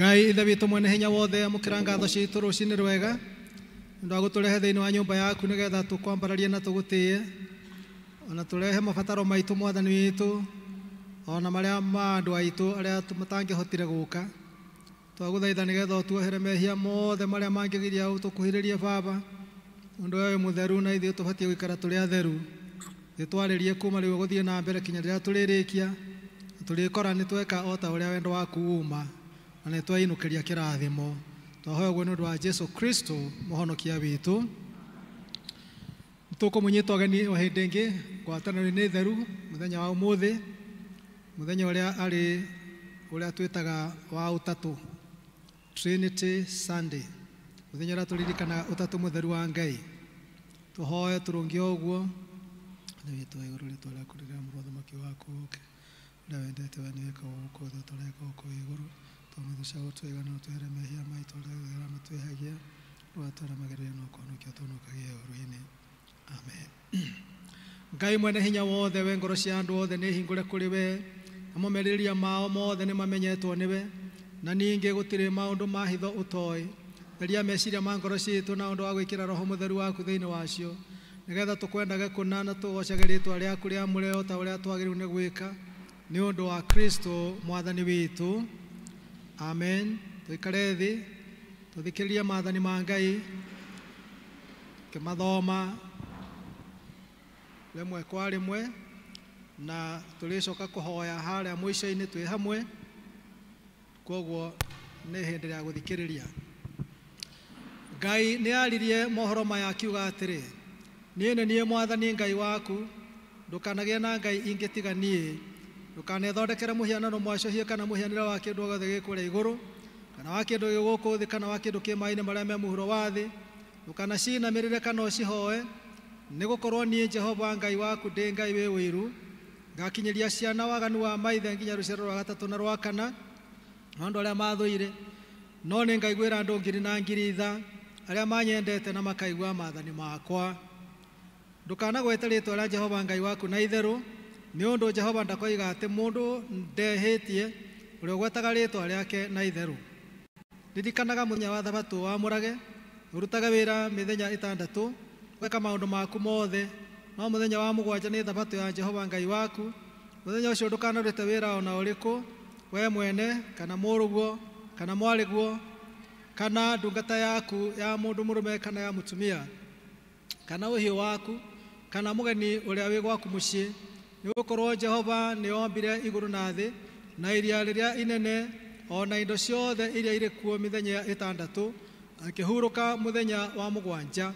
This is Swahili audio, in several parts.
Ngai ithe witũ mwene hinya wothe amũkĩra ngatho ciitũ rũcinĩ rwega nĩũndũ wa gũtũrehe thĩinĩ wa nyũmba yaku nĩgetha tũkwambararie na tũgũtĩe ona tũrehe mabataro maitũ mwathani witũ ona marĩa ma andũ aitũ arĩa matangĩhotire gũka twagũthaitha nĩgetha ũtuohere mehia mothe marĩa mangĩgiria tũkuhĩrĩrie baba ũndũ wewe mũtheru na ithuĩ tũbatie gũikara tũrĩ atheru gĩtwarĩrie kuma rĩu gũthiĩ na mbere kinya rĩrĩa tũrĩrĩkia tũrĩkora nĩtweka o ta ũrĩa wendo waku uma na nĩtwainũkĩria kĩrathimo twahoya ũguo nĩ ũndũ wa Jesu Kristo mũhonokia witũ tũkũmũnyita ũgeni wa hĩndĩ ĩngĩ ngwatanĩro-inĩ theru mũthenya wa ũmũthĩ mũthenya ũrĩa arĩ ũrĩa twĩtaga wa ũtatũ Trinity Sunday mũthenya ũrĩa tũririkana ũtatũ mũtheru wa Ngai tũhoe tũrũngie ũguo nĩ witũ wa igũrũ rĩtwa rĩaku rĩrĩa mũthamaki waku ũke ũrĩa wendete we nĩweka gũkũ thĩ tũreka gũkũ igũrũ tũmũthusha gũtũigana ũtũhere mehia maitũ ũrĩa matwĩhagia rwatwara magerio na ũkũhonokia tũhonokagie ũhoro-inĩ amen. Ngai mwene hinya wothe we ngoro cia andũ othe nĩ hingũre kũrĩ we amomereria mao mothe nĩ mamenyetwo nĩwe na ningĩ gũtirĩ maũndũ ma hitho ũtoĩ theria meciria ma ngoro ciitũ na ũndũ wa gwĩkĩra roho mũtheru waku thĩinĩ wacio nĩgetha tũkwendage kũna na tũgocage rĩtwa rĩaku rĩamũre o ta ũrĩa twagĩrĩirwo nĩ gwĩka nĩ ũndũ wa Kristo mwathani witũ amen. Tũikare thĩ tũthikĩrĩrie maathani ma Ngai kĩmathoma rĩmwe kwa rĩmwe na tũrĩcoka kũhoya harĩa mũico-inĩ twĩ hamwe koguo nĩ hĩndĩ ya gũthikĩrĩria. Ngai nĩ aririe mohoro maya akiuga atĩrĩ niĩ nĩ niĩ mwathani Ngai waku ndũkanagĩe na ngai ingĩ tiga niĩ ndũkanethondekere mũhianano mwacũhie kana mũhianĩre wa kĩndũ gĩothe gĩkũrĩa igũrũ kana wa kĩndũ gĩgũkũ thĩ kana wa kĩndũ kĩ maaĩ-inĩ marĩa me mũhuro wa thĩ ndũkanacinamĩrĩre kana ũcihoe nĩgũkorwo niĩ Jehova Ngai waku ndĩ Ngai wĩ wĩru ngakinyĩria ciana waganu wa maithe nginya rũciaro rwa gatatũ na rwa kana na andũ arĩa mathũire no nĩ ngaiguĩra andũ ngiri na ngiri itha arĩa manyendete na makaigua maathani makwa. Ndũkanagwete rĩtwa rĩa Jehova Ngai waku na itherũ nĩ ũndũ Jehova ndakoiga atĩ mũndũ ndehĩtie ũrĩa ũgwetaga rĩtwa rĩake na itherũ. Ririkanaga mũthenya wa thabatũ wamũrage ũrutage wĩra mĩthenya ĩtandatũ gwĩka maũndũ maku mothe no mũthenya wa mũgwanja nĩ thabatũ ya Jehova Ngai waku mũthenya ũcio ndũkanarute wĩra ona ũrĩkũ we mwene kana mũrũguo kana mwarĩguo kana ndungata yaku ya mũndũ mũrũme kana ya mũtumia kana ũhiũ waku kana mũgeni ũrĩa wĩ gwaku mũciĩ nĩgũkorwo Jehova nĩombire igũrũ na thĩ na iria rĩrĩa inene ona indo ciothe iria irĩ kuo mĩthenya ĩtandatũ akĩhurũka mũthenya wa mũgwanja.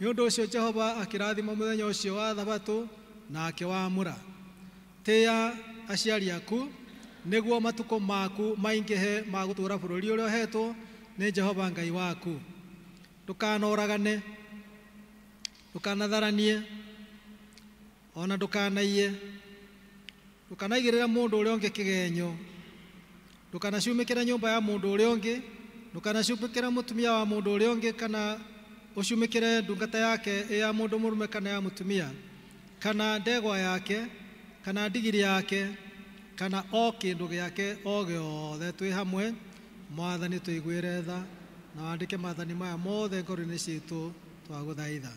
Nĩ ũndũ ũcio Jehova akĩrathima mũthenya ũcio wa thabatũ na akĩwamũra. Tĩa aciari aku nĩguo matukũ maku maingĩhe ma gũtũũra bũrũri ũrĩa ũhetwo nĩ Jehova Ngai waku. Ndũkanoragane ndũkanatharanie ona ndũkanaiye ndũkanaigĩrĩra mũndũ ũrĩa ũngĩ kĩgenyo ndũkanacumĩkĩra nyũmba ya mũndũ ũrĩa ũngĩ ndukanacumikire mutumia wa mundu uria ungi kana ucumikire ndungata yake ya mundu murume kana ya mutumia kana ndegwa yake kana ndigiri yake kana o kindu giake o giothe twi hamwe Mwathani tuiguire tha na wandike mathani maya mothe ngoro-ini citu twaguthaitha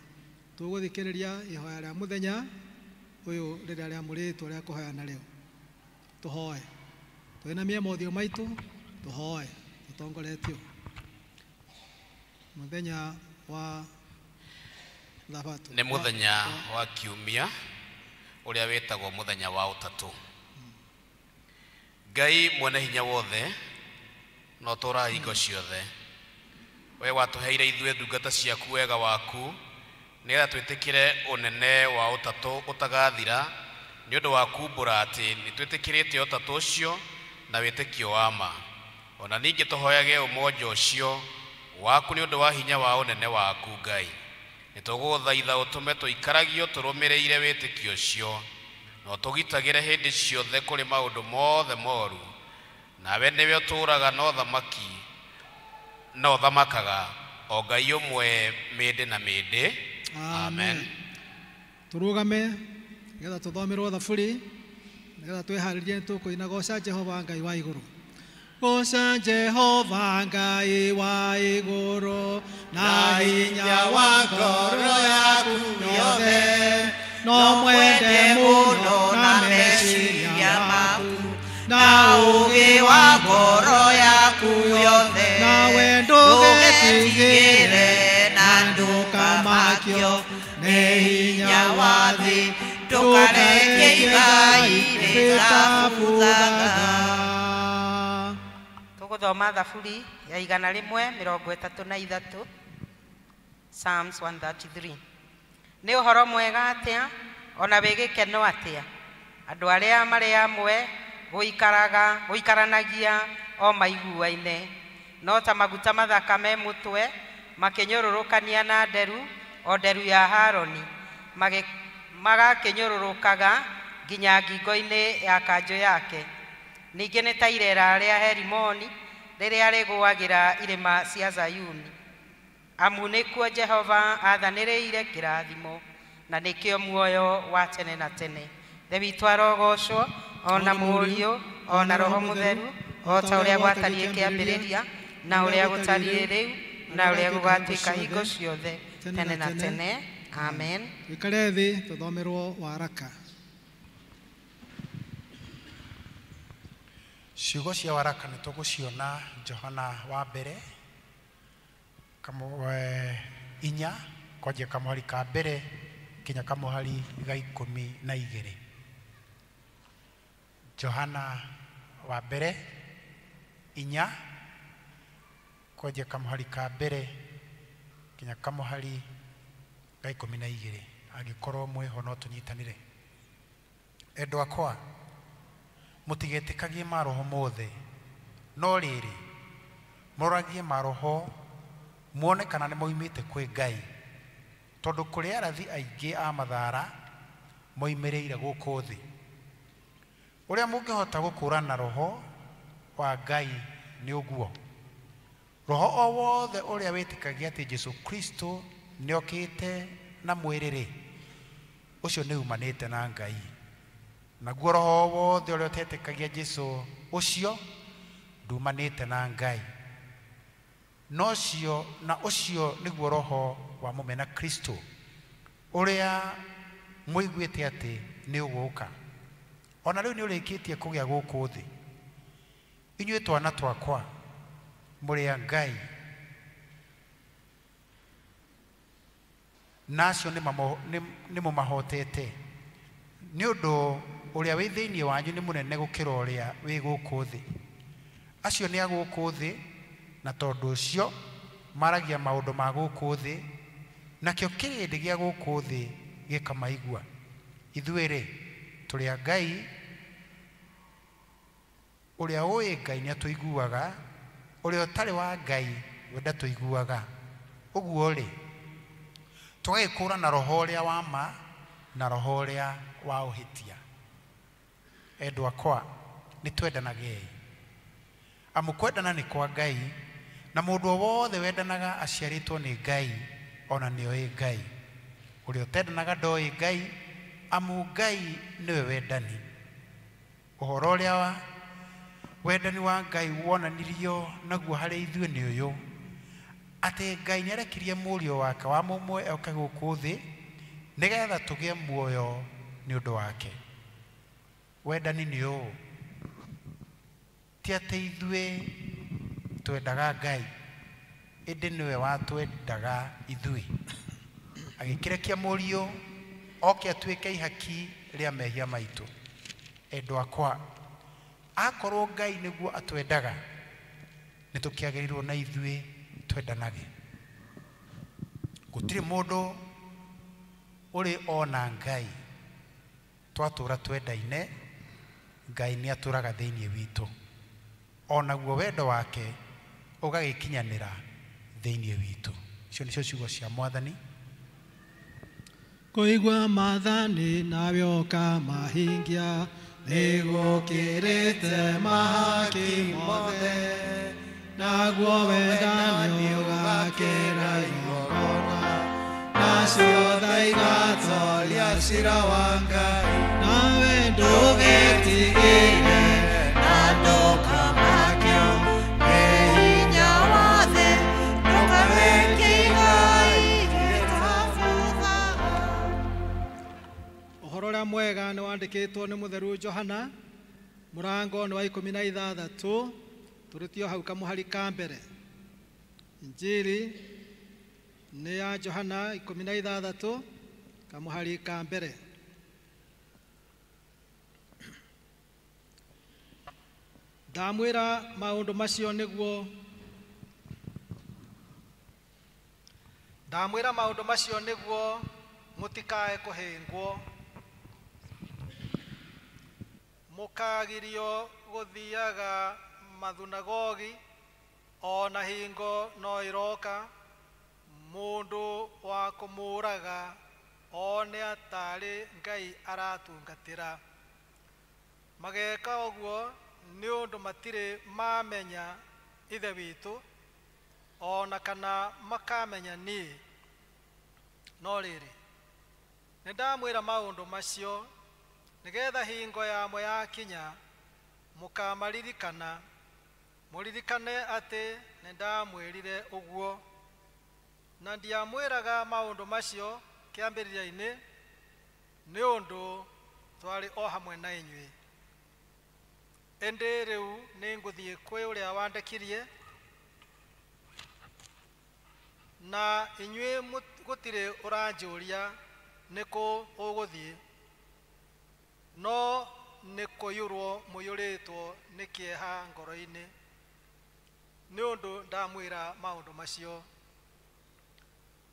tuguthikiriria ihoya ria muthenya uyu riria ria muritwo ria kuhoyana riu tuhoe twinamie mothio maitu tuhoe tutongoretio muthenya wa Thabato ni muthenya wa kiumia uria wetagwo muthenya wa utatu Ngai mwene hinya wothe no tora hingo ciothe we watuheire ithuĩ ndungata ciaku wega waku nĩgetha twĩtĩkĩre ũnene wa ũtatũ ũtagathira nĩ ũndũ wa kumbũra atĩ nĩ twĩtĩkĩrĩte ũtatũ ũcio na wĩtĩkio wa ma ona ningĩ tũhoyage ũmonjo ũcio waku nĩ ũndũ wa hinya wa ũnene waku Ngai nĩ tũgũthaitha ũtũme tũikaragio tũrũmĩrĩire wĩtĩkio ũcio no tũgitagĩre hĩndĩ ciothe kũrĩ maũndũ mothe moru nawe nĩwe ũtũũraga no thamakaga o Ngai ũmwe mĩndĩ na mĩndĩ. Amen. Turugame nĩgetha tũthomerwo thaburi nĩgetha twĩharĩrie tũkũina goca Jehova Ngai wa igũrũ. Goca Jehova Ngai wa igũrũ na hinya wa ngoro yaku yothe no mwende mũno na meciria maku na ũũgĩ wa ngoro yaku yothe nawe ndũgetigĩre na ndũkamakio nĩ hinya wa thĩ ndũkareke Ngai rĩtabuthaga. Tũgũthoma thaburi ya 133 Psalms 133. Nĩ ũhoro mwega atĩa ona wĩ gĩkeno atĩa andũ arĩa marĩ amwe gũikaranagia o maiguaine no ta maguta mathaka me mũtwe makĩnyũrũrũkania na nderu o nderu ya Haroni magakĩnyũrũrũkaga nginya ngingo-inĩ ya kanjũ yake. Ningĩ nĩ ta irera rĩa Herimoni rĩrĩa rĩgũagĩra irĩma cia Zayuni. Amu nĩkuo Jehova athanĩrĩire kĩrathimo na nĩkĩo muoyo wa tene na tene. Ithe witũ arogocwo ona Mũriũ ona Roho Mũtheru o ta ũrĩa gwatariĩ kĩambĩrĩria na ũrĩa gũtariĩ rĩu na ũrĩa gũgatuĩka hingo ciothe tene na tene. Amen. Ikare thĩ tũthomerwo waraka. Ciugo cia waraka nĩ tũgũciona Johana wa mbere inya kwanjia kamũhari ka mbere kinya kamũhari ga 12. Johana wa mbere inya kwanjia kamũhari ka mbere kinya kamũhari ga 12. Angĩkorwo mwĩho no tũnyitanĩre. Endwa akwa mũtigetĩkagie maroho mothe no rĩrĩ mũroragie maroho muone kana nĩ moimĩte kwĩ Ngai tondũ kũrĩ arathi aingĩ a mathara moimĩrĩire gũkũ thĩ. Ũrĩa mũngĩhota gũkũrana roho wa Ngai nĩ ũguo roho o wothe ũrĩa wĩtĩkagia atĩ Jesũ Kristo nĩokĩte na mwĩrĩ ũcio nĩ umanĩte na Ngai. Naguo roho wothe ũrĩa ũtetĩkagia Jesũ ũcio ndumanĩte na Ngai. No cio na ũcio nĩguo roho wa mũmena Kristo ũrĩa mũiguĩte atĩ nĩ ũgũka. Ona rĩu nĩ ũrĩkĩtie kũgĩa gũkũ thĩ. Inyuĩ twana twakwa mũrĩ a Ngai nacio nĩ mũmahotete nĩ ũndũ ũrĩa wĩ thĩinĩ wanyu nĩ mũnene gũkĩra ũrĩa wĩ gũkũ thĩ. Acio nĩ a gũkũ thĩ na tondũ ũcio maragia maũndũ ma gũkũ thĩ nakĩo kĩrĩndĩ gĩa gũkũ thĩ gĩkamaigua. Ithuĩ-rĩ tũrĩ a Ngai ũrĩa ũĩ Ngai nĩ atũiguaga ũrĩa ũtarĩ wa Ngai we ndatũiguaga. Ũguo-rĩ tũgagĩkũrana roho ũrĩa wa ma na roho ũrĩa wa ũhĩtia. Endwa akwa nĩ twendanagei amu kwendana nĩ kwa Ngai na mũndũ o wothe wendanaga aciarĩtwo nĩ Ngai ona nĩoĩ Ngai. Ũrĩa ũtendanaga ndoĩ Ngai, amu Ngai nĩwe wendani. Ũhoro ũrĩa wendani wa Ngai wonanirio naguo harĩ ithuĩ nĩ ũyũ, atĩ Ngai nĩarekirie mũriũ wake wa mũmwe oke gũkũ thĩ nĩgetha tũgĩe muoyo nĩ ũndũ wake. Wendani nĩ ũũ, ti atĩ ithuĩ twendaga Ngai, ĩndĩ nĩwe watwendaga ithuĩ agĩkĩrekia mũriũ oke atuĩke ihaki rĩa mehia maitũ. Endwa akwa, akorwo Ngai nĩguo atwendaga, nĩtũkĩagĩrĩirwo na ithuĩ twendanage. Gũtirĩ mũndũ ũrĩ ona Ngai twatũra twendaine, Ngai nĩ atũraga thĩinĩ witũ, onaguo wendo wake ũgagĩkinyanĩra thĩinĩ witũ. Icio nĩcio ciugo cia Mwathani. Kũigua maathani nawe ũkamahingia, nĩgũkĩrĩte mahaki mothe, naguo wendani ũgakĩra igongona, nacio tha igatoria cira wa Ngai. Nawe ndũgetigĩre na ndũkamakio nĩ hinya wa thĩ, ndũkareke Ngai gĩtabuthaga. Ũhoro ũrĩa mwega nĩ wandĩkĩtwo nĩ mũtheru Johana, mũrango nĩ wa 16, tũrĩtio hau kamũhari ka mbere. Injili nĩ ya Johana 16 kamũhari ka mbere. Ndamwĩra maũndũ macio nĩguo mũtikae kũhĩngwo. Mũkagirio gũthiaga mathunagogi, ona hingo no iroka mũndũ wa kũmũraga one atarĩ Ngai aratungatĩra. Mageka ũguo nĩ ũndũ matirĩ mamenya ithe witũ, ona kana makamenya niĩ. No rĩrĩ, nĩndamwĩra maũndũ macio nĩgetha hingo yamwe yakinya mũkamaririkana, mũririkane atĩ nĩndamwĩrire ũguo. Na ndiamwĩraga maũndũ macio kĩambĩrĩria-inĩ nĩ ũndũ twarĩ o hamwe na inyuĩ. Ĩndĩ rĩu nĩngũthiĩ kwĩ ũrĩa wandekirie, na inyuĩ gũtirĩ ũranjũria nĩkũ ũgũthiĩ, no nĩ kũiyũrwo mũiyũrĩtwo nĩ kĩeha ngoro-inĩ. Nĩ ũndũ ndamwĩra maũndũ macio.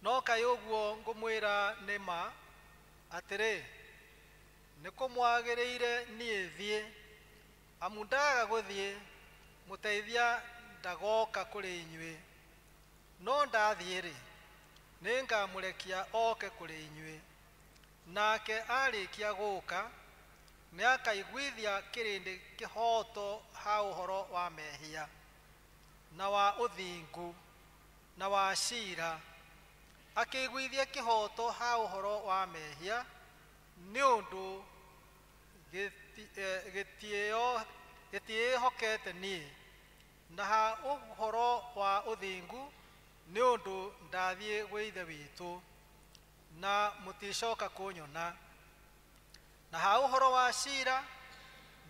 No kaĩ ũguo ngũmwĩra nĩ ma atĩrĩ, nĩ kũmwagĩrĩire niĩ thiĩ, amu ndaga gũthiĩ mũteithia ndagoka kũrĩ inyuĩ. No ndathiĩ-rĩ, nĩngamũrekia oke kũrĩ inyuĩ. Nake arĩkia gũka nĩakaiguithia kĩrĩndĩ kĩhoto ha ũhoro wa mehia na wa ũthingu na wa ciira. Akĩiguithia kĩhoto ha ũhoro wa mehia nĩ ũndũ gĩtiĩhokete niĩ, na ha ũhoro wa ũthingu nĩ ũndũ ndathiĩ gwĩ ithe witũ na mũticoka kũnyona, na ha ũhoro wa ciira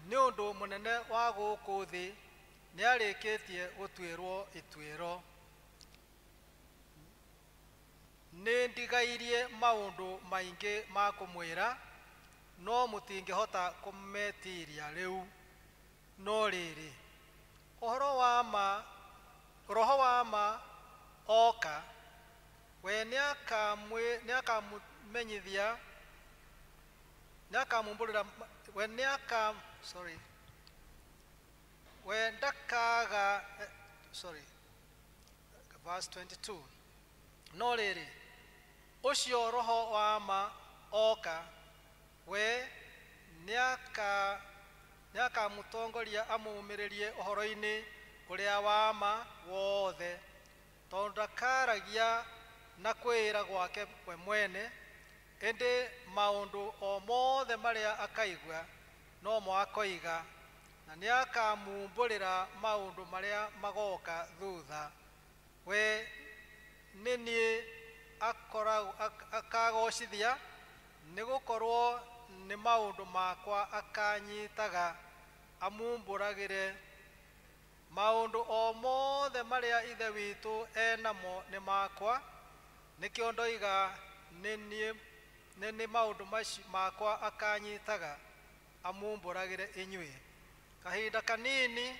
nĩ ũndũ mũnene wa gũkũ thĩ nĩarĩkĩtie gũtuĩrwo ituĩro. Nĩ ndigairie maũndũ maingĩ ma kũmwĩra, no mũtingĩhota kũmetiria rĩu. No rĩrĩ, roho wa ma oka, we nĩakamũmenyithia, nĩakamumbũrĩra, we ndakaga, verse 22. No rĩrĩ, ũcio roho wa ma oka, we nĩakamũtongoria amũmĩrĩrie ũhoro-inĩ ũrĩa wa ma wothe, tondũ ndakaragia na kwĩra gwake we mwene, ĩndĩ maũndũ o mothe marĩa akaigua no mo akoiga, na nĩ akamumbũrĩra maũndũ marĩa magoka thutha. We nĩ niĩ akagocithia, nĩ gũkorwo nĩ maũndũ makwa akanyitaga amumbũragĩre. Maũndũ o mothe marĩa ithe witũ enamo nĩ makwa, nĩkĩo ndoiga nĩ maũndũ makwa akanyitaga amumbũragĩre inyuĩ. Kahinda kanini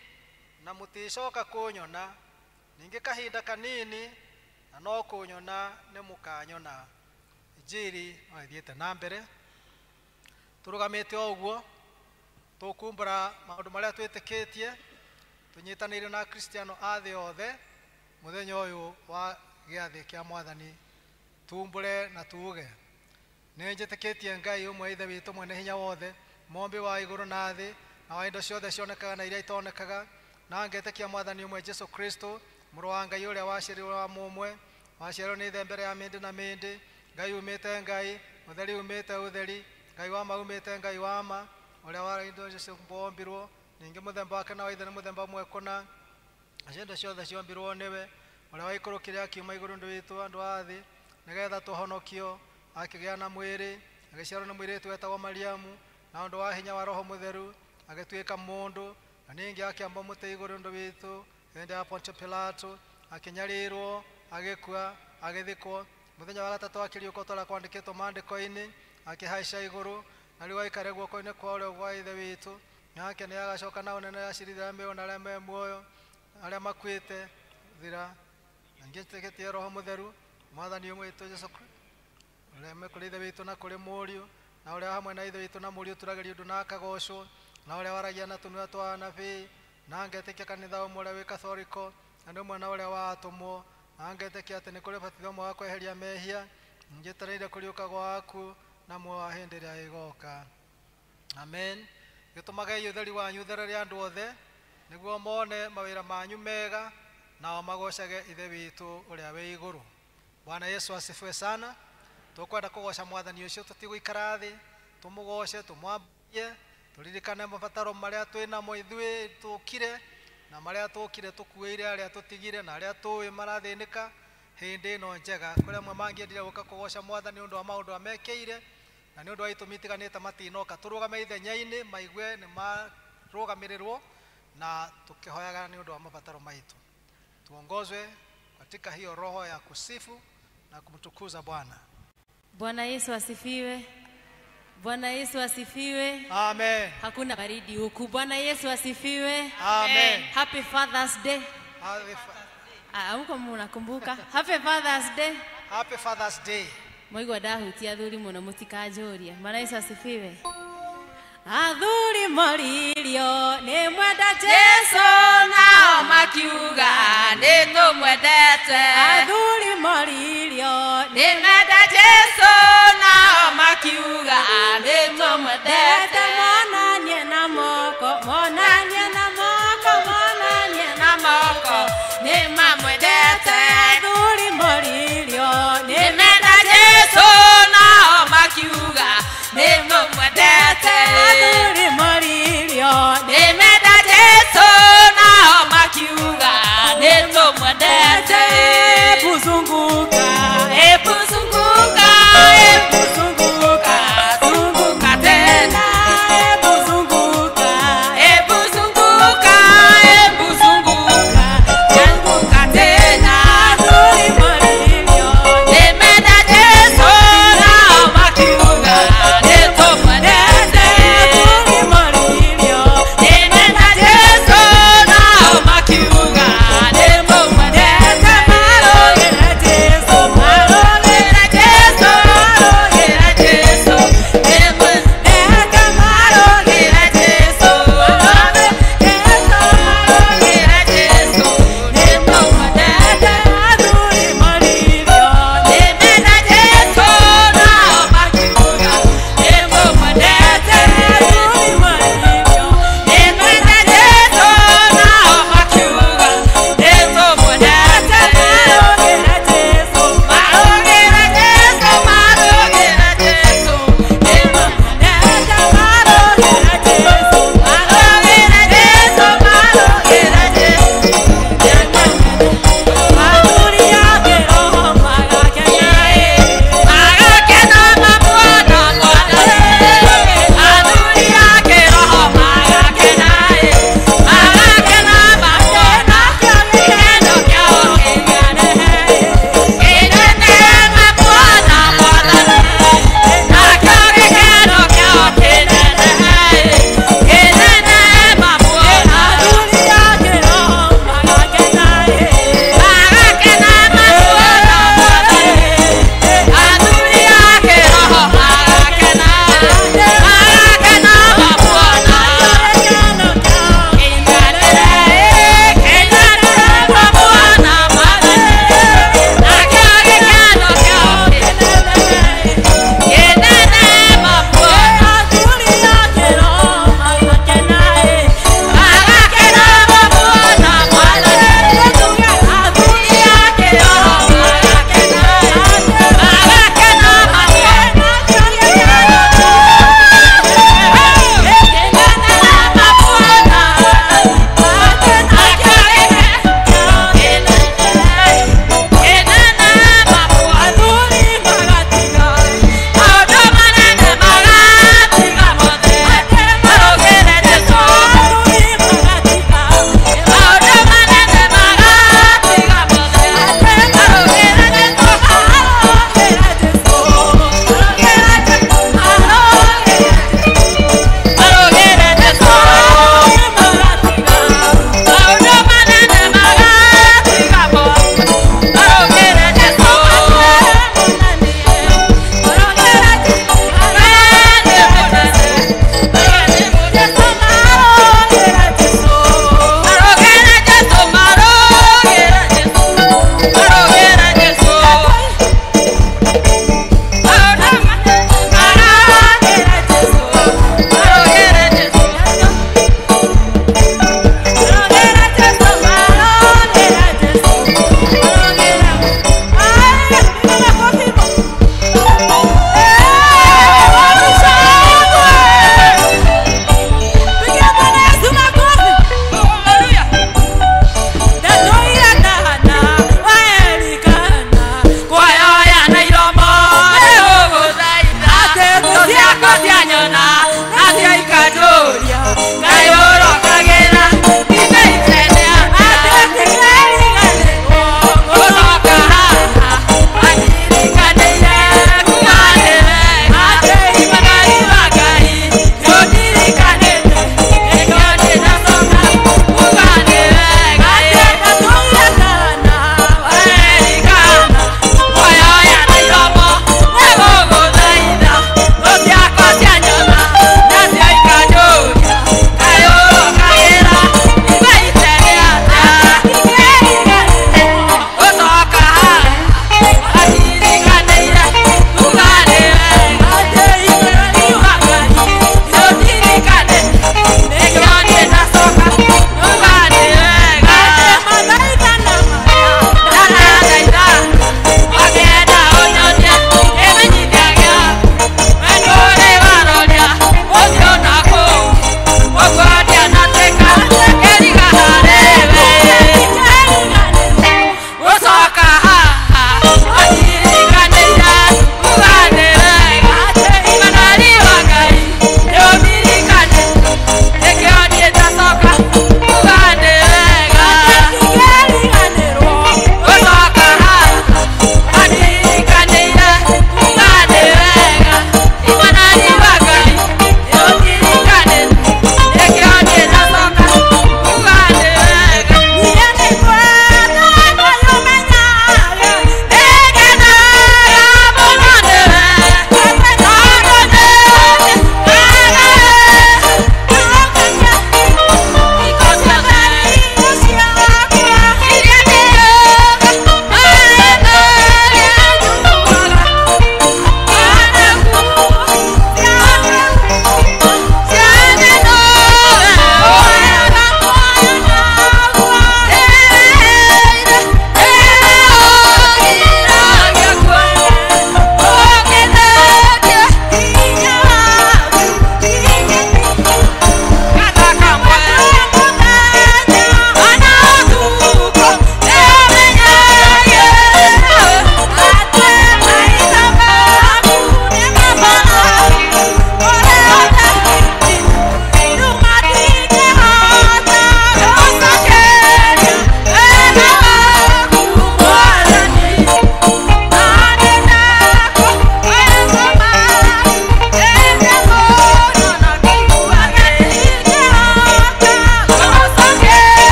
na mũticoka kũnyona, ningĩ kahinda kanini na no kũnyona nĩ mũkanyona. Injiri no ĩthiĩte na mbere. Tũrũgamĩte o ũguo tũkumbũra maũndũ marĩa twĩtĩkĩtie, tũnyitanĩire na Kristiano a thĩ yothe mũthenya ũyũ wa gĩathĩ kĩa Mwathani. Tumbũre na tuuge: nĩ njĩtĩkĩtie Ngai ũmwe ithe witũ mwene hinya wothe, mũmbi wa igũrũ na thĩ na wa indo ciothe cionekaga na iria itonekaga, na ngetĩkia Mwathani ũmwe Jesũ Kristo, mũrũ wa Ngai ũrĩa waciarirwo wa mũmwe, waciarwo nĩ ithe mbere ya mĩndĩ na mĩndĩ, Ngai umĩte Ngai, ũtheri umĩte ũtheri, Ngai wa ma umĩte Ngai wa ma, ũrĩa wa indo ciombirwo, ningĩ mũthemba wake na wa ithe nĩ mũthemba ũmwe kũna, acio indo ciothe ciombirwo nĩwe, ũrĩa waikũrũkire akiuma igũrũ nĩ witũ andũ a thĩ, nĩgetha tũhonokio, akĩgĩa na mwĩrĩ, agĩciarwo nĩ mũirĩtu wetagwo Mariamu, na ũndũ wa hinya wa Roho Mũtheru agĩtuĩka mũndũ, na ningĩ akĩamba mũtĩ igũrũ nĩ witũ hĩndĩ ya Pontio Pilato, akĩnyarĩrwo, agĩkua, agĩthikwo, mũthenya wa gatatũ akĩriũka ũrĩa kwandĩkĩtwo maandĩko-inĩ, akĩhaica igũrũ, na rĩu aikare guoko-inĩ kwa ũrĩo gwa ithe witũ, nake nĩ agacoka na ũnene acirithia mĩoyo na arĩa me muoyo, arĩa makuĩte thira. Ningĩ njĩtĩkĩtie Roho Mũtheru, Mwathani ũmwe witũ Jesũ Kristo, ũrĩa ũmwe kũrĩ ithe witũ na kũrĩ mũriũ, na ũrĩa hamwe na ithe witũ na mũriũ turagĩrio ũndũ na akagocwo, na ũrĩa waragia na tũnua twa anabii, na ngetĩkia kanitha ũmwe ũrĩa wĩ Katholiko, na nĩ ũmwe na ũrĩa watũmwo, na ngetĩkia atĩ nĩ kũrĩ ũbatithio ũmwe wa kweheria mehia, njĩtereire kũriũka gwa aku na muoyo wa hĩndĩ ĩrĩa ĩgoka. Amen. Gĩtũmagei ũtheri wanyu ũtherere andũ othe, nĩguo mone mawĩra manyu mega, nao magocage ithe witũ ũrĩa wĩ igũrũ. Bwana Yesu asifiwe sana. Tũkwenda kũgoca Mwathani ũcio, tũtigũikara thĩ, tũmũgoce, tũmwambie, tũririkane mabataro marĩa twĩnamo ithuĩ tũkire, na marĩa tũkire tũkuĩire arĩa tũtigire, na arĩa tũĩ marathĩnĩka hĩndĩ ĩno njega. Kũrĩ amwe mangĩendire gũka kũgoca Mwathani nĩ ũndũ wa maũndũ amekĩire, na nĩ ũndũ wa itũmi itiganĩte matinoka. Tũrũgame ithenya-inĩ maigue nĩ marũgamĩrĩrwo, na tukihoyaga ni ũndũ wa mabataro maitu. Tuongozwe katika hiyo roho ya kusifu na kumtukuza Bwana. Bwana Yesu asifiwe. Bwana Yesu asifiwe. Amen. Hakuna baridi huku. Bwana Yesu asifiwe. Amen. Happy Father's Day. Huko mnakumbuka? Happy Father's Day. Happy Father's Day. Moigwa ndahutia thuri muno mutikajoria. Bwana Yesu asifiwe. Athuri moririo ni mwenda Jesu nao makiuga ni tumwendete. Athuri moririo ni mwenda Jesu nao makiuga ni tumwendete. Monanie na moko, monanie na moko, monanie na moko ni mamwendete. Athuri moririo ni mwenda Jesu nao makiuga ni tumwendete. Athuri moririo ni mwenda Jesu nao makiuga ni tumwendete. Buzunguka, buzunguka, buzunguka, zunguka tena. Buzunguka, buzunguka, buzunguka, zunguka tena. Athuri moririo ni mwenda Jesu nao makiuga ni tumwendete. Athuri moririo ni mwenda Jesu nao makiuga ni tumwendete.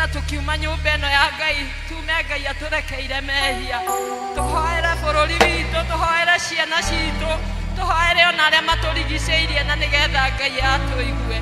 getha tukiuma nyumba ĩno ya Ngai tume Ngai atũrekeire mehia tũhoere bũrũri witũ tũhoere ciana citũ tũhoere ona arĩa matũrigicĩirie na nĩgetha Ngai atũigue.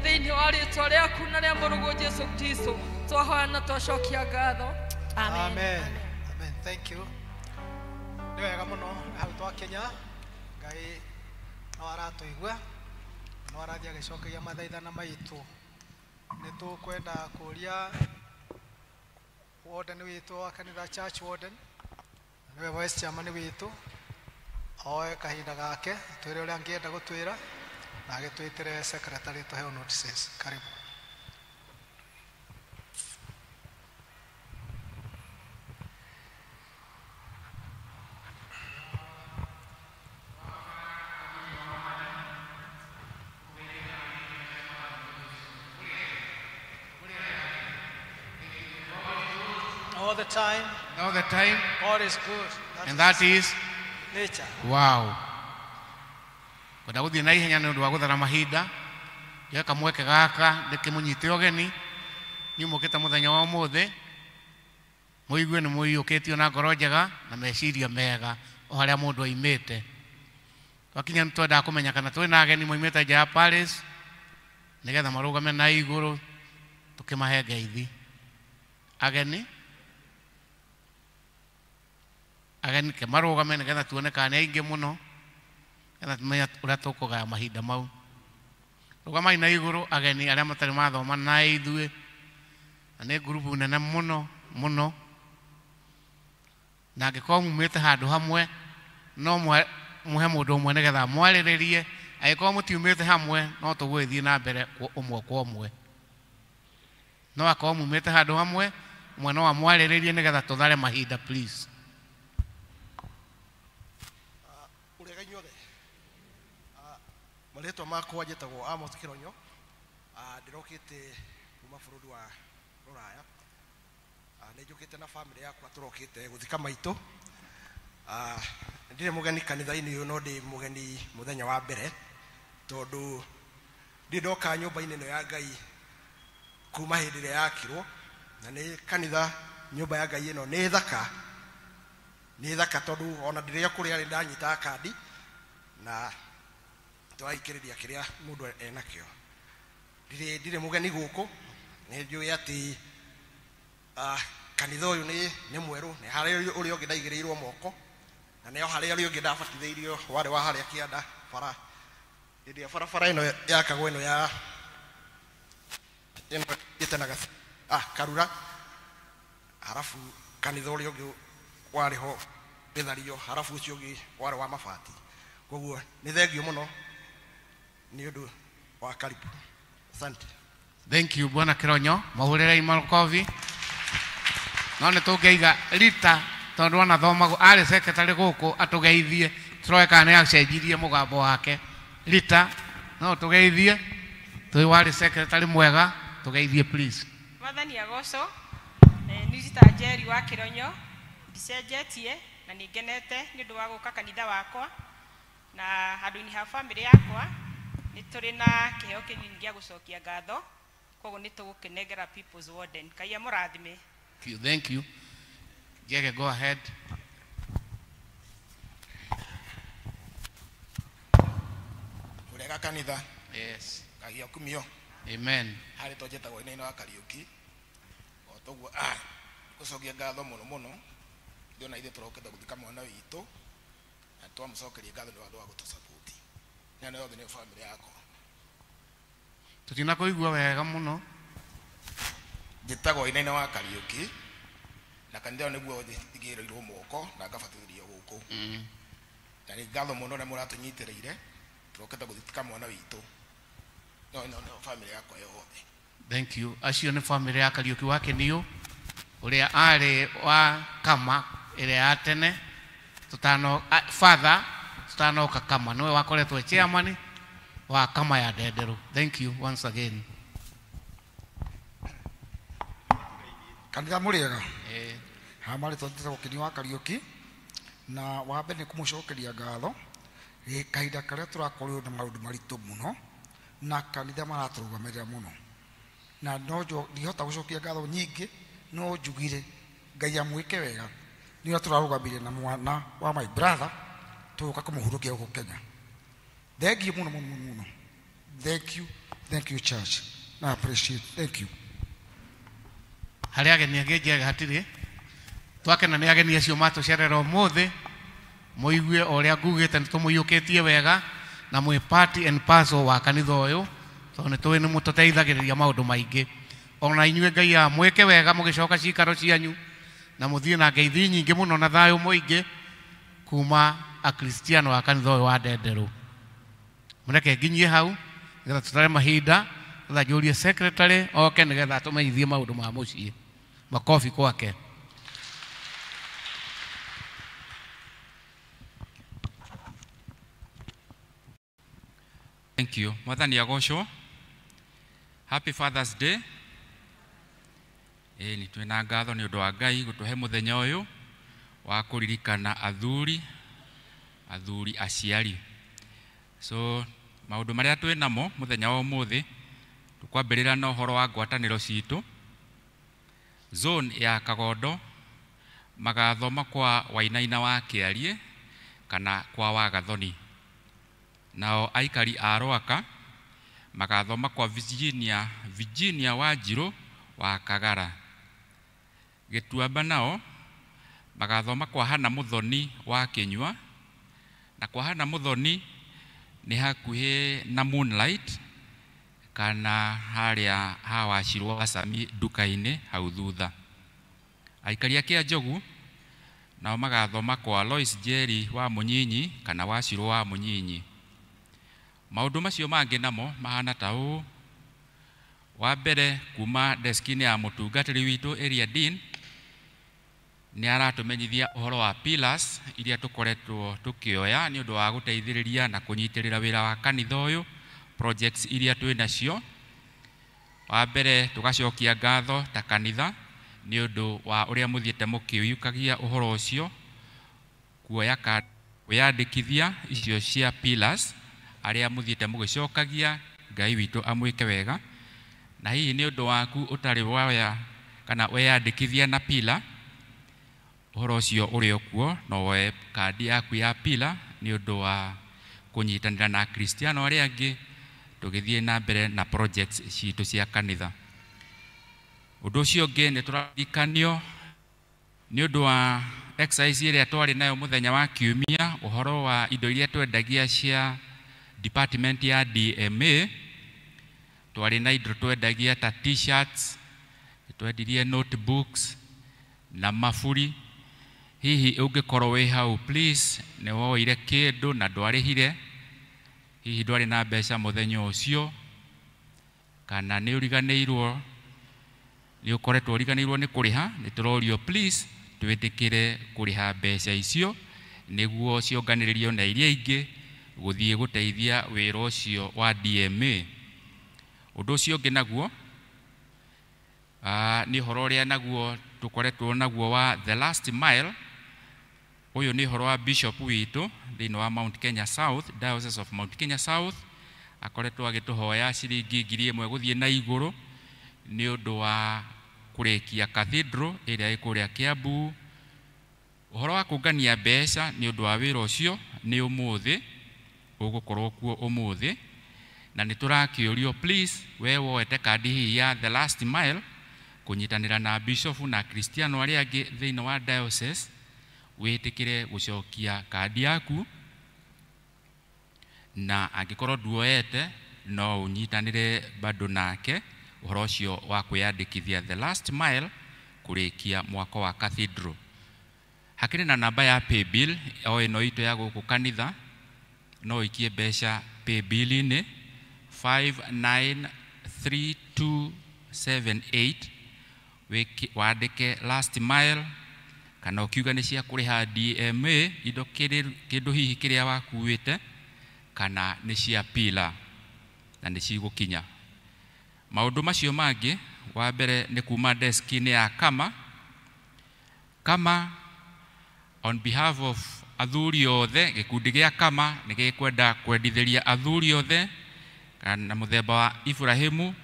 thĩinĩ wa rĩĩtwa rĩaku na rĩa mũrũgũ Jesũ Kristo twahoya na twacokia ngatho. Amen. Amen. Thank you. Nĩ wega mũno hau twakinya Ngai no aratũigua no arathiĩ agĩcokagia mathaithana maitũ. Nĩ tũkwenda kũria warden witũ wa kanitha church warden nĩwe vice chairman witũ oe kahinda gake twĩre ũrĩa angĩenda gũtwĩra na agĩtwĩtĩre secretary tũheo notices. Karibu. All the time. All the time. God is good. And that is nature. Wow. Kwenda gũthiĩ na ihenya nĩ ũndũ wa gũthara mahinda. Gĩaka mweke gaka ndĩkĩmũnyite ũgeni. Nyumũkĩte mũthenya wa ũmũthĩ. Mũigue nĩ mũiyũkĩtio na ngoro njega na meciria mega o harĩa mũndũ oimĩte. Twakinya nĩtwendaga kũmenya kana twĩ na ageni moimĩte nja ya Paris nĩgetha marũgame na igũrũ tũkĩmahe ngeithi. Ageni ke marũgame nĩgetha tuone kana nĩ aingĩ mũno nĩgetha tũmenye ũrĩa tũkũgaya mahinda mau. Rũgamai na igũrũ ageni arĩa matarĩ mathoma na ithuĩ na nĩ ngurubu nene mũno mũno, na angĩkorwo mumĩte handũ hamwe no muhe mũndũ ũmwe nĩgetha mwarĩrĩrie. Angĩkorwo mũtiumĩte hamwe no tũgũgĩthiĩ na mbere ũmwe kwa ũmwe. No akorwo mumĩte handũ hamwe ũmwe no amwarĩrĩrie nĩgetha tũthare mahinda please. Marĩtwa makwa njĩtagwo Amos Kĩronyo. Ndĩrokĩte kuma bũrũri wa Rũraya. Nĩ njũkĩte na family yakwa tũrokĩte gũthika maitũ. Ndirĩ mũgeni kanitha-inĩ ũyũ no ndĩ mũgeni mũthenya wa mbere tondũ ndĩ ndoka nyũmba-inĩ ĩno ya Ngai kuma hĩndĩ ĩrĩa yakirwo na nĩ kanitha nyũmba ya Ngai ĩno nĩ thaka tondũ ona ndĩrĩa kũrĩa nĩ ndanyita kandi na twaikĩrĩria kĩrĩa mũndũ enakĩo. Ndirĩ mũgeni gũkũ, nĩ njũĩ atĩ kanitha ũyũ nĩ mwerũ, nĩ harĩa ũrĩa ũngĩ ndaigĩrĩirwo moko na nĩo harĩa ũrĩa ũngĩ ndabatithĩirio warĩ wa harĩa kĩanda bara hĩndĩ ya barabara ĩno yakagwo ĩno ya ĩtenaga Karura, harafu kanitha ũrĩa ũngĩ warĩ ho gĩthario, harafu ũcio ũngĩ warĩ wa mabati. Koguo nĩ thengio mũno nĩ ũndũ wa karibu. Asante. Thank you Bwana Kĩronyo, mahũrĩrei makobi. No nĩ tũngĩiga Rita tondũ anathomagwo arĩ secretary gũkũ atũgeithie tũroe kana nĩ acenjirie mũgambo wake. Rita no tũgeithie twĩ warĩ secretary mwega tũgeithie please. Mwathani agoco nĩ Rita Njeri wa Kĩronyo ndicenjetie na nĩngenete nĩ ũndũ wa gũka kanitha wakwa na handũ-inĩ ha family yakwa nĩ tũrĩ na kĩheo kĩnini gĩa gũcokia ngatho, koguo nĩ tũgũkĩnengera people's warden. Ngai amũrathime. Thank you. Jege, go ahead. Urega kanitha. Yes. Ngai akumio. Amen. Harĩ tũnjĩtagwo ina wa Kariuki. O toguo gũcokia ngatho mũno mũno. Ndiona ithe tũrokĩte gũthika mwana witũ na twamũcokeria ngatho nĩ wandũ wa gũtũsupport. Nĩ yothe nĩ family yakwa. Tutina kũigua wega mũno. Njĩtagwo ina wa Kariuki na kanitha nĩguo thigĩrĩirwo moko na ngabatithĩrio gũkũ. Na nĩ ngatho mũno na mũratũnyitĩrĩire tũrokĩte gũthika mwana witũ. No family yakwa yothe. Thank you. Acio nĩ family ya Kariuki wa Kĩniũ ũrĩa arĩ wa Kama ĩrĩa ya tene father tutanoka Kama niwe wakoretwo chairman wa Kama ya Ndenderu. Thank you once again. Kanitha mũrĩega. Marĩ tũthiĩte Kĩniũ wa Kariuki na wa mbere nĩ kũmũcokeria ngatho kahinda karĩa tũrakorirwo na maũndũ maritũ mũno na kanitha maratũrũgamĩrĩra mũno na no ndihota gũcokia ngatho nyingĩ no njugire Ngai amwĩke wega nĩo tũrarũgamĩrĩra na mwana wa my brother tũgũka kũmũhurũkia gũkũ Kenya. Thank you mũno. Thank you Thank you, church. I appreciate. Thank you. Harĩ ageni angĩ njega hatirĩ twakena nĩ ageni acio matũcerera ũmũthĩ mũigue o ũrĩa ngugĩte nĩ tũmũiyũkĩtie wega na mwĩ part and parcel wa kanitha ũyũ tondũ nĩ tũĩ nĩ mũtũteithagĩrĩria maũndũ maingĩ. Ona inyuĩ Ngai amwĩke wega mũgĩcoka ciikaro cianyu na mũthiĩ na ngeithi nyingĩ mũno na thayũ mũingĩ kuma akristiano a kanitha ũyũ wa Ndenderũ. Mũreke nginyie hau nĩgetha tũtare mahinda nĩgetha njũrie secretary oke nĩgetha tũmenyithie maũndũ ma mũciĩ. Makofi kwake. Thank you. Mwathani agocwo. Happy Father's Day. Ni twina ngatho ni undu wa Ngai gutuhe muthenya uyu wa kuririkana athuri aciari. So maundu maria twinamo muthenya wa umuthi tukwambirira na uhoro wa ngwataniro citu. Zone ya Kagondo magathoma kwa Wainaina wa Kiarie kana kwa Wagathoni. Nao aikari a Rwaka magathoma kwa Virginia wa Njiro wa Kagara. Gituamba nao magathoma kwa Hana Muthoni wa Kinyua, na kwa Hana Muthoni ni hakuhe na Moonlight kana haria hawashirwo Asami duka-ini hau thutha. Aikari a Njogu nao magathoma kwa Lois Jerry wa Munyinyi kana Washirwo wa Munyinyi. Maundu macio mangi namo mahana ta uu. Wa mbere kuma deskini ya mutungatiri witu area dean ni aratumenyithia uhoro wa pillars iria tukoretwo tukioya ni undu wa guteithiriria na kunyitirira wira wa kanitha uyu projects iria twinacio. Wa mbere tugacokia ngatho ta kanitha ni undu wa uria muthiete mukiuyukagia uhoro ucio kuoya kwiyandikithia icio cia pillars aria muthiete mugicokagia. Ngai witu amwike wega. Na hihi ni undu waku utari waya kana weyandikithia na pillar uhoro ucio uri okuo no we kandi yaku ya pillar ni undu wa kunyitanira na Kristiano aria angi tugithie na mbere na projects citu cia kanitha. Undu ucio ungi ni turarikanio ni undu wa exercise iria twari nayo muthenya wa Kiumia uhoro wa indo iria twendagia cia department ya DMA. Twari na indo twendagia ta t-shirts, twendirie notebooks na mafuri. Hihi ungikorwo wi hau please ne woire kindu na ndwarihire, hihi ndwari na mbeca muthenya ucio kana ni uriganirwo ni ukoretwo uriganirwo ni kuriha, ni turorio please twitikire kuriha mbeca icio niguo cionganiririo na iria ingi guthie guteithia wira ucio wa DMA. Undu ucio ungi naguo ni horo ria naguo tukoretwo naguo wa the last mile. Uyu ni horo wa bishop witu thiini wa Mount Kenya South, Diocese of Mount Kenya South, akoretwo agituhoya ciringi 1,000 guthie na iguru ni undu wa kurikia cathedral iria ikuria Kiambu. Uhoro wa kungania mbeca ni undu wa wira ucio ni umuthi ugukorwo kuo umuthi, na ni turakiurio please we woete kandi hii ya the last mile kunyitanira na bishop na Kristiano aria angi thiini wa diocese witikire gucokia kandi yaku, na angikorwo nduoete no unyitanire bado nake uhoro ucio wa kwiyandikithia the last mile kurikia mwako wa cathedral. Hakiri na namba ya pay bill o ino ito ya guku kanitha no ikie mbeca pay bill ni 593278 wandike last mile kana ukiuga ni cia kuriha DMA indo kindu hihi kiria wakuite kana ni cia pillar na ni cigukinya. Maundu macio mangi wa mbere ni kuma desk-ini ya Kama on behalf of athuri othe, gikundi gia Kama ni gikwenda kwendithiria athuri othe kana muthemba wa Ibrahimu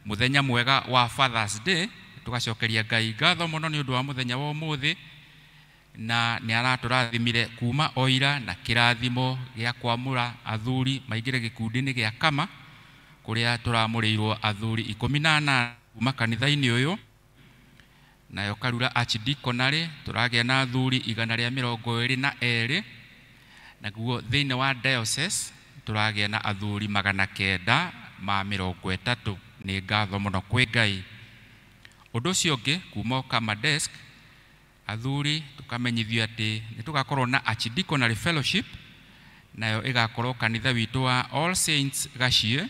muthenya mwega wa Father's Day. Tugacokeria Ngai ngatho muno ni undu wa muthenya wa umuthi, na ni araturathimire kuma oira na kirathimo gia kwamura athuri maingire gikundi-ini gia Kama kuria turamuriirwo athuri 18 kuma kanitha-ini uyu, nayo Karura Archdiaconary turagia na athuri 122, naguo thiini wa diocese turagia na athuri 930. Ni ngatho muno kwi Ngai. Undu ucio ungi kuma Kamadesk athuri tukamenyithio ati ni tugakorwo na Archdiaconary Fellowship, nayo igakorwo kanitha witu wa All Saints Gacie,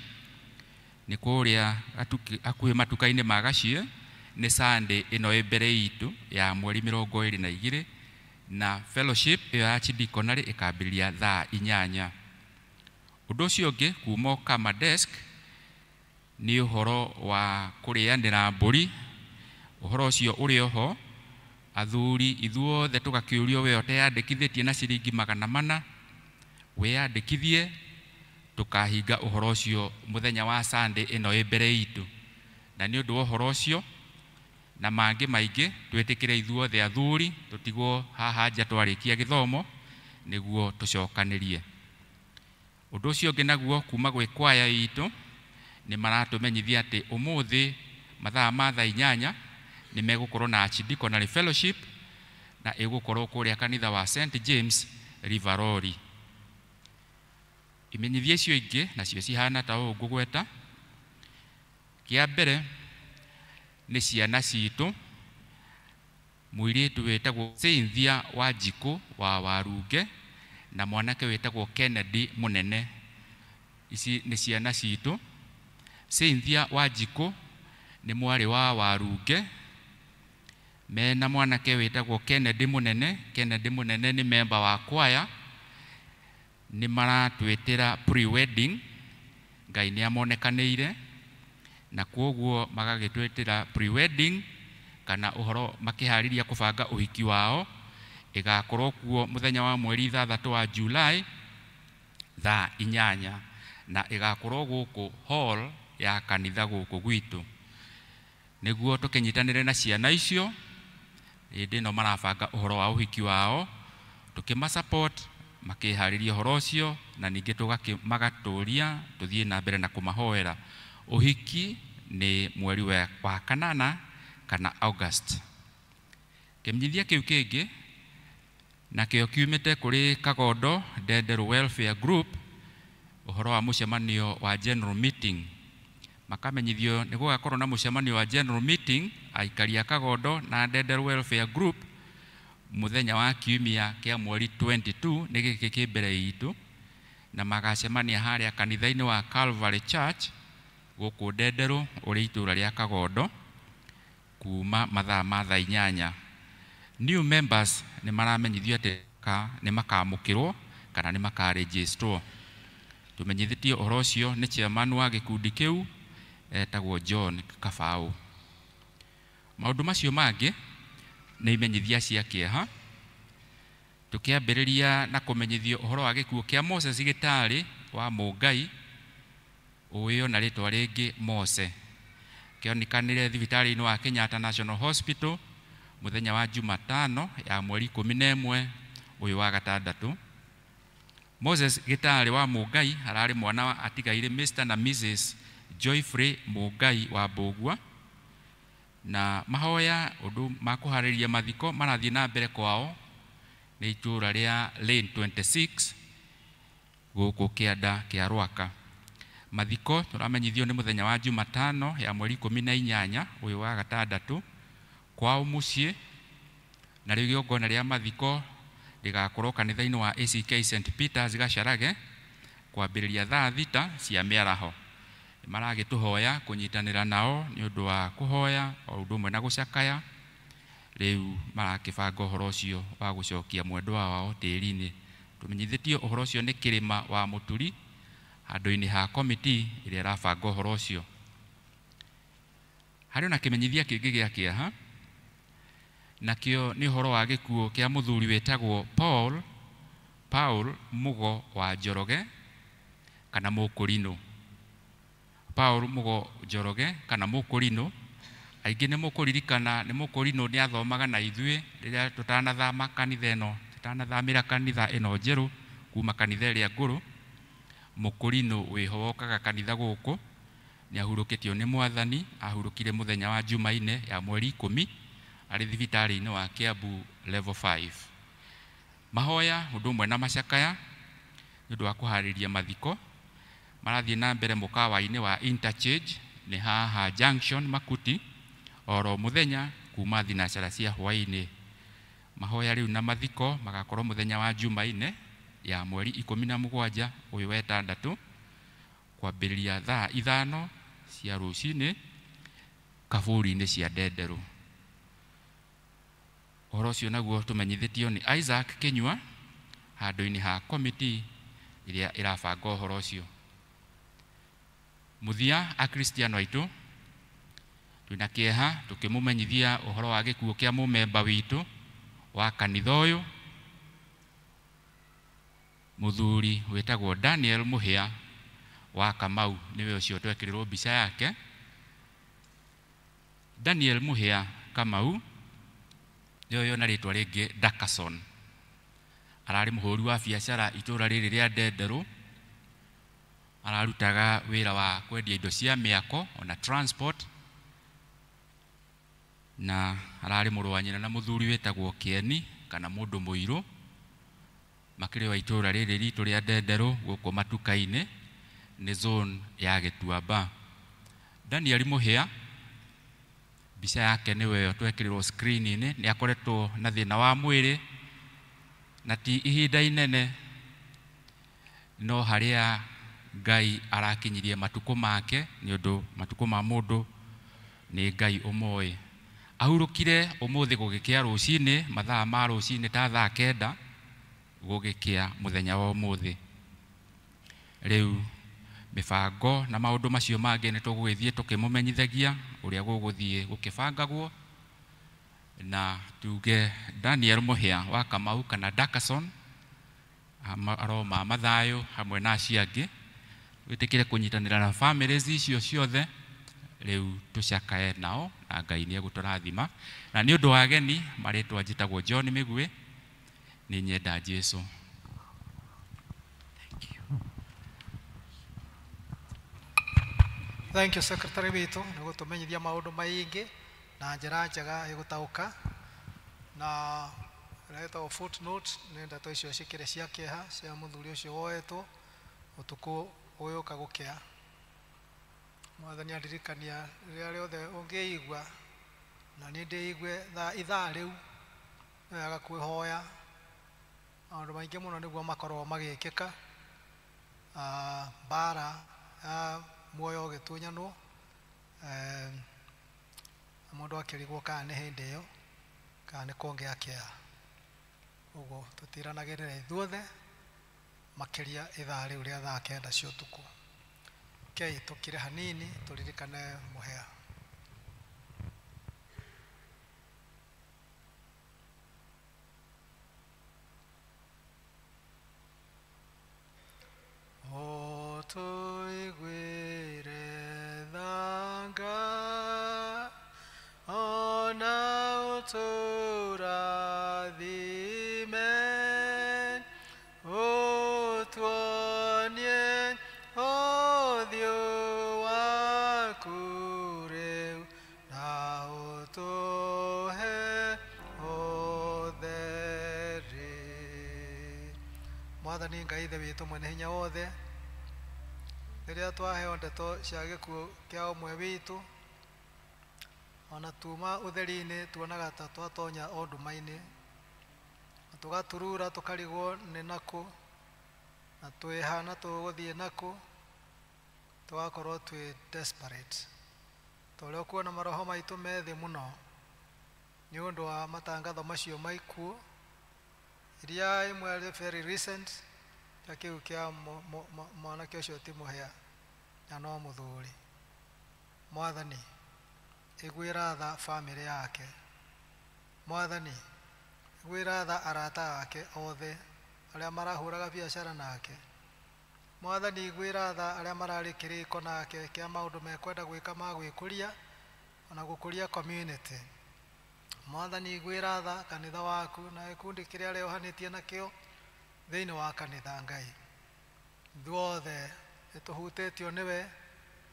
ni kuria akuhi matuka-ini ma Gacie, ni Sunday ino mbere itu ya mweri 22, na fellowship ya Archdiaconary ikambiriria thaa 8. Undu ucio ungi kuma Kamadesk ni uhoro wa kurianira mburi. Uhoro ucio uri oho athuri ithuothe tugakiurio we uteyandikithitie na ciringi 400 weyandikithie, tukahinga uhoro ucio muthenya wa Sunday ino mbere itu. Na ni undu wa uhoro ucio na mangi maingi twitikire ithuothe athuri tutigwo haha nja twarikia githomo niguo tucokanirie. Undu ucio ungi naguo kuma gwi kwaya itu ni maratumenyithia ati umuthi mathaa ma thaa 8 ni megukorwo na Archdiaconary Fellowship, na igukorwo kuria kanitha wa St James Riverori. Imenyithia icio ingi nacio cihana ta ugu gweta. Kia mbere ni ciana citu, muiritu wetagwo Cynthia Wanjiku wa Warunge na mwanake wetagwo Kennedy Munene. Ici ni ciana citu. Cynthia Wanjiku ni mwari wa Warunge, mena mwanake wetagwo Kennedy Munene. Kennedy Munene ni member wa kwaya, ni maratwitira pre-wedding. Ngai ni amonekanire na kwoguo magagitwitira pre-wedding kana uhoro makihariria kubanga uhiki wao. Igakorwo kuo muthenya wa mweri 3 wa July thaa 8, na igakorwo guku hall ya kanitha guku gwitu. Niguo tukinyitanire na ciana icio indi no marabanga uhoro wa uhiki wao, tukimasupport makihariria uhoro ucio, na ningi tugakimagaturia tuthie na mbere na kumahoera. Uhiki ni mweri wa 8 kana August. Kimenyithia kiu kingi na kio kiumite kuri Kagondo Denderu Welfare Group, uhoro wa mucemanio wa general meeting. Makamenyithio ni gugakorwo na mucemanio wa general meeting aikaria Kagondo na Denderu Welfare Group muthenya wa kiumia kia mweri 22 ni giki kimbere itu, na magacemania haria kanitha-ini wa Calvary Church guku Denderu uri itura ria Kagondo kuma mathaa ma thaa 8. New members ni maramenyithio ati ni makamukirwo kana ni makaregistrwo. Tumenyithitio uhoro ucio ni chairman wa gikundi kiu etagwo John Kafau. Maundu macio mangi ni imenyithia cia kieha. Tukiambiriria na kumenyithio uhoro wa gikuo kia Moses Gitari wa Mungai, uyo na ritwa ringi Mose, kionikanire thibitari-ini wa Kenyatta National Hospital muthenya wa Jumatano ya mweri 11 uyu wa gatandatu. Moses Gitari wa Mungai arari mwana wa atigaire Mr na Mrs Joyfrey Mungai wa Bogua, na mahoya undu makuhariria mathiko marathie na mbere kwao ni itura ria Lane 26 guku kianda kia Rwaka. Mathiko turamenyithio ni muthenya wa Jumatano ya mweri 18 uyu wa gatandatu kwao mucie, na riu giongona ria mathiko rigakorwo kanitha-ini wa ACK St Peters Gacarage kwambiriria thaa 6 cia miaraho. Maragituhoya kunyitanira nao ni undu wa kuhoya o undu mwe na gucakaya. Riu marakibanga uhoro ucio wa gucokia mwendwa wao tiri-ini. Tumenyithitio uhoro ucio ni kirima wa Muturi handu-ini ha committee iria rabanga uhoro ucio. Hari na kimenyithia kingi gia kieha, nakio ni uhoro wa gikuo kia muthuri wetagwo Paul Mugo wa Njoroge kana Mukurino. Paul Mugo Njoroge kana Mukurino, aingi ni mukuririkana ni Mukurino ni athomaga na ithui riria tutanathama kanitha ino, tutanathamira kanitha ino njeru kuma kanitha iria nguru. Mukurino wihowokaga kanitha guku nĩ ahurũkĩtio nĩ Mwathani, ahurũkire mũthenya wa Jumaine ya mweri 10 arĩ thibitarĩ-inĩ wa Kiambu level 5. Mahoya ũndũ ũmwe na macakaya nĩ ũndũ wa kũharĩria mathiko marathiĩ na mbere mũkawa-inĩ wa Interchange nĩ haha Junction Makuti oro mũthenya kuma thinacara cia hwaĩ-inĩ. Mahoya rĩu na mathiko magakorwo mũthenya wa Jumaine ya mweri 17 ũyũ wa 6 kwambĩrĩria thaa 5 cia rũcinĩ kaburi-inĩ cia Ndenderũ. Ũhoro ũcio naguo tũmenyithĩtio nĩ Isaac Kĩnyua handũ-inĩ ha committee ĩrĩa ĩrabanga ũhoro ũcio. Mũthia akristiano aitũ twĩna kĩeha tũkĩmũmenyithia ũhoro wa gĩkuũ kĩa mũmemba witũ wa kanitha ũyũ mũthuri wĩtagwo Daniel Mũhĩa wa Kamau, nĩwe ũcio twekĩrĩrwo mbica yake. Daniel Mũhĩa Kamau nĩwe na rĩtwa rĩngĩ Dakason, ararĩ mũhũri wa biacara itũra rĩrĩ rĩa Ndenderũ, ararutaga wĩra wa kwendia indo cia mĩako ona transport, na ararĩ mũrũ wa nyina na mũthuri wĩtagwo Kĩeni kana mũndũ mũirũ, makĩrĩ wa itũra rĩrĩ ritũ rĩa Ndenderũ gũkũ matuka-inĩ nĩ zone ya Gĩtuamba. Daniel Mũhĩa mbica yake nĩwe twekĩrĩrwo screen-inĩ, nĩ akoretwo na thĩna wa mwĩrĩ na ti ihinda inene, no harĩa Ngai arakinyirie matukũ make, nĩ ũndũ matukũ ma mũndũ nĩ Ngai ũmoĩ. Ahurũkire ũmũthĩ gũgĩkĩa rũcinĩ, mathaa ma rũcinĩ ta thaa 9 gũgĩkĩa mũthenya wa ũmũthĩ. Rĩu mĩbango na maũndũ macio mangĩ nĩ tũgũgĩthiĩ tũkĩmũmenyithagia ũrĩa gũgũthiĩ gũkĩbangagwo, na tuge Daniel Mũhĩa wa Kamau kana Dakason aroma mathayũ hamwe na acio angĩ, wĩtĩkĩre kũnyitanĩra na families icio ciothe. Rĩu tũcakae nao na Ngai nĩ egũtũrathima, na nĩ ũndũ wa ageni marĩtwa njĩtagwo John Mĩgwe, nĩ nyenda Jesũ. Thank you secretary witũ nĩ gũtũmenyithia maũndũ maingĩ na njĩra njega ĩgũtaũka, na retwo footnote nĩ ndeto icio cikĩrĩ cia kĩeha cia mũthuri ũcio woetwo ũtukũ ũyũ kagũkĩa. Mwathani andirikania rĩrĩa rĩothe ũngĩigua, na nĩ ndĩigue ithaa rĩu wega kwĩhoya maũndũ maingĩ mũno nĩguo makorwo magĩkĩka. Mbara muoyo ũgĩtunyanwo, mũndũ akĩrigwo kana nĩ hĩndĩ ĩyo kana nĩ kũngĩa kĩeha. Ũguo tũtiranagĩrĩra ithuothe makĩria ithaa rĩu rĩa thaa 9 cia ũtukũ. Kei tũkire hanini tũririkane Mũhĩa. O tũiguĩre thanga ona ũtũrathime, ũtuonie ũthiũ waku rĩu na ũtũhe ũtheri. Mwathani Ngai ithe witũ mwene hinya wothe, rĩrĩa twaheo ndeto cia gĩkuũ kĩa ũmwe witũ, ona tuma ũtheri-inĩ tuonaga ta twatonya o nduma-inĩ, na tũgaturura tũkarigwo nĩ nakũ, na twĩhana tũgũthiĩ nakũ, tũgakorwo twĩ desperate. Tũrĩa kuona maroho maitũ methĩ mũno nĩ ũndũ wa matangatho macio ma ikuũ, iria imwe arĩ very recent ta kĩu kĩa mwanake ũcio ti Mũhĩa na no mũthuri. Mwathani iguĩra tha family yake, Mwathani iguĩra tha arata ake othe arĩa marahũraga biacara nake, Mwathani iguĩra tha arĩa mararĩ kĩrĩko nake kĩa maũndũ mekwenda gwĩka ma gwĩkũria ona gũkũria community. Mwathani iguĩra tha kanitha waku na gĩkundi kĩrĩa arĩohanĩtie nakĩo thĩinĩ wa kanitha. Ngai ithuothe nĩtũhutĩtio nĩwe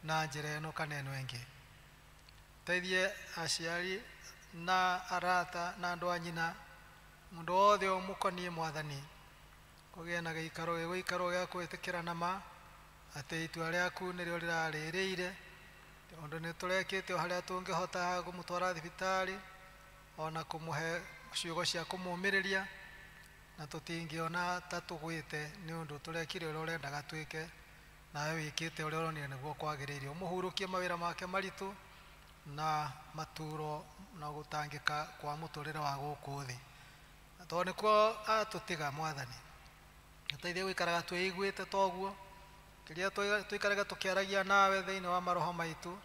na njĩra ĩno kana ĩno ĩngĩ. Teithie aciari na arata na andũ a nyina, mũndũ wothe ũmũkoniĩ Mwathani, kũgĩe na gĩikaro gĩa kwĩtĩkĩrana ma atĩ itua rĩaku nĩrĩo rĩrarĩrĩire, tondũ nĩ tũrekĩte o harĩa tũngĩhota kũmũtwara thibitarĩ ona kũmũhe ciugo cia kũmũmĩrĩria, na tũtingĩona ta tũgwĩte nĩ ũndũ tũrekire ũrĩa ũrendaga twĩke, nawe wĩkĩte ũrĩa ũronire nĩguo kwagĩrĩire. Ũmũhurũkie mawĩra make maritũ na maturo na gũtangĩka kwa mũtũrĩre wa gũkũ thĩ, tondũ nĩkuo atũtiga Mwathani. Tũteithie gũikaraga twĩiguĩte toguo, kĩrĩa tũikaraga tũkĩaragia nawe thĩinĩ wa maroho maitũ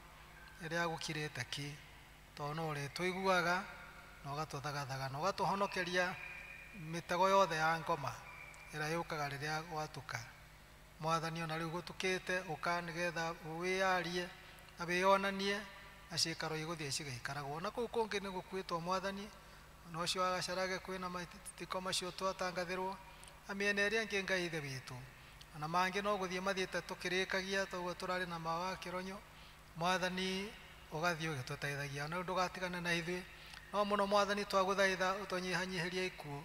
rĩrĩa gũkirĩte ki, tondũ no ũrĩtũiguaga na ũgatũthagathaga na ũgatũhonokeria mĩtego yothe ya ngoma ĩrĩa yũkaga rĩrĩa gwatuka. Mwathani, ona rĩu gũtukĩte ũka nĩgetha wĩyarie na wĩonanie na ciĩkaro igũthiĩ cigĩikaragwo. Na kũu kũngĩ nĩ gũkuĩtwo Mwathani, na ũcio wa Gacarage kwĩna matiko macio twatangathĩrwo, na mĩena ĩrĩa ĩngĩ Ngai ithe witũ, ona mangĩ no gũthiĩ mathiĩte tũkĩrĩkagia, toguo tũrarĩ na ma wa Kĩronyo. Mwathani, ũgathiĩ ũgĩtũteithagia, na ndũgatigane na ithuĩ, no mũno Mwathani twagũthaitha ũtũnyihanyihĩrie ikuũ,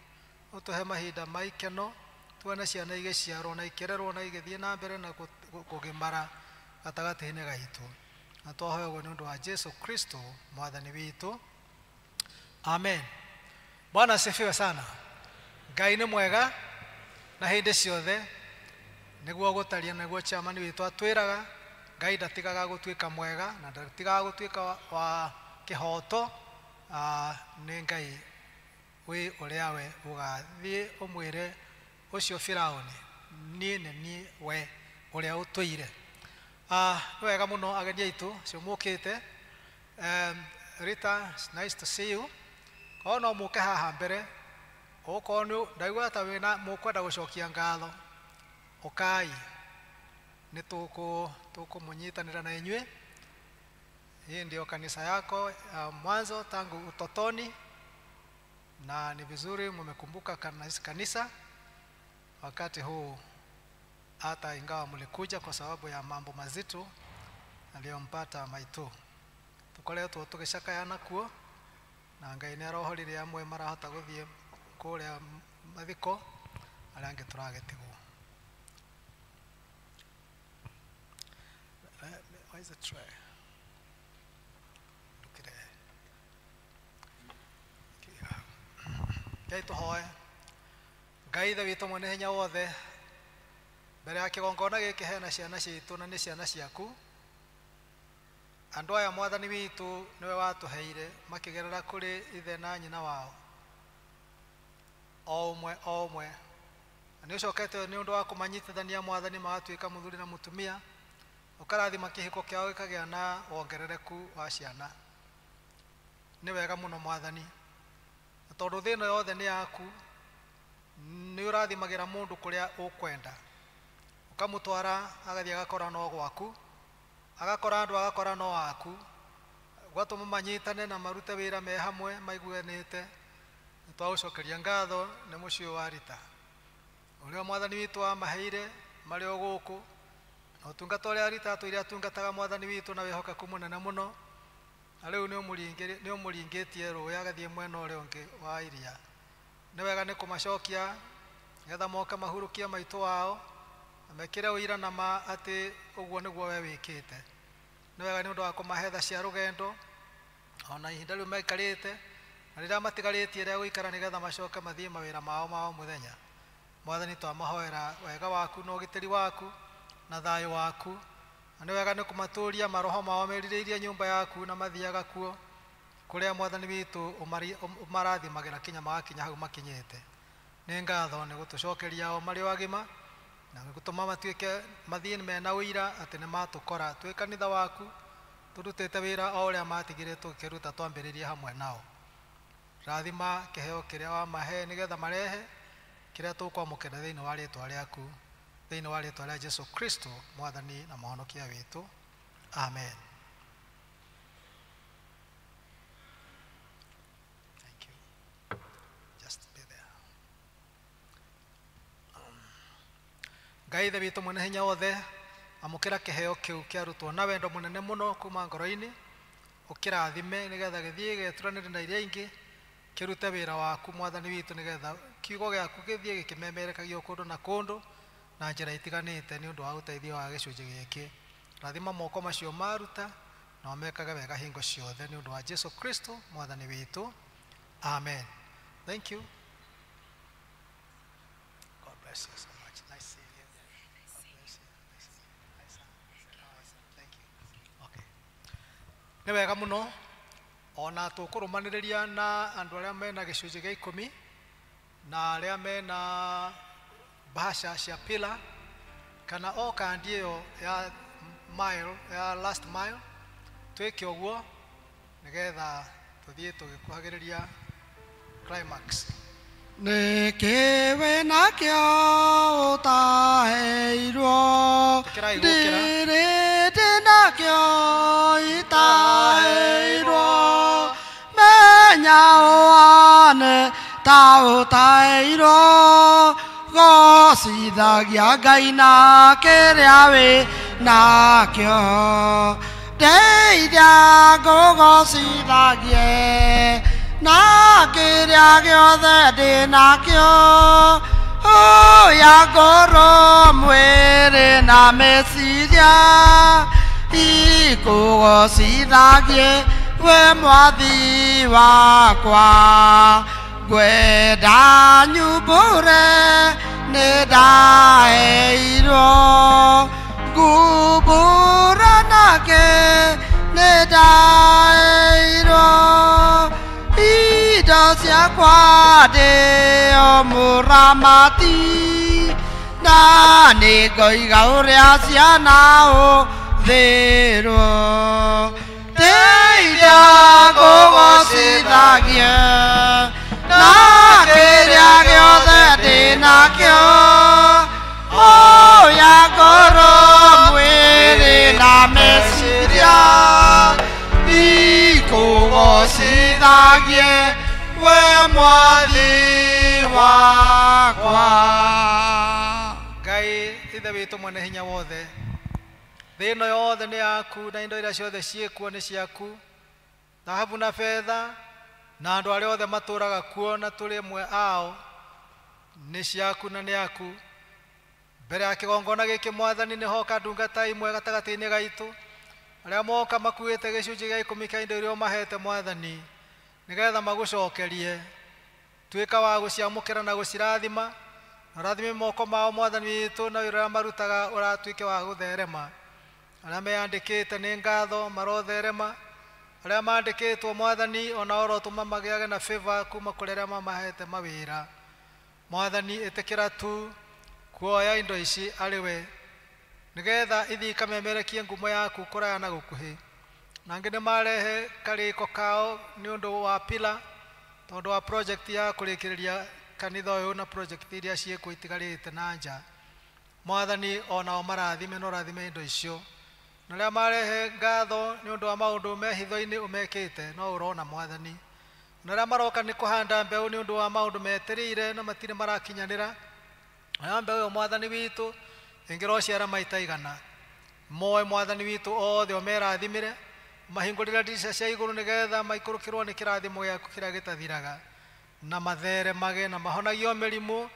ũtũhe mahinda ma ikeno, tuone ciana igĩciarwo na ikererwo na igĩthiĩ na mbere na kũgimara gatagatĩ-inĩ gaitũ, na twahoya ũguo nĩ ũndũ wa Jesu Kristo Mwathani witũ, amen. Bwana asifiwe sana. Ngai nĩ mwega na hĩndĩ ciothe, nĩguo gũtaria nĩguo chairman witũ atwĩraga, Ngai ndatigaga gũtuĩka mwega na ndatigaga gũtuĩka wa kĩhoto. Nĩ Ngai wĩ ũrĩa we ũgathiĩ ũmwĩre ũcio Firaũni, niĩ nĩ niĩ we ũrĩa ũtũire. Nĩ wega mũno ageni aitũ cio mũkĩte. Rita, it's nice to see you. Korwo no mũke haha mbere, ũkorwo ndaigua ta wĩna mũkwenda gũcokia ngatho, ũkai, nĩ tũkũmũnyitanĩra na inyuĩ. Hii ndio kanisa yako mwanzo tangu utotoni, na ni vizuri mmekumbuka kanisa wakati huu, hata ingawa mlikuja kwa sababu ya mambo mazito aliyompata maitu. Tukoretwo tugicakayana kuo, na Ngai nĩ arohorire amwe marahota gũthiĩ kũrĩa mathiko arĩa angĩ tũragĩtigwo. Why is it tray? Ngai tũhoe. Ngai ithe witũ mwene hinya wothe, mbere ya kĩgongona gĩkĩ hena ciana citũ na nĩ ciana ciaku. Andũ aya Mwathani witũ nĩwe watũheire makĩgerera kũrĩ ithe na nyina wao, o ũmwe, na nĩ ũcokete nĩ ũndũ wa kũmanyitithania Mwathani magatuĩka mũthuri na mũtumia, ũkarathima kĩhiko kĩao gĩkagĩa na wongerereku wa ciana. Nĩ wega mũno Mwathani, tondũ thĩ ĩno yothe nĩ yaku, nĩ ũrathimagĩra mũndũ kũrĩa ũkwenda, ũkamũtwara agathiĩ agakora no gwaku, agakora andũ agakora no waku, gwatũma manyitane na marute wĩra me hamwe maiguanĩte. Nĩtwagũcokeria ngatho nĩ mũciĩ wa Rita ũrĩa Mwathani witũ wamaheire marĩ o gũkũ, na ũtungata ũrĩa Rita atũire atungataga Mwathani witũ na wĩhokeku mũnene mũno, na rĩu nĩ ũmũringĩtie rũĩ agathiĩ mwena ũrĩa ũngĩ wa iria. Nĩ wega nĩ kũmacokia nĩgetha moke mahurũkie maitũ wao, na mekĩre ũira na ma atĩ ũguo nĩguo we wĩkĩte. Nĩ wega nĩ ũndũ wa kũmahe tha cia rũgendo ona ihinda rĩu maikarĩte, na rĩrĩa matigarĩtie rĩa gũikara nĩgetha macoke mathiĩ mawĩra mao ma o mũthenya. Mwathani twamahoera wega waku na ũgitĩri waku na thayũ waku, na nĩ wega nĩ kũmatũria maroho mao merirĩirie nyũmba yaku na mathiaga kuo, kũrĩa Mwathani witũ ũmarathimagĩra kinya magakinya hau makinyĩte. Nĩ ngatho nĩ gũtũcokeria o marĩ o agima, na gũtũma matuĩke mathiĩ mena ũira atĩ nĩ matũkora twĩ kanitha waku, tũrutĩte wĩra o ũrĩa matigire tũkĩruta twambĩrĩrie hamwe nao. Rathima kĩheo kĩrĩa wamahe nĩgetha marehe kĩrĩa tũkwamũkĩra thĩinĩ wa rĩĩtwa rĩaku, thĩinĩ wa rĩĩtwa rĩa Jesu Kristo Mwathani na Mũhonokia witũ, amen. Thank you. Just be there. Ngai ithe witũ mwene hinya wothe, amukira kiheo kiu kia rutwo na wendo munene muno kuma ngoro-ini ukirathime nigetha githie geturanire na iria ingi kirute wira waku mwathani witu nigetha kiugo giaku githie gikimemerekagia kundu na kundu na njira itiganite ni undu wa uteithio wa gicunji giki rathima moko macio maruta na omekage wega hingo ciothe ni undu wa Jesu Kristo mwathani witu amen. Thank you. God bless you so much. Nice seeing you. God bless you. Nice. Thank you. Okay. Ni wega muno ona tukurumaniria na andu aria mena gicunji gia 10 na aria mena bahasha cia pila kana o kandi iyo ya mile ya last mile twike uguo nigetha tuthie tugikuhagiriria climax. Nekewe nakyo utaheirwo ndirite nakyo itaheirwo menya oane ta utaheirwo gocithagia Ngai na kĩrĩa wĩ nakĩo ndeithia ngũgocithagie na kĩrĩa gĩothe ndĩ nakĩo oya ngoro mwĩrĩ na meciria ikũgocithagie we mwathi wakwa ngwenda nyumbũre nĩ ndaheirwo ngumbũra nake nĩ ndaheirwo indo ciakwa ndĩ o mũramati na nĩ ngoiga ũrĩa ciana hũthĩrwo ndeithia ngũgocithagie na kĩrĩa gĩothe ndĩ nakĩo oya ngoro mwĩrĩ na meciria ikũgocithagie we mwathi wakwa. Ngai ithe witũ mwene hinya wothe thĩ ĩno yothe nĩ yaku na indo iria ciothe ciĩkuo nĩ ciaku thahabu na betha na andũ arĩa othe matũraga kuo na tũrĩ mwe ao nĩ ciaku na nĩ yaku. Mbere ya kĩgongona gĩkĩ mwathani nĩ hoka ndungata imwe gatagatĩ-inĩ gaitũ arĩa moka makuĩte gĩcunjĩ gĩa 10 kĩa indo iria ũmahete mwathani nĩgetha magũcokerie. Tuĩka wa gũciamũkĩra na gũcirathima na rathime moko mao mwathani witũ na wĩra ũrĩa marutaga ũratuĩke wa gũtherema. Arĩa meyandĩkĩte nĩ ngatho marotherema, arĩa mandĩkĩtwo mwathani ona orotũma magĩage na favor kuma kũrĩ arĩa mamahete mawĩra. Mwathani ĩtĩkĩra tu kuoya indo ici arĩ we nigetha ithi ikamemerekie ngumo yaku kũraya na gũkuhĩ. Nangĩ nĩ marehe karĩko kao nĩ ũndũ wa pila tondũ wa project ya kũrĩkĩrĩria kanitha ũyũ na project iria ciĩkuo itigarĩte na nja. Mwathani onao marathime na ũrathime indo icio na arĩa marehe ngatho nĩ ũndũ wa maũndũ me hitho-inĩ ũmekĩte no ũrona mwathani. Na arĩa maroka nĩ kũhanda mbeũ nĩ ũndũ wa maũndũ metereire na matirĩ marakinyanĩra. Aya mbeũ ĩyo mwathani witũ ĩngĩrociara maita igana moe mwathani witũ othe ũmerathimĩre mahingũrĩre ndirica cia igũrũ nĩgetha maikũrũkĩrwo nĩ kĩrathimo gĩaku kĩrĩa gĩtathiraga na matheremage na mahonagio mĩrimũ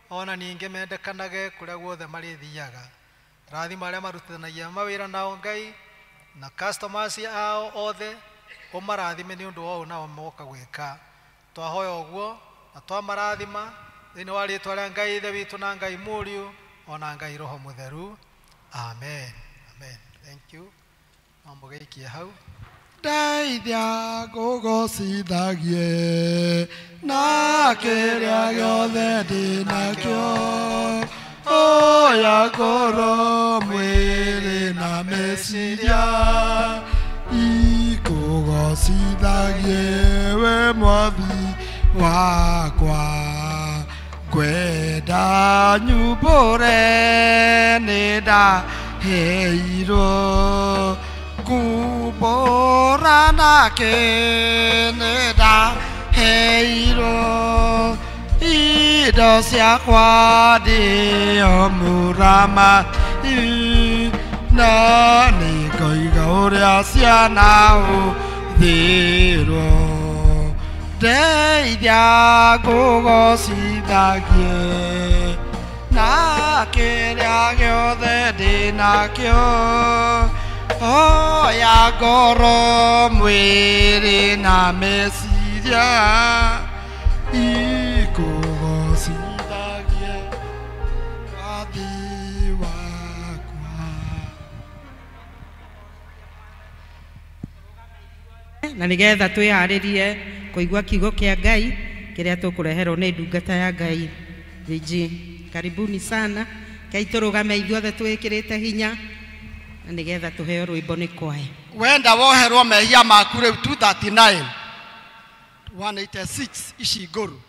ona ningĩ mendekanage kũrĩa guothe marĩthiaga. Rathima arĩa marutithanagia mawĩra nao Ngai na customers ao othe ũmarathime nĩ ũndũ wa ũũ nao moka gwĩka. Twahoya ũguo na twamarathima thĩinĩ wa rĩĩtwa rĩa Ngai ithe witũ na Ngai mũriũ ona Ngai roho mũtheru. Amen. Amen. Thank you. Mambo gĩikie hau. Ndeithia ngũgocithagie na kĩrĩa gĩothe ndĩ nakĩo oya ngoro mwĩrĩ na meciria ikũgocithagie we mwathi wakwa ngwenda nyumbũre nĩ ndaheirwo ngumbũra nake nĩ ndaheirwo indo ciakwa ndĩ o mũramati na nĩngoiga ũrĩa ciana ũthĩrwo ndeithia ngũgocithagie na kĩrĩa gĩothe ndĩ nakĩo oya ngoro mwĩrĩ na meciria ikũgocithagie wathi wakwa. Na nigetha twĩharĩrie kũigua kiugo kĩa Ngai kĩrĩa tũkũreherwo nĩ ndungata ya Ngai Viji. Karibuni sana. Kai tũrũgame ithuothe twĩkĩrĩte hinya na nigetha tũheo rwĩmbo nĩ kwaya. Wenda woherwo mehia maku rĩu 239 186 ici ngũru.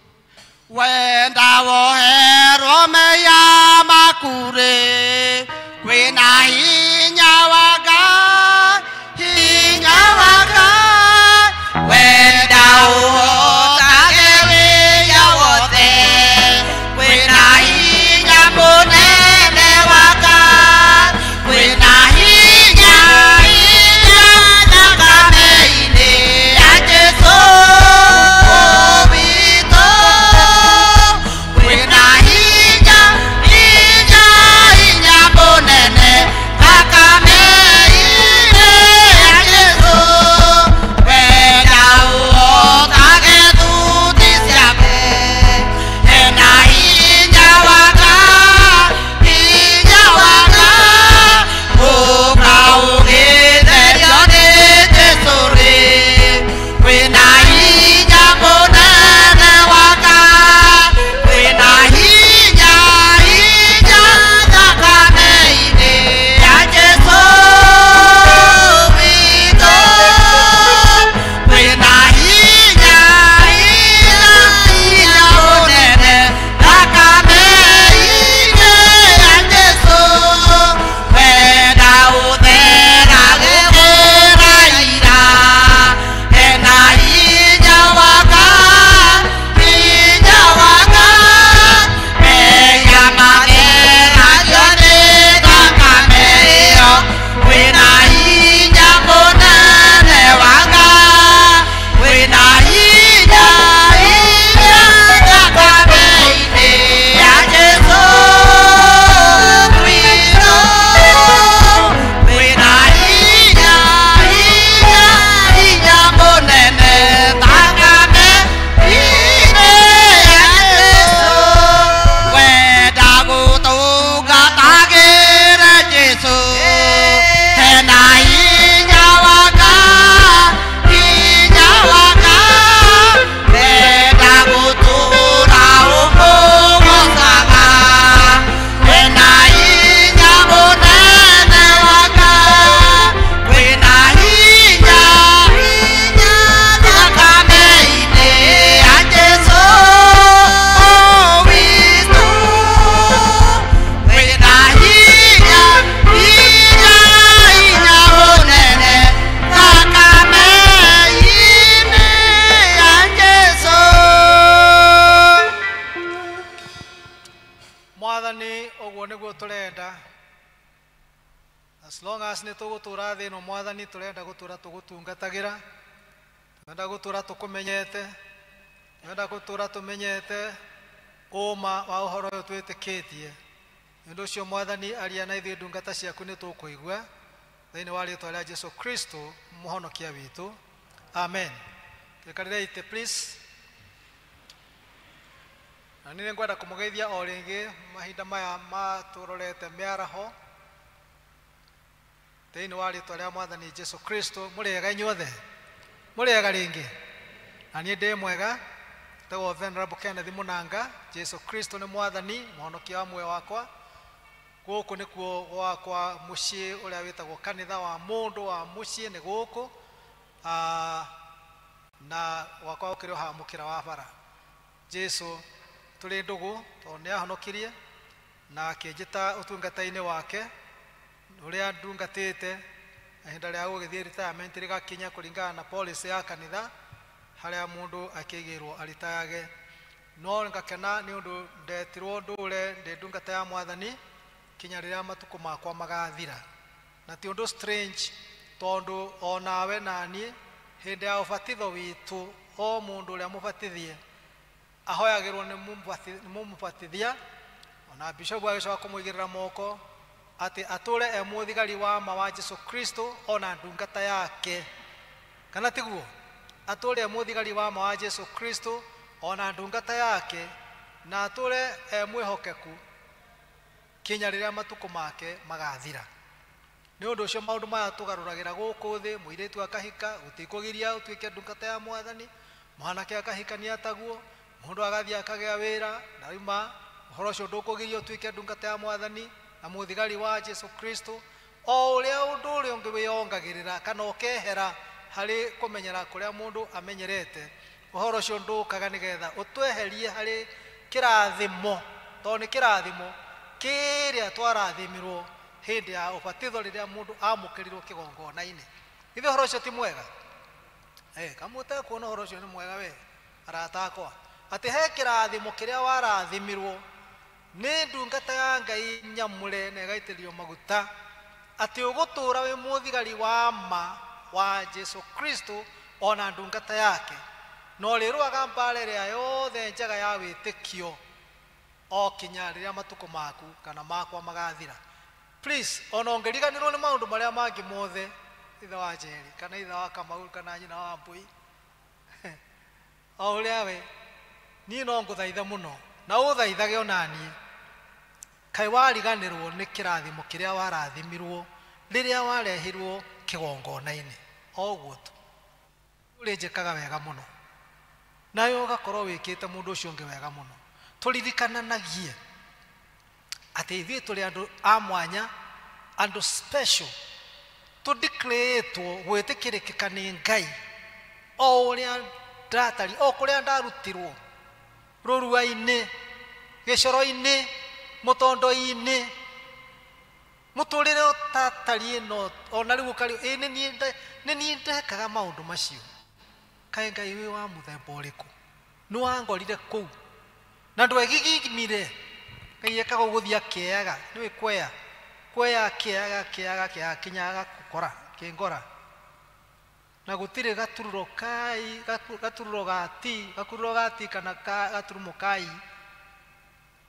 Wenda woherwo mehia maku rĩ kwĩna hinya wa Ngai, hinya wa Ngai. Wenda ũhotage wĩra wothe kwĩna hinya mũnene wa Ngai, kwĩna hinya thakame-inĩ ya Jesũ witũ, kwĩna hinya mũnene thakame-inĩ ya Jesũ. Wenda ũhotage thuti ciake, hena hinya wa Ngai, hinya wa Ngai. Ũka ũgĩtherio nĩ Jesũ rĩ, kwĩna hinya mũnene wa Ngai, kwĩna hinya thakame-inĩ ya Jesũ witũ, kwĩna hinya mũnene thakame-inĩ ya Jesũ. Wenda ũtherage ũraira, hena hinya wa Ngai, hinya wa Ngai. Mehia matheragio nĩ thakame ĩyo, kwĩna hinya mũnene wa Ngai, kwĩna hinya thakame-inĩ ya Jesũ witũ, kwĩna hinya mũnene thakame-inĩ ya Jesũ. Wenda gũtungatagĩra Jesũ, hena hinya wa Ngai, hinya wa Ngai. Wenda gũtũũra ũmũgocaga, hena hinya mũnene wa Ngai, kwĩna hinya thakame-inĩ ya Jesũ witũ, kwĩna hinya mũnene thakame-inĩ ya Jesũ. Mwathani ũguo nĩguo tũrenda. As long as nĩ tũgũtũra thĩ ĩno Mwathani, tũrenda gũtũra tũgũtungatagĩra, tũrenda gũtũra tũkũmenyete, tũrenda gũtũra tũmenyete ũma wa ũhoro ũyũ twĩtĩkĩtie. Nĩ ũndũ ũcio Mwathani, aria na ithuĩ ndungata ciaku nĩ tũkũigua thĩinĩ wa rĩĩtwa rĩa Jesũ Kristo mũhonokia witũ, amen. Tũikarĩre itĩ please. Na nĩ ngwenda kũmũgeithia o rĩngĩ mahinda maya matũrorete mĩaraho thĩinĩ wa rĩĩtwa rĩa Mwathani Jesũ Kristo. Mũrĩega inyuothe? Mũrĩega rĩngĩ? Na niĩ ndĩ mwega. Ndĩtagwo Venerable Kenneth Mũnanga. Jesũ Kristo nĩ Mwathani, mũhonokia wa muoyo wakwa. Gũkũ nĩkuo gwakwa mũciĩ ũrĩa wĩtagwo kanitha wa mũndũ wa mũciĩ nĩ gũkũ, na gwakwa ũkĩrĩ ũhamũkĩra wa bara. Jesũ tũrĩ ndũgũ tondũ nĩ ahonokirie na akĩnjĩta ũtungata-inĩ wake ũrĩa ndungatĩte ihinda rĩa gũgĩthiĩ retirement rĩgakinya kũringana na policy ya kanitha, harĩa mũndũ akĩigĩrwo aritayage. No ngakena nĩ ũndũ ndetirwo ndũre ndĩ ndungata ya Mwathani kinya rĩrĩa matukũ makwa magathira. na ti undu strange tondu onawe nani hindi ya ubatitho witu o mundu uria mubatithie ahoyagirwo ni mumubatithia ona bishop agicoka kumuigirira moko ati ature e muthigari wa ma wa Jesu Kristo ona ndungata yake kana tiguo ature e muthigari wa ma wa Jesu Kristo ona ndungata yake na ature e mwihokeku kinya riria matuko make magathira ni undu ucio maundu maya tugaruragira guku thi muiretu akahika gutikugiria utwike ndungata ya mwathani mwanake akahika ni ataguo mundu agathia akagea wira ndaima uhoro ucio ndukugiria utwike ndungata ya mwathani na muthigari wa Jesu Kristo o uria undu uria ungi wiyongagirira kana ukehera hari kumenyera kuria mundu amenyerete uhoro ucio ndukaga nigetha utweherie hari kirathimo to ni kirathimo kiria twarathimirwo hindi ya ubatitho riria mundu amukirirwo kigongona-ini ithe uhoro ucio ti mwega kamute kuona uhoro ucio ni mwega we aratakwa ati he kirathimo kiria warathimirwo ni ndungata ya Ngai nyamure na igaitirio maguta ati ugutura wi muthigari wa ma wa Jesu Kristo ona ndungata yake no rirwaga mbare ria yothe njaga ya witikio o kinya riria matuko maku kana makwa magathira please ona ongeriganirwo ni maundu maria mangi mothe ithe wa Njeri kana ithe wa Kamau kana nyina wa Mbui o uria we ni no nguthaitha muno na uthaithage onani kai wariganirwo ni kirathimo kiria warathimirwo riria warehirwo kigongona-ini oguo tu uri njikaga wega muno nayo gakorwo wikite mundu ucio ungi wega muno turirikanagie ati ithuĩ tũrĩ andũ a mwanya andũ special tudeclaretwo gwĩtĩkĩrĩkĩka nĩ Ngai o ũrĩa ndatari o kũrĩa ndarutirwo rũrua-inĩ gĩcoro-inĩ mũtondo-inĩ mũtũrĩre ũtatari ĩno ona rĩu ũkarĩ nĩ niĩ ndekaga maũndũ macio kaĩ Ngai wĩ wa mũthemba ũrĩkũ nĩ wangorire kũu na ndwegigimire Ngai ekaga ũgũthiĩ akĩaga nĩ wĩ kweya kĩaga kinyaga gũkora kĩngora na gũtirĩ gatururo gati kana gaturumo kai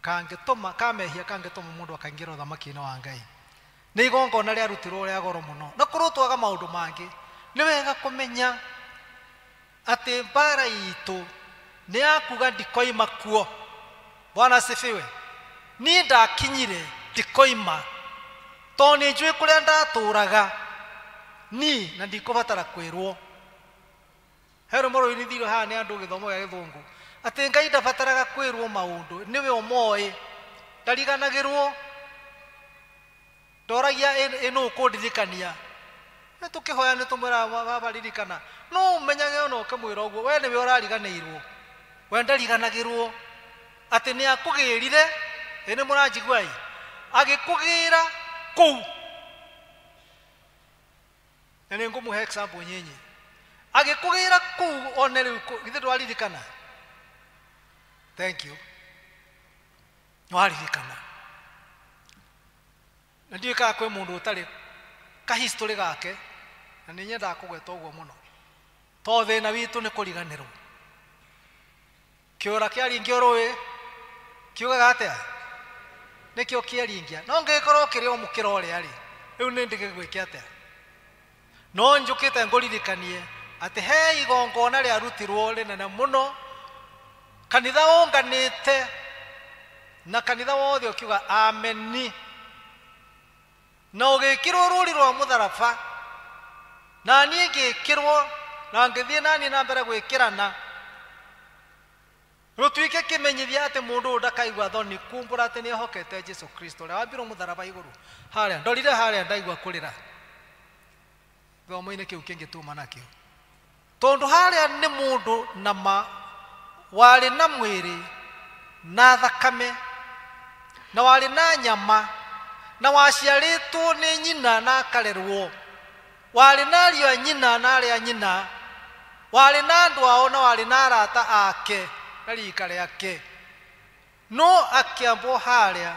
kangĩtũma kamehia kangĩtũma mũndũ akaingĩra ũthamaki-inĩ wa Ngai nĩ igongona rĩarutirwo rĩa goro mũno na korwo twaga maũndũ mangĩ nĩ wega kũmenya atĩ mbara itũ nĩ yakuga ndikoima kuo Bwana asifiwe niĩ ndakinyire ndikoima to nĩ njũĩ kũrĩa ndatũraga ni na ndikũbatara kwĩrwo hero mũrũi thiro haha nĩ andũ gĩthomo gĩa gĩthũngũ atĩ Ngai ndabataraga kwĩrwo maũndũ nĩwe ũmoĩ ndariganagĩrwo ndoragia ĩno ũkũndirikania nĩ tũkĩhoya nĩ tũmwĩra wabaririkana no ũmenyage ona ũkĩmwĩra ũguo we nĩwe ũrariganĩirwo we ndariganagĩrwo atĩ nĩ akũgĩrire nĩ mũranjigua agĩkũgĩra kũu na nĩ ngũmũhe example nyinyi agĩkũgĩra kũu ona rĩu githĩ ndwaririkana thank you nwaririkana na ndiũĩ kana kwĩ mũndũ ũtarĩ ka history gake na nĩ nyendaga kũgweta ũguo mũno to thĩna witũ nĩ kũriganĩrwo kĩũra kĩaringia rũĩ kiugaga atĩa nĩkĩo kĩaringia no ngĩkorwo kĩrĩ o mũkĩra ũrĩa rĩ rĩu nĩ ndĩgĩgwĩke atĩa no njũkĩte ngũririkanie atĩ he igongona rĩarutirwo rĩnene mũno kanitha ũnganĩte na kanitha wothe ũkiuga ameni na ũgĩkĩrwo rũri rwa mũtharaba na niĩ ngĩkĩrwo na ngĩthiĩ naniĩ na mbere gwĩkĩrana rũtuĩke kĩmenyithia atĩ mũndũ ũyũ ndakaigua thoni kumbũra atĩ nĩ ehokete Jesu Kristo ũrĩa wambirwo mũtharaba igũrũ harĩa ndorire harĩa ndaigua kũrĩra gĩthomo-inĩ kĩu kĩngĩtuma nakĩo tondũ harĩa nĩ mũndũ na warĩ na mwĩrĩ na thakame na warĩ na nyama na waciarĩtwo nĩ nyina na akarerwo warĩ na ariũ a nyina na arĩa a nyina warĩ na andũ ao na warĩ na arata ake na rika rĩake no akĩambwo harĩa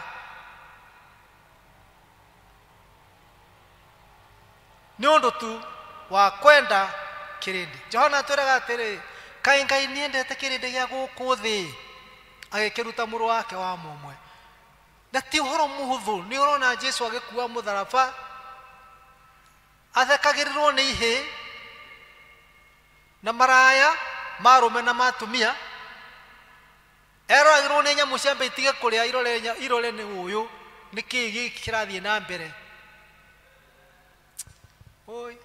nĩ ũndũ tu wa kwenda kĩrĩndĩ. Johana atwĩraga atĩrĩ, kaĩ Ngai nĩendete kĩrĩndĩ gĩa gũkũ thĩ agĩkĩruta mũrũ wake wa mũmwe. Na ti ũhoro mũhũthũ. Nĩ ũrona Jesũ agĩkua mũtharaba, athekagĩrĩrwo nĩ ihĩ na maraya marũme na matumia, eroragĩrwo nĩ nyamũ cia mbere itige kũrĩa irore nĩ ũyũ nĩkĩ gĩkĩ kĩrathiĩ na mbere. Oi,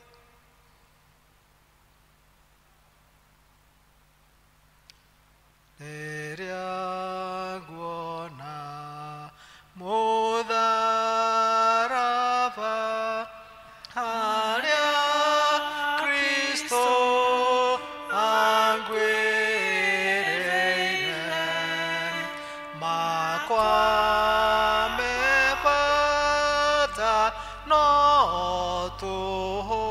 rĩrĩa nguona mũtharaba harĩa Kristo angwĩrĩire, makwa mebata no tũhũ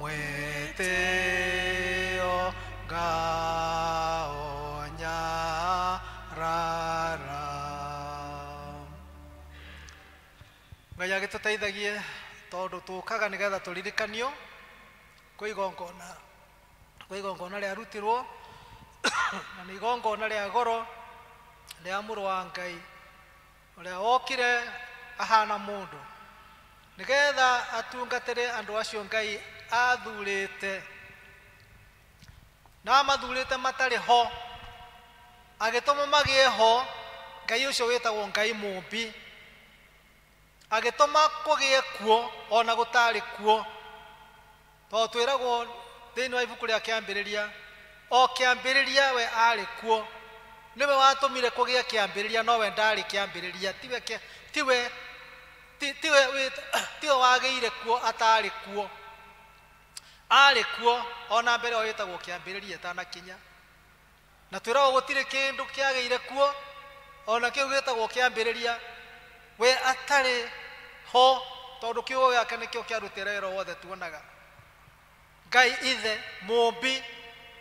mwĩtĩo ngaonyarara. Ngai agĩtũteithagie tondũ tũkaga nĩgetha tũririkanio kwĩ igongona rĩarutirwo na nĩ igongona rĩa goro rĩa mũrũ wa Ngai ũrĩa wokire ahana mũndũ nĩgetha atungatĩre andũ acio Ngai athurĩte na amathurĩte matarĩ ho, agĩtũma magĩe ho. Ngai ũcio wĩtagwo Ngai mũmbi, agĩtũma kũgĩe kuo ona gũtarĩ kuo. Tondũ twĩragwo thĩinĩ wa ibuku rĩa kĩambĩrĩria, o kĩambĩrĩria we arĩ kuo. Nĩwe watũmire kũgĩe kĩambĩrĩria, no we ndarĩ kĩambĩrĩria. Tiwe wagĩire kuo atarĩ kuo, arĩ kuo ona mbere o wĩtagwo kĩambĩrĩria etanakinya. Na twĩragwo gũtirĩ kĩndũ kĩagĩire kuo ona kĩu gĩtagwo kĩambĩrĩria we atarĩ ho, tondũ kiugo gĩake nĩkĩo kĩarutĩra wĩra wothe tuonaga. Ngai ithe mũmbi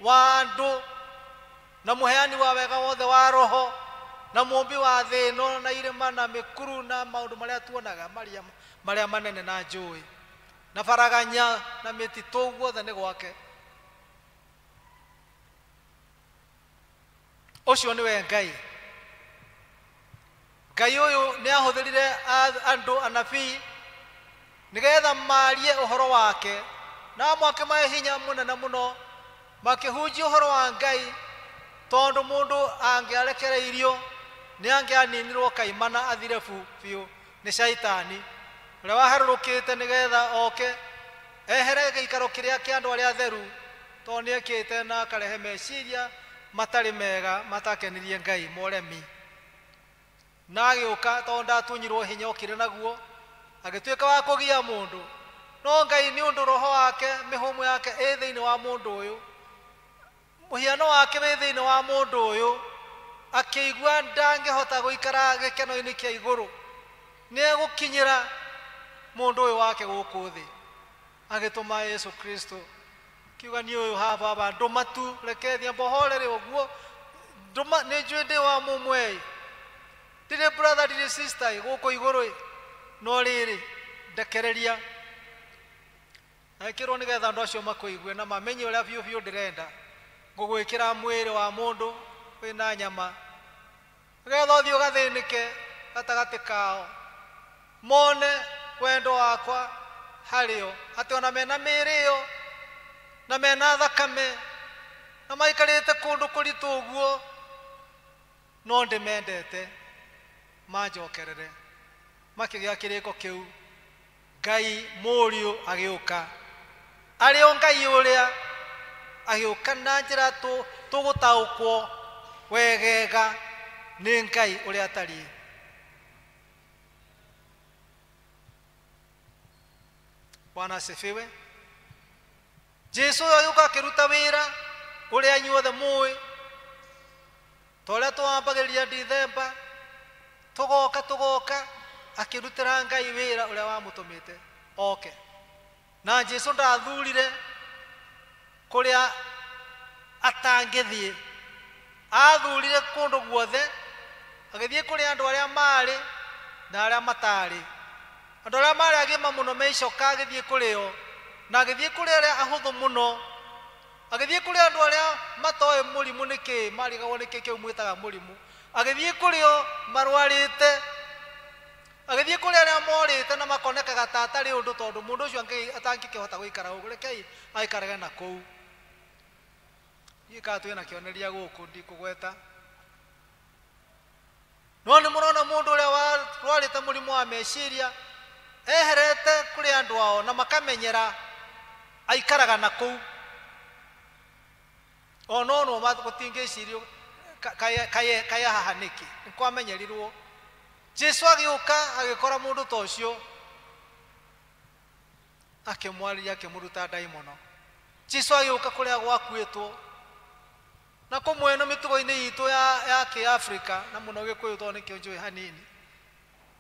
wa andũ na mũheani wa wega wothe wa roho na mũmbi wa thĩ ĩno na irĩma na mĩkuru na maũndũ marĩa tuonaga marĩa manene na njũĩ na baraganya na mĩtitũ guothe nĩ gwake. Ũcio nĩwe Ngai. Ngai ũyũ nĩ ahũthĩrire andũ anabii nĩgetha marie ũhoro wake na makĩmahe hinya mũnene mũno makĩhunjia ũhoro wa Ngai, tondũ mũndũ angĩarekereirio nĩ angĩaninirwo kaimana athire biũ nĩ Shaitani ũrĩa waharũrũkĩte nĩgetha oke ehere gĩikaro kĩrĩa kĩa andũ arĩa atheru, tondũ nĩekĩte na akarehe meciria matarĩ mega matakenirie Ngai moremi. Na agĩũka tondũ ndatunyirwo hinya okire naguo agĩtuĩka wa kũgia mũndũ. No Ngai nĩ ũndũ roho wake mĩhũmũ yake ĩ thĩinĩ wa mũndũ ũyũ, mũhiano wake wĩ thĩinĩ wa mũndũ ũyũ, akĩigua ndangĩhota gũikara gĩkeno-inĩ kĩa igũrũ, nĩ egũkinyĩra mũndũ ũyũ wake gũkũ thĩ, agĩtũma Yesu Kristo. Kiuga nĩ ũyũ haba ndũma tu, reke thiĩ mbohorere ũguo, ndũma nĩ njũĩ ndĩ wa mũmwe, ndirĩ brother ndirĩ sister gũkũ igũrũ, no rĩrĩ ndekereria ekĩrwo nĩgetha andũ acio makũigue na mamenye ũrĩa biũ biũ ndĩrenda ngũgwĩkĩra mwĩrĩ wa mũndũ wĩna nyama, nĩgetha ũthiĩ ũgathĩnĩke gatagatĩ kao, mone wendo wakwa harĩo, atĩ ona mena mĩĩrĩ ĩyo na mena thakame na maikarĩte kũndũ kũritũ ũguo, no ndĩmendete manjokerere. Makĩgĩa kĩrĩko kĩu, Ngai mũriũ agĩũka, arĩ o Ngai ũrĩa agĩũka na njĩra tũgũtaũkwo wegega nĩ Ngai ũrĩa atariĩ. Bwana asifiwe. Jesu agĩũka akĩruta wĩra ũrĩa inyuothe mũĩ, ta ũrĩa twambagĩrĩria Dithemba, tũgoka akĩrutĩra Ngai wĩra ũrĩa wamũtũmĩte oke. Na Jesu ndathurire kũrĩa atangĩthiĩ, athurire kũndũ guothe, agĩthiĩ kũrĩ andũ arĩa marĩ na arĩa matarĩ, andå arä a marä agima må no meicoka agäthiä kå rä o na agäthiä kå rä arä a ahå thå må no agäthiä kå rä andå arä a matoä må rimå nä kä marigagwo nä kä kä u mwä taga må rimå agäthiä kå rä o marwarä te agäthiä kå rä arä a morä te na makonekaga ta atarä å ndå tondå må ndå å cio atangä kä hota gå ikara å gå rekei aikarage na kå u gä ka twä na kä oneria gå kå ndikå gweta no nä må rona må ndå å rä a warwarä te må rimå wa meciria eherete kå rä andå ao na makamenyera aikaraga na kå u ono no gå tingä cirio kaya haha nä kä nä kwamenyerirwo Jesu agä å ka agä kora må ndå ta å cio akä mwarä akä må ruta ndaimono Jesu agä å ka kå rä a gwakuä two na kå mwena mä tugo-inä itå ya kä Afrika na må no gä kå yå tondå nä kä o njå hanini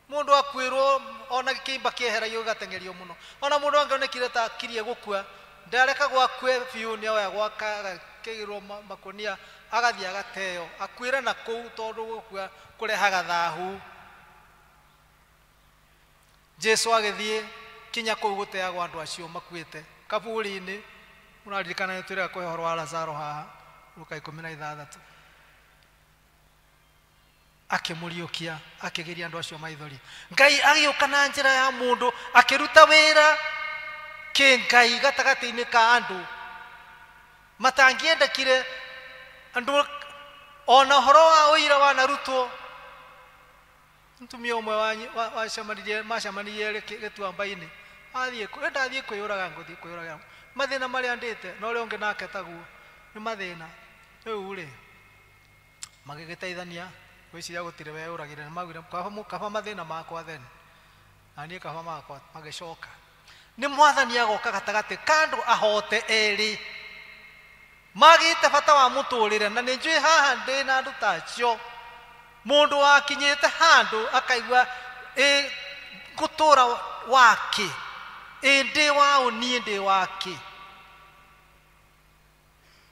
må ndå akuä rwo ona kä imba kä eheragio gatengerio må no ona må ndå angäonekire ta kirie gå kua ndareka gwakue biå nä oya gwaka kä gä rwo makonia agathiä agateo akuä re na kå u tondå gå kua kå rehaga thahu Jesu agäthiä kinya kå u gå teagwo andå acio makuä te kaburi-inä må raririkana nä twä rega kå he horo wa Lazaro haha Luka 16 akä må riå kia akä geria andå acio maithori Ngai agä å ka na njä ra ya må ndå akä ruta wä ra kä Ngai gatagatä-inä ka andå matangĩendekire andå ona horo wa å ira wanarutwo mtumia ũmwe macemanirie gä tuamba-inä ndathiä kwä yå raga ngå thiä kwä yå raga mathä na marä a ndä te na å rä a å ngä nake taguo nä mathä na rä u rä magä gä teithania gwä ciria gå tirä we å ragä re maugire kaba mathä na makwa theni na niä kaba makwa magä coka nä mwathani agoka gatagatä ka andå ahote erä magä te bata wa må tå rä re na nä njå haha ndä na andå tacio må ndå wakinyä te handå akaigua gå tå ra wakä ndä wa å niä ndä wakä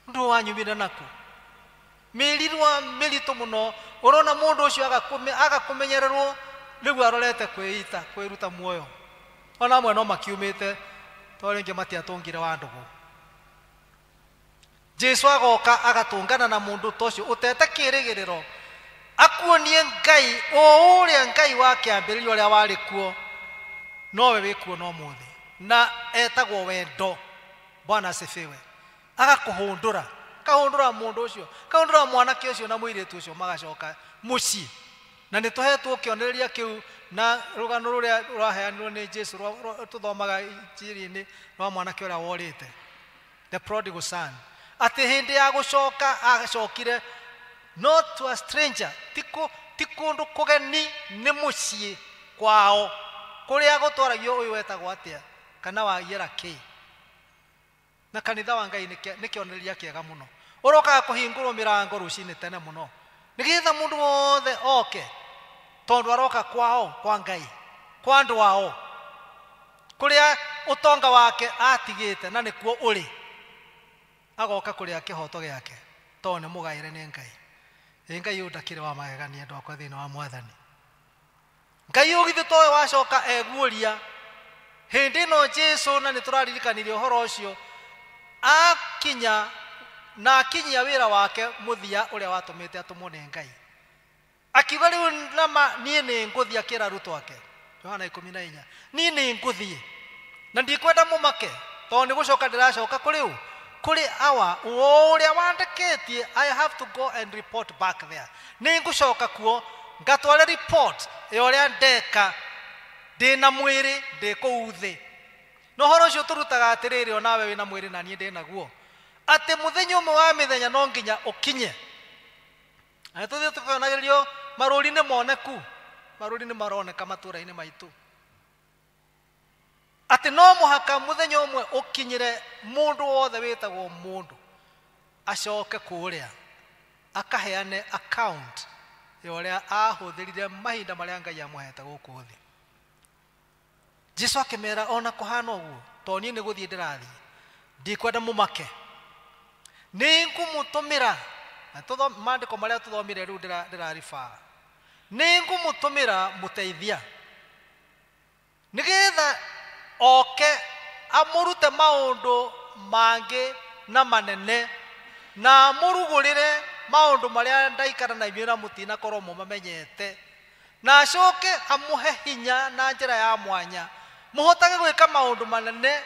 ndå wanyumire naku mä rirwa mä ritå må no å rona må ndå å cio agakå menyererwo rä u arorete kwä ita kwä ruta muoyo ona amwe no makiumä te to rä ngä matiatå ngire wa ndå gå Jesu agoka agatå ngana na må ndå ta å cio å tete kä rä gä rä ro akuonie Ngai o å rä a Ngai wa kä ambä rä ria å rä a warä kuo nowe wä kuo no må thä na etagwo wendo Bwana asifiwe agakå hå ndå ra kahå ndå ra må ndå å cio kahå ndå ra mwanake å cio na må irä tu å cio magacoka må ciĩ na nä tå hetwo kä onereria kä u na rå gano rå rä a rå raheanirwo nä Jesu tå thomaga njiri-inä rwa mwanake å rä a worä te the prodigal son atä hä ndä ya gå coka agacokire not to a stranger ti kå ndå kå geni nä må ciĩ kwao kå rä a gå twaragio å yå wetagwo atä a kana waiera kä na kanitha wa Ngai nä kä onereria kä ega må no å rokaga kå hingå rwo mä rango rå cinä tene må no nä getha må ndå wothe oke tondå aroka kwao kwa Ngai kwa andå ao kå rä a å tonga wake atigä te na nä kuo å rä agoka kå rä a kä hoto gä ake tondå nä må gaä re nä Ngai Ngai å ndakä rä wa magegania andå akwa thä inä wa Mwathani Ngai å githä toä wacoka eguåria hä ndä no Jesu na nä tå raririkanirie å horo å cio akinya na akinyia wä ra wake må thia å rä a watå mä te atå må nä Ngai akiuga rä u nama niä nä ngå thiä akä ra rutwo ake Yohana 14 niä nä ngå thiä na ndikwenda må make tondå nä gå coka ndä racoka kå rä u kå rä awa å rä a wandekä tie I have to go and report back there nä ngå coka kuo ngatware report ya å rä a ndeka ndä na mwä rä ndä kå u thä no horo å cio tå rutaga atä rä rä onawe wä na mwä rä na niä ndä naguo atä må thenya å mwe wa mä thenya no nginya å kinye na tå thiä tå kionagä rio marå ri-inä moneku marå ri nä maroneka matå ra-inä maitå atä no må haka må thenya å mwe å kinyä re må ndå wothe wä tagwo må ndå acoke kå rä a akaheane account ya å rä a ahå thä rire mahinda marä a Ngai amũhete gå kå thĩ Jesu akä mera ona kå hana å guo tondå niä nä gå thiä ndä rathiä ndikwenda må make nä ngå må tå mä ra mandä ko marä a tå thomire rä u ndä raribaa nä ngå må tå mä ra må teithia nigetha oke amurute maundu mangi na manene na murugurire maundu maria ndaikara na inyuĩ na mutina korwo mumamenyete na acoke amuhe hinya na njira ya mwanya muhotage gwika maundu manene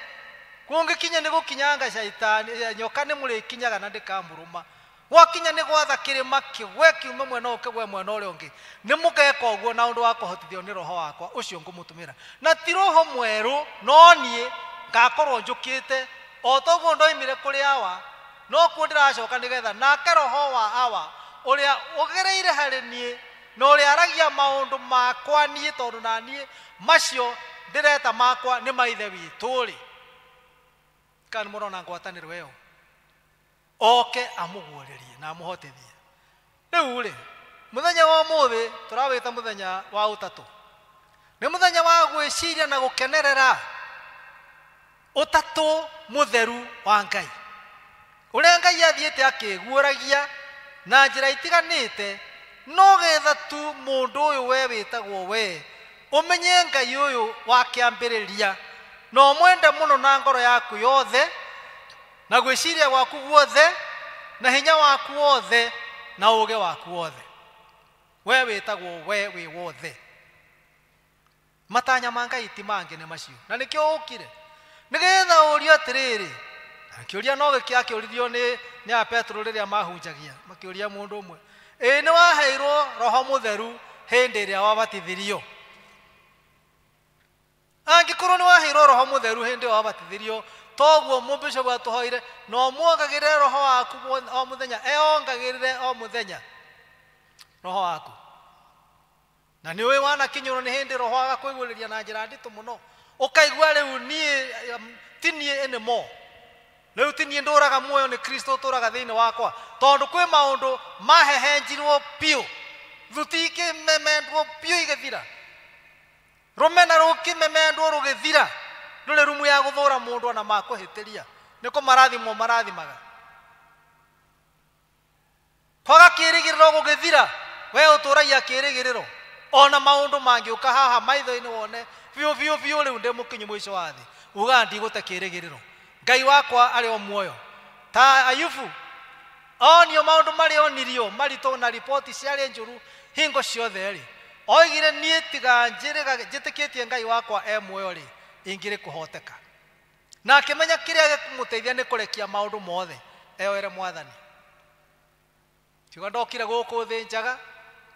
kungikinya ni gukinyanga shaitani nyoka ni murikinyaga na ndikamuruma wakinya ni gwatha kirima kigwe kiume mwena ukigwe mwena uria ungi ni mugeka uguo na undu wa kuhotithio ni roho wakwa ucio ngumutumira na ti roho mweru no nie ngakorwo njukite o toguo ndoimire kuri awa no kuo ndiracoka nigetha nake roho wa awa uria ugereire hari nie na uria aragia maundu makwa nie tondu na nie macio ndireta makwa ni maithe witu ri kan murona ngwataniro iyo oke amuguurerie na amuhotithie riu ri muthenya wa muthi turawita muthenya wa utatu ni muthenya wa gwiciria na gukenerera utatu mutheru wa Ngai uria Ngai athiite akiguuragia na njira itiganite no getha tu mundu uyu we witagwo we umenye Ngai uyu wa kiambiriria no mwende muno na ngoro yaku yothe na gwiciria gwaku guothe na hinya waku wothe na uge waku wothe we witagwo we wi wothe matanya ma Ngai ti mangi ni macio na nikio ukire nigetha urio atiriri akiuria no gikiakiurithio ni a Petro riria mahunjagia makiuria mundu umwe ni waheirwo roho mutheru hindi iria wabatithirio angikorwo ni waheirwo roho mutheru hindi wabatithirio toguo mubishopu atuhoire no muongagirire roho waku o muthenya eongagirire o muthenya roho waku na ni we wana kinyuro ni hindi roho waga kwiguuriria na njira nditu muno ukaigua riu nie tinie ene mo riu tinie nduraga muoyo ni Kristo turaga thiini wakwa tondu kwi maundu mahehenjirwo piu thutiki memendwo piu igithira rumena rukimemendwo rugithira ndure rumu ya guthura mundu na makuhitiria niko marathimo marathimaga kwaga kirigiriro gugithira we uturagia kirigiriro ona maundu mangiuka haha maitho-ini wone biu riu ndi mukinyu mwisho wa thi uga ndigute kirigiriro Ngai wakwa ari o muoyo ta Ayubu onio maundu mari onirio marito na ripoti ciari njuru hingo ciothe ri oigire nie tiga njitikitie Ngai wakwa muoyo ri ingire kuhoteka na akimenya kiria gikumuteithia ni kurekia maundu mothe eoere mwathani tiga ndokire guku thi njaga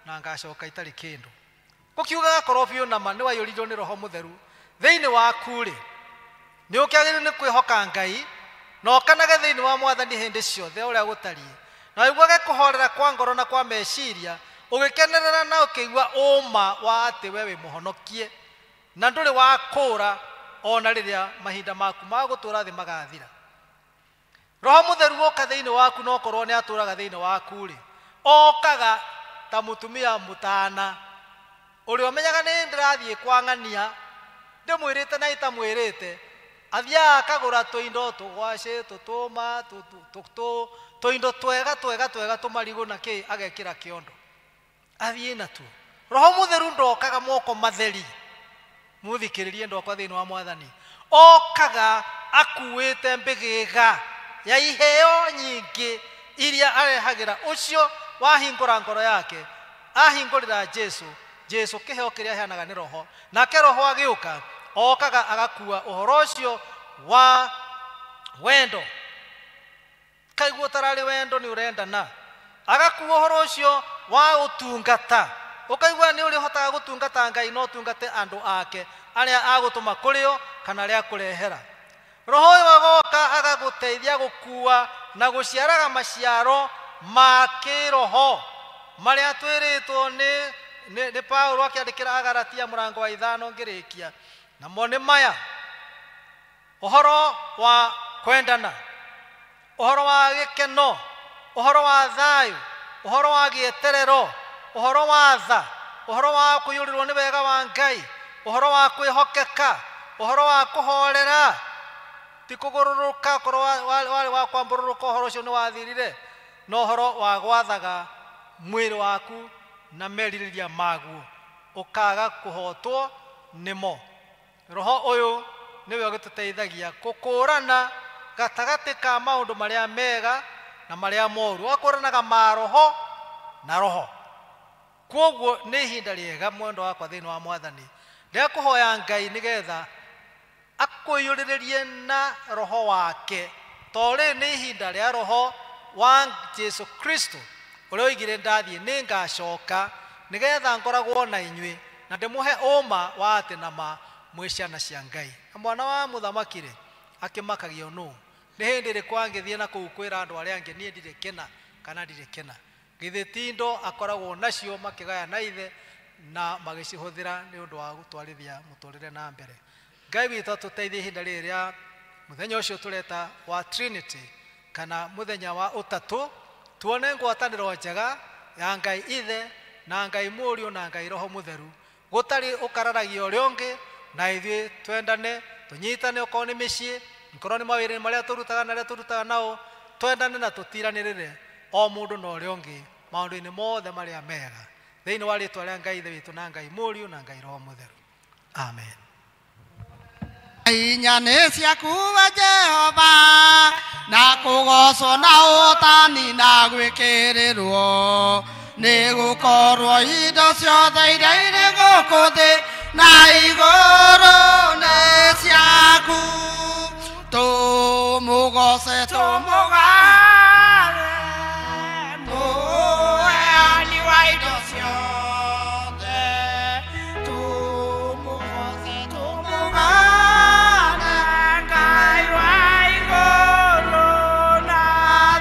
na ngacoka itari kindu gukiuga korwo biu na ma ni wayurirwo ni roho mutheru thiini waku ri ni ukiagire ni kwihoka Ngai no kanage thiini wa mwathani hindi ciothe uria gutarie na iguage kuhorera kwa ngoro na kwa meciria ugikenerera na ukigua uma wa ati wewe muhonokie na nduri wa kura ona riria mahinda maku ma gutura thi magathira roho mutheru oka thiini waku no korwo ni aturaga thiini waku ri okaga ta mutumia mutana uri omenyaga ni ndirathie kwa ng'ania ndimwirite na itamwirite athia akagura tuindo tugwaci tutuma tuindo twega tumarigu na ki agekira kiondo athie na tu roho mutheru ndokaga moko matheri muthikiririe ndokwa thiini wa mwathani okaga akuite mbigiga ya iheo nyingi iria arehagira ucio wahingura ngoro yake ahingurira Jesu kiheo kiria heanaga ni roho nake roho agiuka okaga agakua uhoro ucio wa wendo kaigua tarari wendo ni urendana agakua uhoro ucio wa utungata ukaigua ni uri hotaga gutungata Ngai no tungate andu ake aria agutuma kurio kana aria kurehera roho uyu agoka agaguteithia gukua na guciaraga maciaro ma kiroho maria twiritwo ni Paulo akiandikira Agalatia murango wa 5 ngirikia na mone maya uhoro wa kwendana uhoro wa gikeno uhoro wa thayu uhoro wa gieterero uhoro wa tha uhoro wa kuyurirwo ni wega wa Ngai uhoro wa kwihokeka uhoro wa kuhorera tikugururuka korwo wa kwambururuka uhoro ucio ni wathirire no uhoro wa gwathaga mwiri waku na meririria maguo ukaga kuhotwo nimo roho uyu niwe ũgĩtũteithagia kũkũrana gatagati ka maũndũ marĩa mega na marĩa moru, akũranaga maroho na roho. Kwoguo nĩ ihinda rĩega mwendo wakwa thĩinĩ wa Mwathani rĩa kũhoya Ngai nĩgetha akũiyũrĩrĩrie na roho wake, tondũ nĩ ihinda rĩa roho wa Jesu Kristo ũrĩa oigire ndathiĩ nĩ ngacoka nĩgetha ngoragwo na inyuĩ na ndĩmũhe ũma wa atĩ nama mwĩ ciana cia Ngai. Na mwana wa mũthamaki rĩ akĩmakagio nũ, nĩ hĩndĩ ĩrĩkũ angĩthiĩ na kũu kwĩra andũ arĩa angĩ niĩ ndirĩ kĩna kana ndirĩ kĩna? Githĩ ti indo akoragwo nacio makĩgaya na ithe na magĩcihũthĩra nĩ ũndũ wa gũtwarithia mũtũrĩre na mbere. Ngai witũ atũteithie ihinda rĩrĩ rĩa mũthenya ũcio tũreta wa Trinity kana mũthenya wa ũtatũ, tuone ngwatanĩro njega ya Ngai ithe na Ngai mũriũ na Ngai roho mũtheru, gũtarĩ ũkararagia ũrĩa ũngĩ, na ithuĩ twendane tũnyitane, okorwo nĩ mĩciĩ, okorwo nĩ mawĩra marĩa tũrutaga na arĩa tũrutaga nao, twendane na tũtiranĩrĩre o mũndũ na ũrĩa ũngĩ maũndũ-inĩ mothe marĩa mega, thĩinĩ wa rĩĩtwa rĩa Ngai ithe witũ na Ngai mũriũ na Ngai roho mũtheru. Amen. Inya nĩ ciakuwa Jehova na kũgocwo na ũtani na gwĩkĩrĩrwo, nĩ gũkorwo indo ciothe iria irĩ gũkũ thĩ na igũrũ nĩ ciaku. Tũmũgoce tũmũgare mũheani wa indo ciothe, tũmũgoce tũmũgare Ngai wa igũrũ na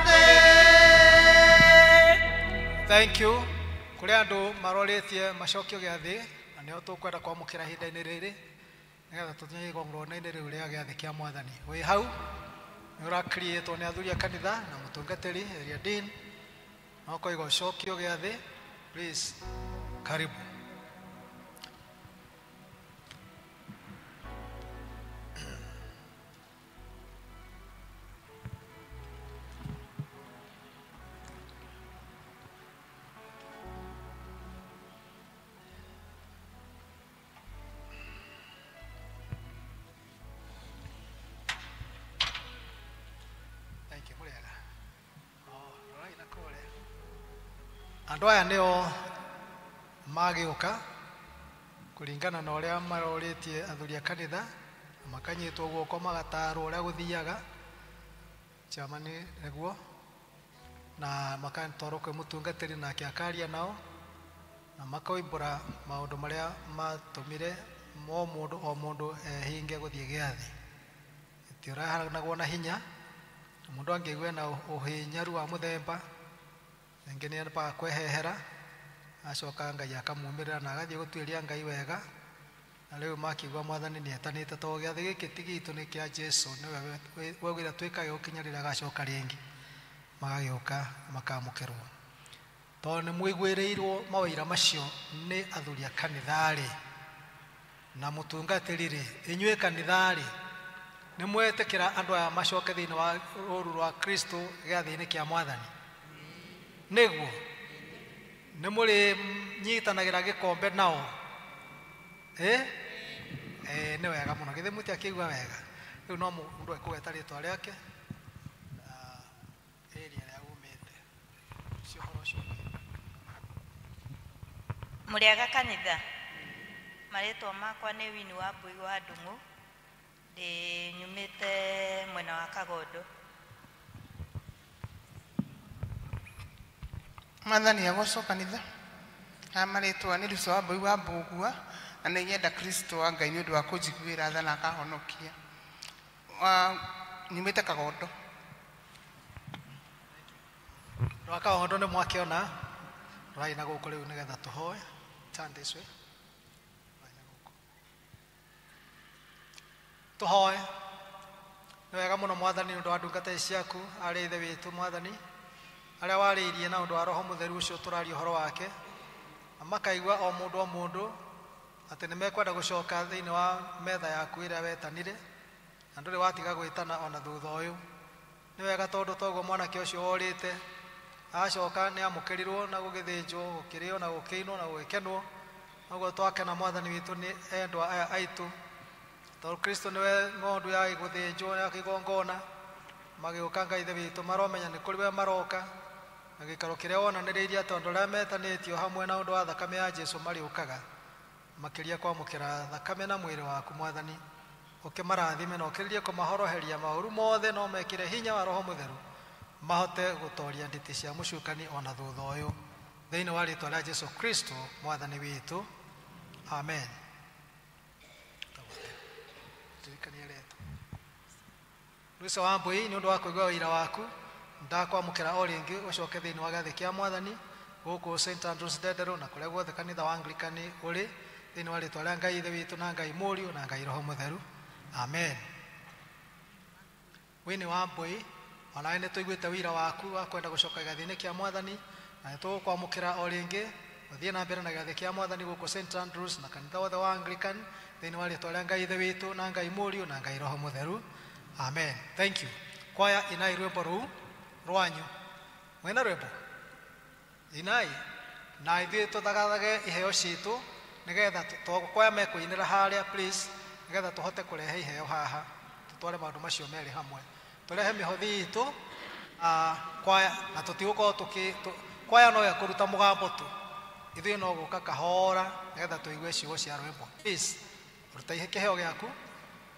thĩ. Thank you. Kũrĩ andũ marorĩtie macokio gĩa thĩ na nĩo tũkwenda kwamũkĩra ihinda-inĩ rĩrĩ nĩgetha tũthiĩ igongona-inĩ rĩu rĩa gĩathĩ kĩa Mwathani. Wĩ hau nĩ ũrakriĩtwo nĩ athuri a kanitha na mũtungatĩri area dean, no kũiga ũcokio gĩa thĩ. Please, karibu. Andũ aya nĩo magĩũka kũringana na ũrĩa marorĩtie athuri a kanitha, makanyitwo guoko magatarwo ũrĩa gũthiaga chamani nĩguo, na makatwarwo kwĩ mũtungatĩri nake akaria nao na makoimbũra maũndũ marĩa matũmire o mũndũ ehinge gũthiĩ gĩathĩ. Gĩtiũrahanagwo na hinya, mũndũ angĩigua na ũhinyaru wa mũthemba rĩngĩ nĩ ambaga kwehehera, acoka Ngai akamumĩrĩra na agathiĩ gũtuĩria Ngai wega. Na rĩu makĩigua Mwathani nĩ etanĩte, tondũ gĩathĩ gĩkĩ ti gitũ nĩ kĩa Jesũ, nĩwe waugĩre twĩkage gũkinya rĩrĩa agacoka rĩngĩ, magagĩũka makamũkĩrwo. Tondũ nĩ mũiguĩrĩirwo mawĩra macio nĩ athuri a kanitha-rĩ na mũtungatĩri-rĩ, inyuĩ kanitha-rĩ nĩ mwetĩkĩra andũ aya macoke thĩinĩ wa rũũru rwa Kristo gĩathĩ-inĩ kĩa Mwathani nĩguo nĩ mũrĩ nyitanagĩra gĩkombe nao? Nĩ wega mũno, githĩ mũtiakĩigua wega? Rĩu no mũndũ ekũgeta rĩĩtwa rĩake area rĩa umĩte ũcio ũhoro ũcio. Mũrĩaga kanitha, marĩtwa makwa nĩ Wini wa Mbui wa Ndung'u, nyumĩte mwena wa Kagondo. Mwathani agocwo kanitha, marĩtwa nĩ Lucy wa Mbui wa Mbũgua, na nĩ nyenda Kristo wa Ngai nĩ ũndũ wa kũnjiguĩra tha na akahonokia. Nyumĩte Kagondo. Rwa Kagondo nĩ mwakĩona rwai na gũkũ rĩu nĩgetha tũhoe. Turn this way. Tũhoe. Nĩ wega mũno Mwathani nĩ ũndũ wa ndungata ciaku arĩ ithe witũ Mwathani, arĩa warĩirie na ũndũ wa roho mũtheru ũcio tũraria ũhoro wake, na makaigua o mũndũ atĩ nĩ mekwenda gũcoka thĩinĩ wa metha yaku ĩrĩa wetanire, na ndũrĩ watiga gwĩtana ona thutha ũyũ. Nĩ wega tondũ toguo mwanake ũcio worĩte acoka nĩ amũkĩrirwo na gũgĩthĩnjwo, gũkĩrĩo na gũkĩinwo na gũgĩkenwo. Ũguo twakena Mwathani witũ nĩ endwa aya aitũ tondũ Kristo nĩwe ng'ondu ya gũthĩnjwo ya kĩgongona magĩũka Ngai ithe witũ maromenya nĩ kũrĩ we maroka na gĩikaro kĩrĩa wonanĩrĩirie tondũ arĩa metanĩtio hamwe na ũndũ wa thakame ya Jesũ marĩũkaga makĩria kwamũkĩra thakame na mwĩrĩ waku Mwathani ũkĩmarathime na ũkĩrĩrie kũmahoroheria maũru mothe no mekĩre hinya wa Roho Mũtheru mahote gũtooria nditi cia mũcukani ona thutha ũyũ thĩinĩ wa rĩĩtwa rĩa Jesũ Kristo Mwathani witũ amen. Luisa Wambui nĩ ũndũ wa kũigua wĩra waku ndakwamũkĩra o rĩngĩ ũcoke thĩinĩ wa gĩathĩ kĩa Mwathani gũkũ St Andrews Ndenderũ na kũrĩa guothe kanitha wa Anglikani ũrĩ thĩinĩ wa rĩĩtwa rĩa Ngai ithe witũ na Ngai Mũriũ na Ngai Roho Mũtheru amen. Winnie Wambui onawe nĩ tũiguĩte wĩra waku wa kwenda gũcoka gĩathĩ-inĩ kĩa Mwathani na nĩ tũgũkwamũkĩra o rĩngĩ ũthiĩ na mbere na gĩathĩ kĩa Mwathani gũkũ St Andrews na kanitha wothe wa Anglican thĩinĩ wa rĩĩtwa rĩa Ngai ithe witũ na Ngai Mũriũ na Ngai Roho Mũtheru amen. Thank you. Kwaya inai rwĩmbo rũu rwanyu mwena rwĩmbo inai na ithuĩ tũthagathage iheo citũ nĩgetha kwaya mekũinĩra harĩa please nĩgetha tũhote kũrehe iheo haha tũtware maũndũ macio merĩ hamwe tũrehe mĩhothi itũ kwaya na tũtigũkorwo kwaya no ya kũruta mũgambo tu ithuĩ no gũka kahora nĩgetha tũigue ciugo cia rwĩmbo please ruta kĩheo gĩaku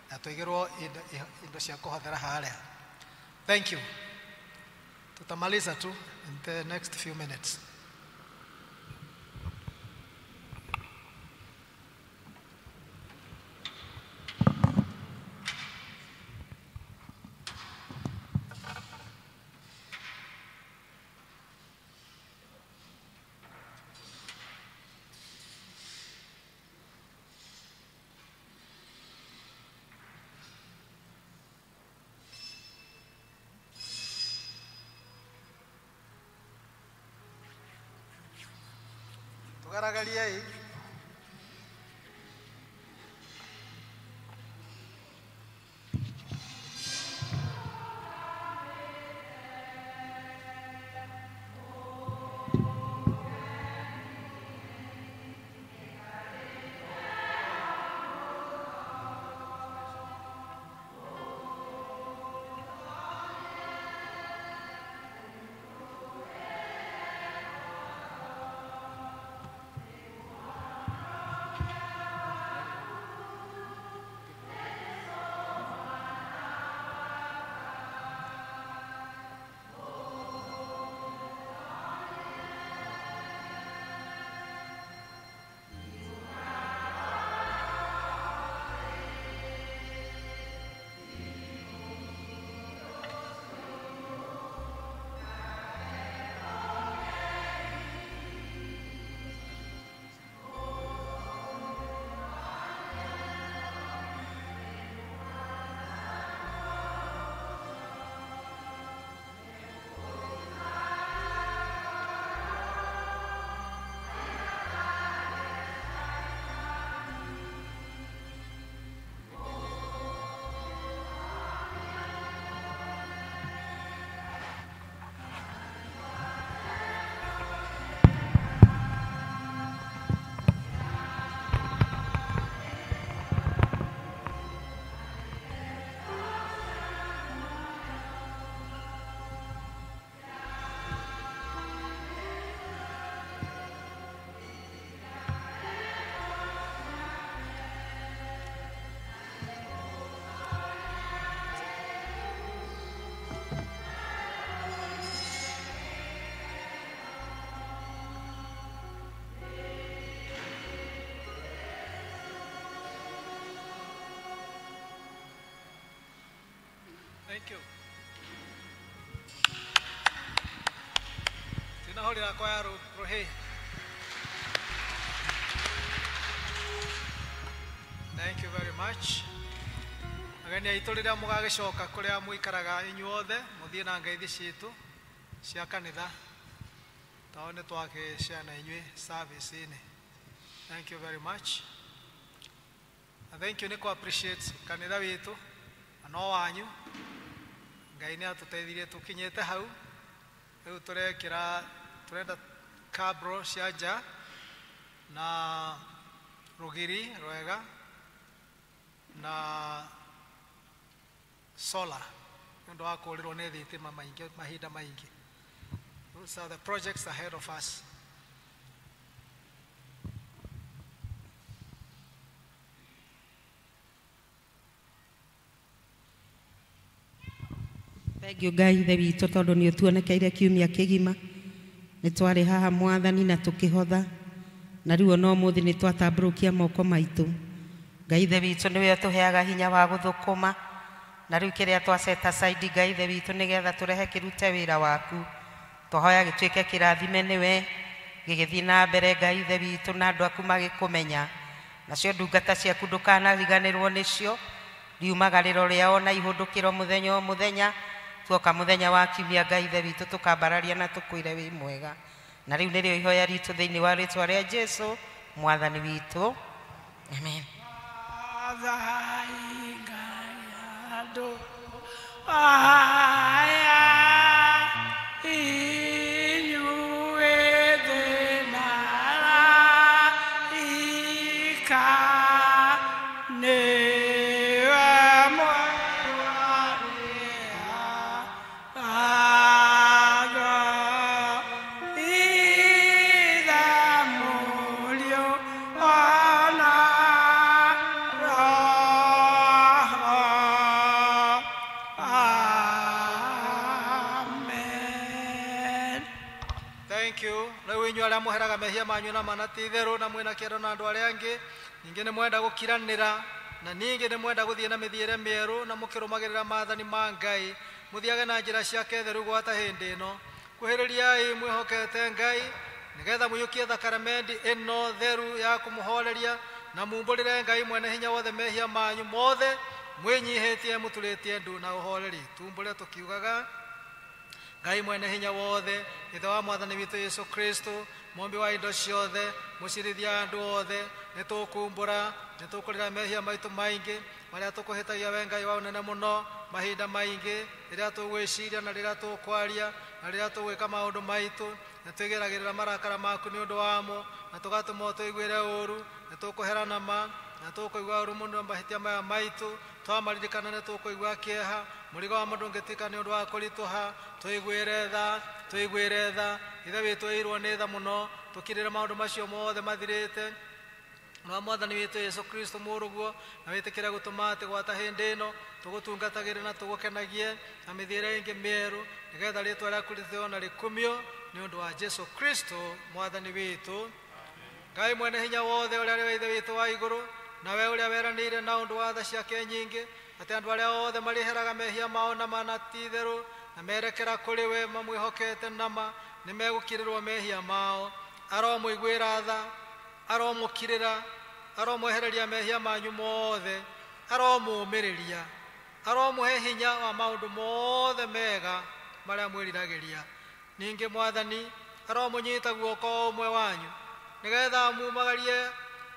na tũigĩrwo indo cia kũhothera harĩa. Thank you. Tutamaliza tu in the next few minutes. Tugaragariai. Thank you. Tinahorera kwaya rohe. Thank you very much. Ageni aitũ rĩrĩa mũgagĩcoka kũrĩa mũikaraga inyuothe mũthiĩ na ngeithi citũ cia kanitha tondũ nĩ twagĩciana inyuĩ service-inĩ. Thank you very much. Thank you nĩ kũ appreciate kanitha witũ no wanyu Ngai nĩ atũteithirie tũkinyĩte hau rĩu turenda kabro cia nja na rugiri rwega na solar ndio wako lero ne thitima maingi mahinda maingi. Those are the projects ahead of us. Thengio Ngai ithe witũ tondũ nĩ ũtuonekeire kiumia kĩgima, nĩ twarĩ haha Mwathani na tũkĩhotha, na rĩu ona ũmũthĩ nĩ twatambũrũkia moko maitũ. Ngai ithe witũ nĩwe ũtũheaga hinya wa gũthũkũma, na rĩu kĩrĩa twa set aside Ngai ithe witũ nĩgetha tũrehe kĩrute wĩra waku, tũhoya gĩtuĩke kĩrathime nĩwe, gĩgĩthiĩ na mbere Ngai ithe witũ na andũ aku magĩkũmenya, nacio ndungata ciaku ndũkanariganĩrwo nĩcio, riumagarĩro rĩao na ihũndũkĩro mũthenya o mũthenya, tuoka mũthenya wa kiumia Ngai ithe witũ tũkambararia na tũkwĩre wĩ mwega, na rĩu nĩrĩo ihoya ritũ thĩinĩ wa rĩtwa rĩa Jesũ Mwathani witũ, amen. Muheraga mehia manyu na manati itherũ na mwĩna kĩero na andũ arĩa angĩ, ningĩ nĩ mwenda gũkiranĩra na ningĩ nĩ mwenda gũthiĩ na mĩthiĩre mĩerũ na mũkĩrũmagĩrĩra maathani ma Ngai, mũthiage na njĩra ciake theru gwata hĩndĩ ĩno. Kuhĩrĩriai mwĩhokete Ngai nĩgetha mũiyũkie thakramenti ĩno theru ya kũmũhoreria na mumbũrĩre Ngai mwene hinya wothe mehia manyu mothe mwĩnyihĩtie mũturĩtie ndu na ũhoreri. Tumbũre tũkiugaga: Ngai mwene hinya wothe, ithe wa Mwathani witũ Yesu Kristo, mombi wa indo ciothe, mũcirithia andũ othe, nĩ tũkumbũra, nĩ tũkũrĩra mehia maitũ maingĩ marĩa tũkũhĩtagia we Ngai wa ũnene mũno mahinda maingĩ, rĩrĩa tũgwĩciria na rĩrĩa tũkwaria na rĩrĩa tũgwĩka maũndũ maitũ, nĩ twĩgĩragĩrĩra marakara maku nĩ ũndũ wamo, na tũgatũma tũiguĩre ũũru, nĩ tũkũherana ma na tũkũigua ũũru mũno mahĩtia maya maitũ, twamaririkana nĩ tũkũigua kĩeha, mũrigo wa mũndũ ũngĩtuĩka nĩ ũndũ wa kũritũha, twĩiguĩre tha, ithe witũ ĩirwo nĩ tha mũno, tũkirĩre maũndũ macio mothe mathirĩte, na Mwathani witũ Yesu Kristo mũrũguo, na wĩtĩkĩre gũtũma atĩ gwata hĩndĩ ĩno tũgũtungatagĩre na tũgũkenagie na mĩthiĩre ĩngĩ mĩerũ, nĩgetha rĩĩtwa rĩaku rĩtheo na rĩkumio nĩ ũndũ wa Jesu Kristo Mwathani witũ. Ngai mwene hinya wothe ũrĩa arĩ ithe witũ wa igũrũ, nawe ũrĩa weranĩire na ũndũ wa tha ciake nyingĩ atĩ andũ arĩa othe marĩheraga mehia mao na manati itherũ na merekera kũrĩ we mamwĩhokete nama nĩ megũkirĩrwo mehia mao, aromũiguĩra tha, aromũkirĩra, aromwehereria mehia manyu mothe, aromũmĩrĩria, aromũhe hinya wa maũndũ mothe mega marĩa mwĩriragĩria. Ningĩ Mwathani aromũnyita guoko ũmwe wanyu nĩgetha amumagarie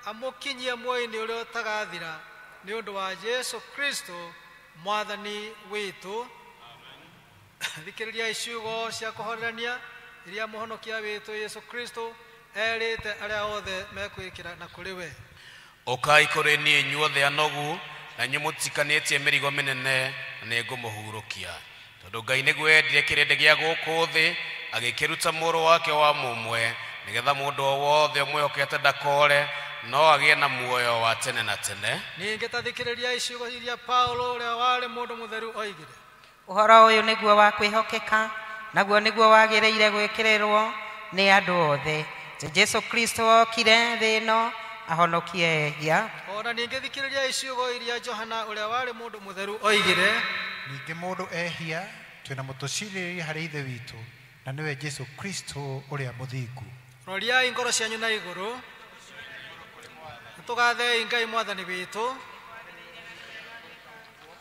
amũkinyie muoyo-inĩ ũrĩa ũtagathira nĩ ũndũ wa Jesu Kristo Mwathani witũ. Thikĩrĩria ciugo cia kũhorerania iria mũhonokia witũ Yesu Kristo erĩte arĩa othe mekwĩkĩra na kũrĩ we: Ũkai kũrĩ niĩ inyuothe anogu na inyuĩ mũtikanĩtie mĩrigo mĩnene, na nĩngũmũhurũkia. Tondũ Ngai nĩguo endire kĩrĩndĩ gĩa gũkũ thĩ agĩkĩruta mũrũ wake wa mũmwe, nĩgetha mũndũ o wothe ũmwĩhokete ndakore no agĩe na muoyo wa tene na tene. Ningĩ ta thikĩrĩria ciugo iria Paulo ũrĩa warĩ mũndũ mũtheru oigire: Ũhoro ũyũ nĩguo wa kwĩhokeka, naguo nĩguo wagĩrĩire gwĩkĩrĩrwo nĩ andũ othe. Jesu Kristo okire thĩ ĩno ahonokie ehia. Ona ningĩ thikĩrĩria ciugo iria Johana ũrĩa warĩ mũndũ mũtheru oigire: Ningĩ mũndũ ehia, twĩna mũtũcirĩrĩria harĩ ithe witũ, na nĩwe Jesu Kristo ũrĩa mũthingu. Roriai ngoro cianyu na igũrũ, tũgathei Ngai Mwathani witũ.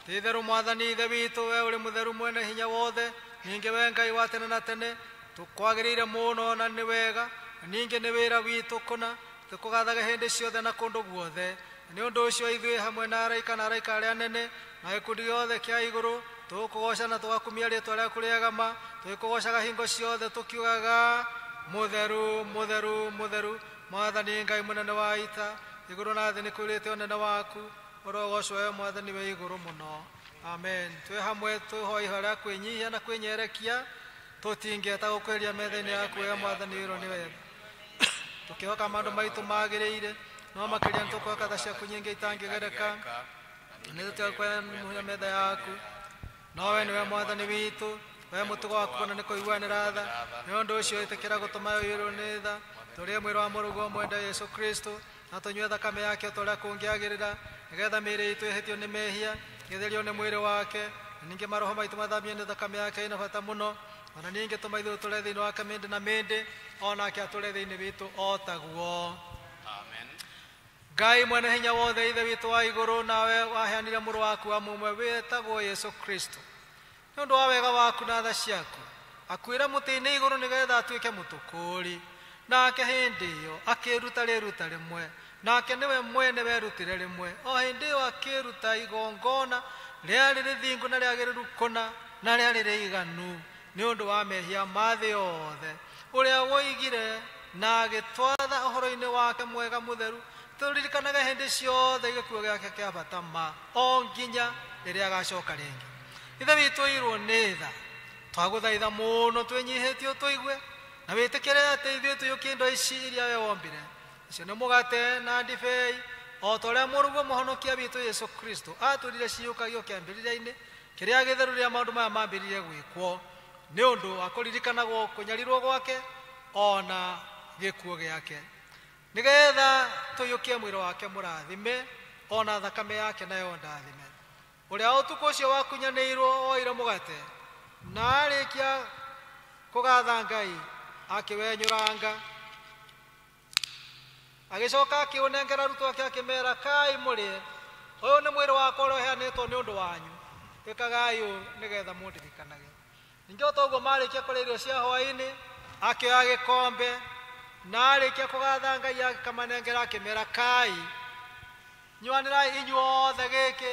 Ti itherũ Mwathani ithe witũ, we ũrĩ mũtheru mwene hinya wothe, ningĩ we Ngai wa tene na tene, tũkwagĩrĩire mũno na nĩ wega, ningĩ nĩ wĩra witũ kũna tũkũgathaga hĩndĩ ciothe na kũndũ guothe. Nĩ ũndũ ũcio ithuĩ hamwe na araika arĩa anene na gĩkundi gĩothe kĩa igũrũ tũgũkũgoca na tũgakumia rĩĩtwa rĩaku rĩega ma, tũgĩkũgocaga hingo ciothe tũkiugaga: Mũtheru, mũtheru, mũtheru, Mwathani Ngai mũnene wa ita, igũrũ na thĩ nĩ kũrĩte ũnene waku, urogocwo mwathani wa iguru muno. Amen. Twi hamwe twihoi haria kwinyihia na kwinyerekia tutingeta gukweria metha-ini yaku ya mwathani wiro ni wega. Tukihoka mandu maitu magiriire no makiria ntukwaka tha ciaku nyingi itangigereka ni tukwenya metha yaku. Nowe niwe mwathani witu, we mutugo waku na nikuiguanira tha, ni undu ucio itikira gutuma wiro ni tha. Turie mwiro wa murugo mwenda Yesu Kristo na tunywe thakame yake utoria kungiagirira nigetha mĩĩrĩ itũ ĩhĩtio nĩ mehia gĩtherio nĩ mwĩrĩ wake ningĩ maroho maitũ mathambio nĩ thakame yake ĩna bata mũno ona ningĩ tũmaitho tũre thĩinĩ wake mĩndĩ na mĩndĩ onake atũre thĩinĩ witũ o taguo. Ngai mwene hinya wothe ithe witũ wa igũrũ nawe waheanire mũrũ waku wa mũmwe wĩtagwo Yesu Kristo nĩ ũndũ wa wega waku na tha ciaku akuĩra mũtĩ-inĩ igũrũ nĩgetha atuĩke mũtũkũri nake hĩndĩ ĩyo akĩruta rĩruta rĩmwe nake niwe mwene werutire rimwe o hindi ĩyo akĩruta igongona rĩarĩ rĩthingu na rĩagĩrĩru kũna na rĩarĩ rĩiganu nĩ ũndũ wa mehia ma thĩ yothe ũrĩa woigire na agĩtwatha ũhoro-inĩ wake mwega mũtheru tũririkanaga hĩndĩ ciothe gĩkuũ gĩake kĩa bata ma o nginya rĩrĩa agacoka rĩngĩ. Ithe witũ irwo nĩ tha twagũthaitha mũno twĩnyihĩtie tũigue na wĩtĩkĩre atĩ ithuĩ tũiyũkie indo ici iria we wombire icio nĩ mũgate na ndibei o ta ũrĩa mũruguo mũhonokia witũ Yesu Kristo atũrire ciũkagio kĩambĩrĩria-inĩ kĩrĩa gĩtheru rĩrĩa maũndũ maya mambĩrĩrie gwĩkwo nĩ ũndũ wa kũririkanagwo kũnyarirwo gwake ona gĩkuũ gĩake nĩgetha tũiyũkie mwĩrĩ wake mũrathime ona thakame yake nayo ndathime ũrĩa ũtukũ ũcio wakunyanĩirwo woire mũgate na arĩkia kũgatha Ngai akĩwenyũranga agĩcoka akĩũnengera arutwo ake akĩmera kai mũrĩe ũyũ nĩ mwĩrĩ wakwa ũrĩa ũheanĩtwo nĩ ũndũ wanyu ĩkagai ũũ nĩgetha mũndirikanage. Ningĩ o ta ũguo marĩkia kũrĩa irio cia hwaĩ-inĩ akĩoya gĩkombe na arĩkia kũgatha Ngai akamanengera akĩmera kai nyuanĩrai inyuothe gĩkĩ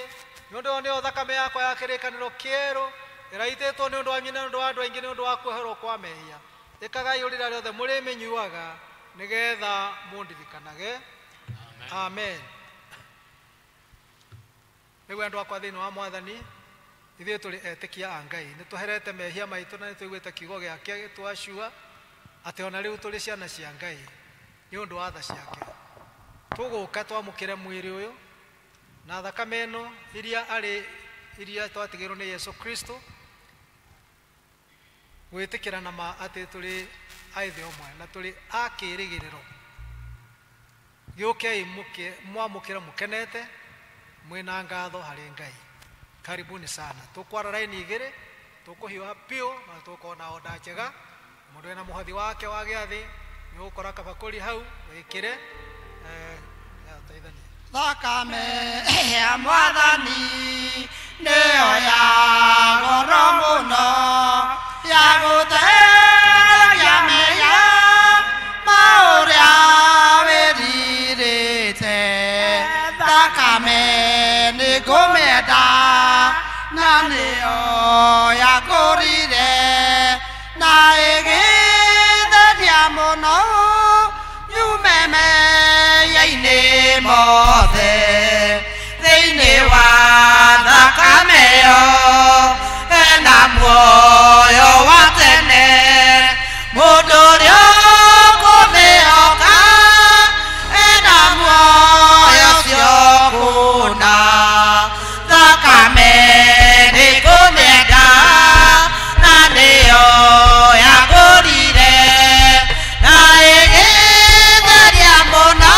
nĩ ũndũ ũyũ nĩyo thakame yakwa ya kĩrĩkanĩro kĩerũ ĩraitĩtwo nĩ ũndũ wanyu na nĩ ũndũ wa andũ aingĩ nĩ ũndũ wa kweherwo kwa mehia ĩkagai ũrĩra rĩothe mũrĩmĩnyuaga nĩgetha mũndirikanage. Amen. Nĩguo andũ akwa thĩinĩ wa mwathani ithuĩ tũrĩ etĩkia a Ngai nĩ tũherete mehia maitũ na nĩ tũiguĩte kiugo gĩake gĩtwacua atĩ ona rĩu tũrĩ ciana cia Ngai nĩ ũndũ wa tha ciake tũgũka twamũkĩre mwĩrĩ ũyũ na thakame ĩno iria twatigĩrwo nĩ Yesu Kristo gwĩtĩkĩra na ma atĩ tũrĩ a ithe ũmwe na tũrĩ a kĩĩrĩgĩrĩro gĩũkei mwamũkĩre mũkenete mwĩna ngatho harĩ Ngai. Karibuni sana. Tũkwara raini igĩrĩ tũkũhiũha piũ na tũkona onda njega mũndũ wĩna mũhothi wake wa gĩathĩ nĩ ũgũkora kabakũri hau wĩkĩre teithania. Thakame ya mwathani nĩyo ya goro mũno ya gũtheria mehia ma ũrĩa wĩrirĩte. Thakame nĩ ngũmĩenda na nĩyo yakũrire na ĩgĩtheria mũno nyume mehia-inĩ mothe thĩinĩ wa thakame ĩyo hena muoyo wa tene mũndũ ũrĩa ũkũmĩhoka hena muoyo ũcio kũna. Thakame nĩ ngũmĩenda na nĩyo yakũrire na ĩgĩtheria mũno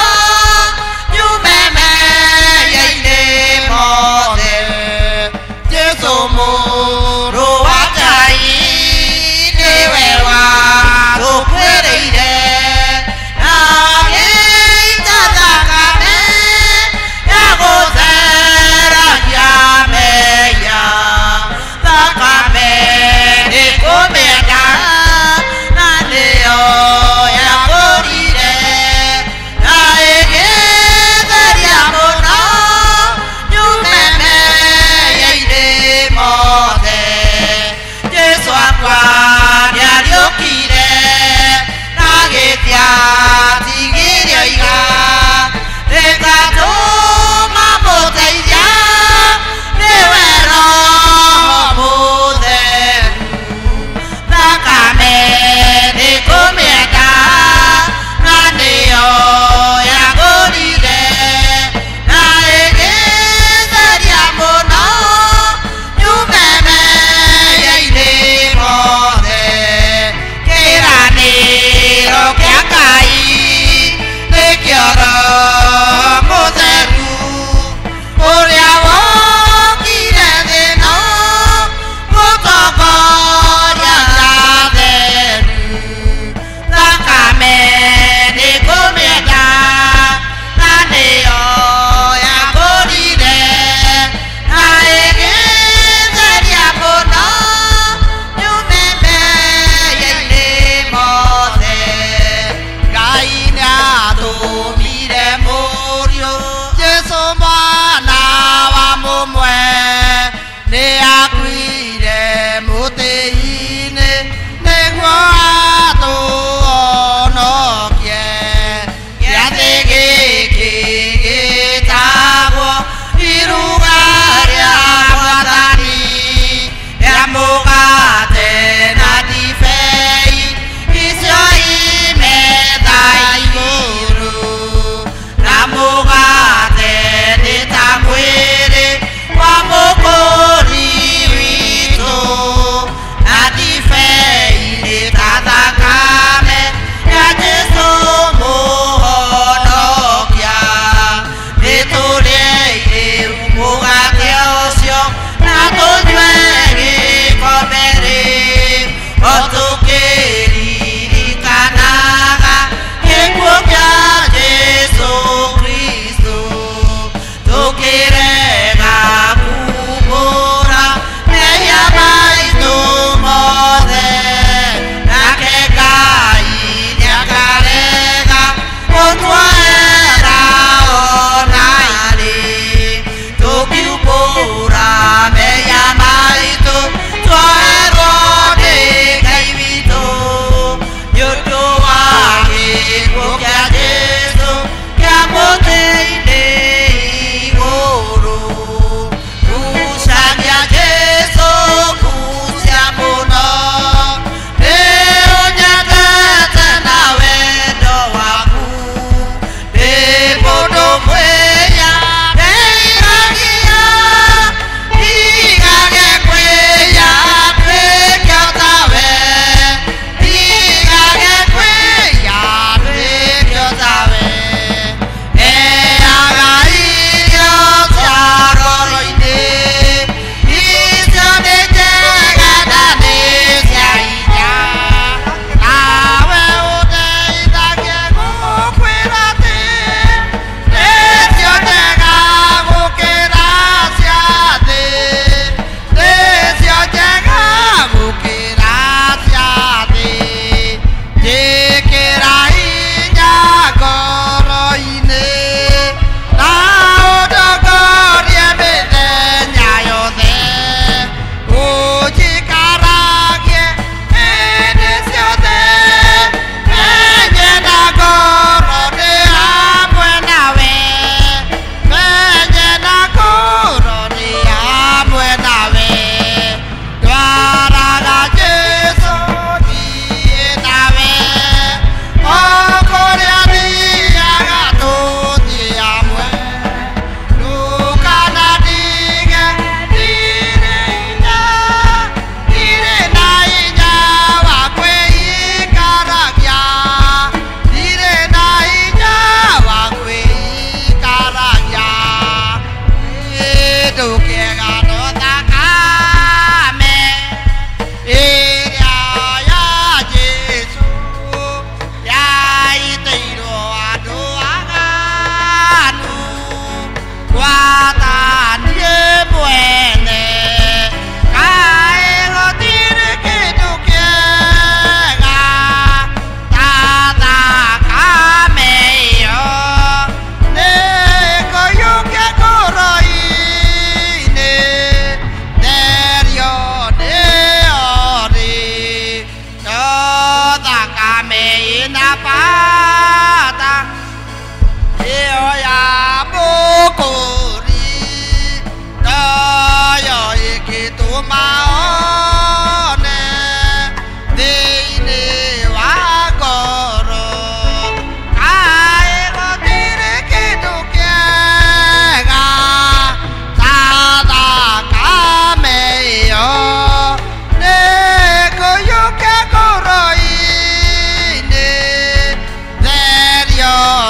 nyume mehia-inĩ mothe. Jesũ mũrũ wa Ngai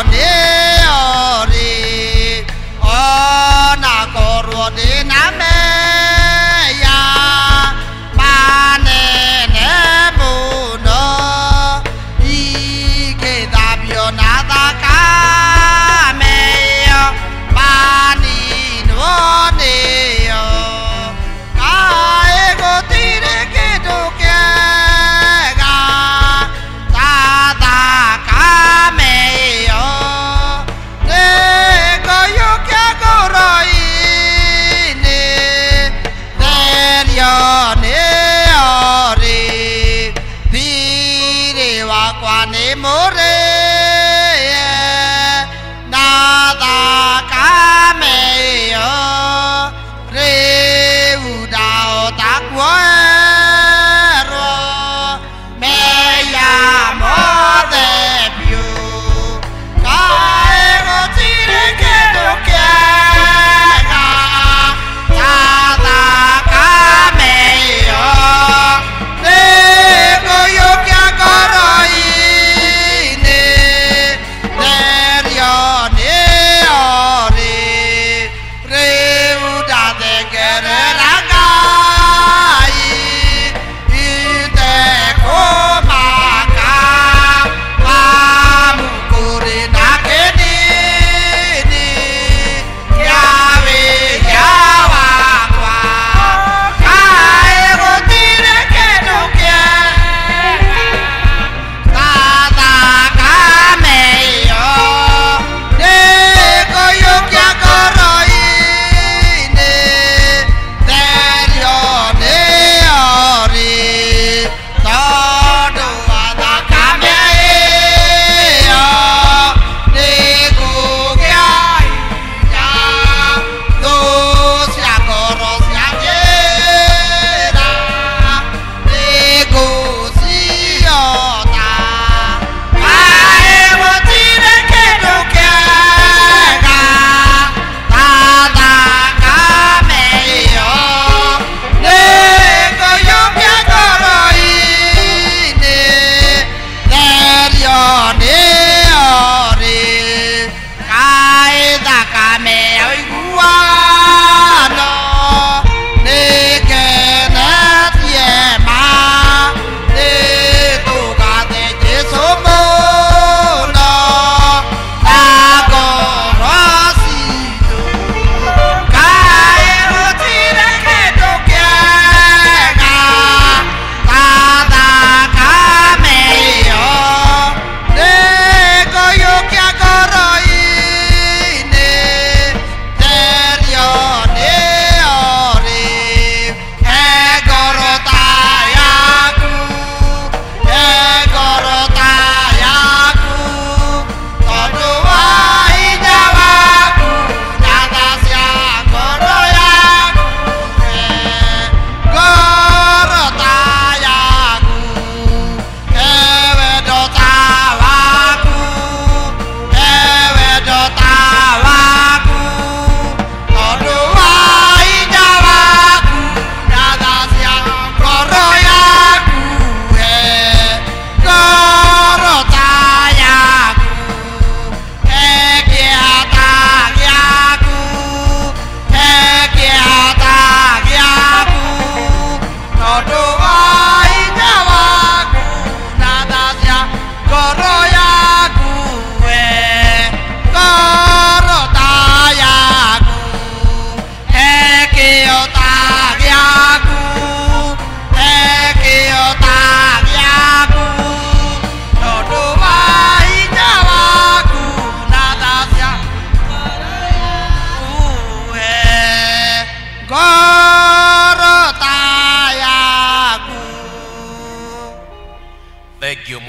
Nè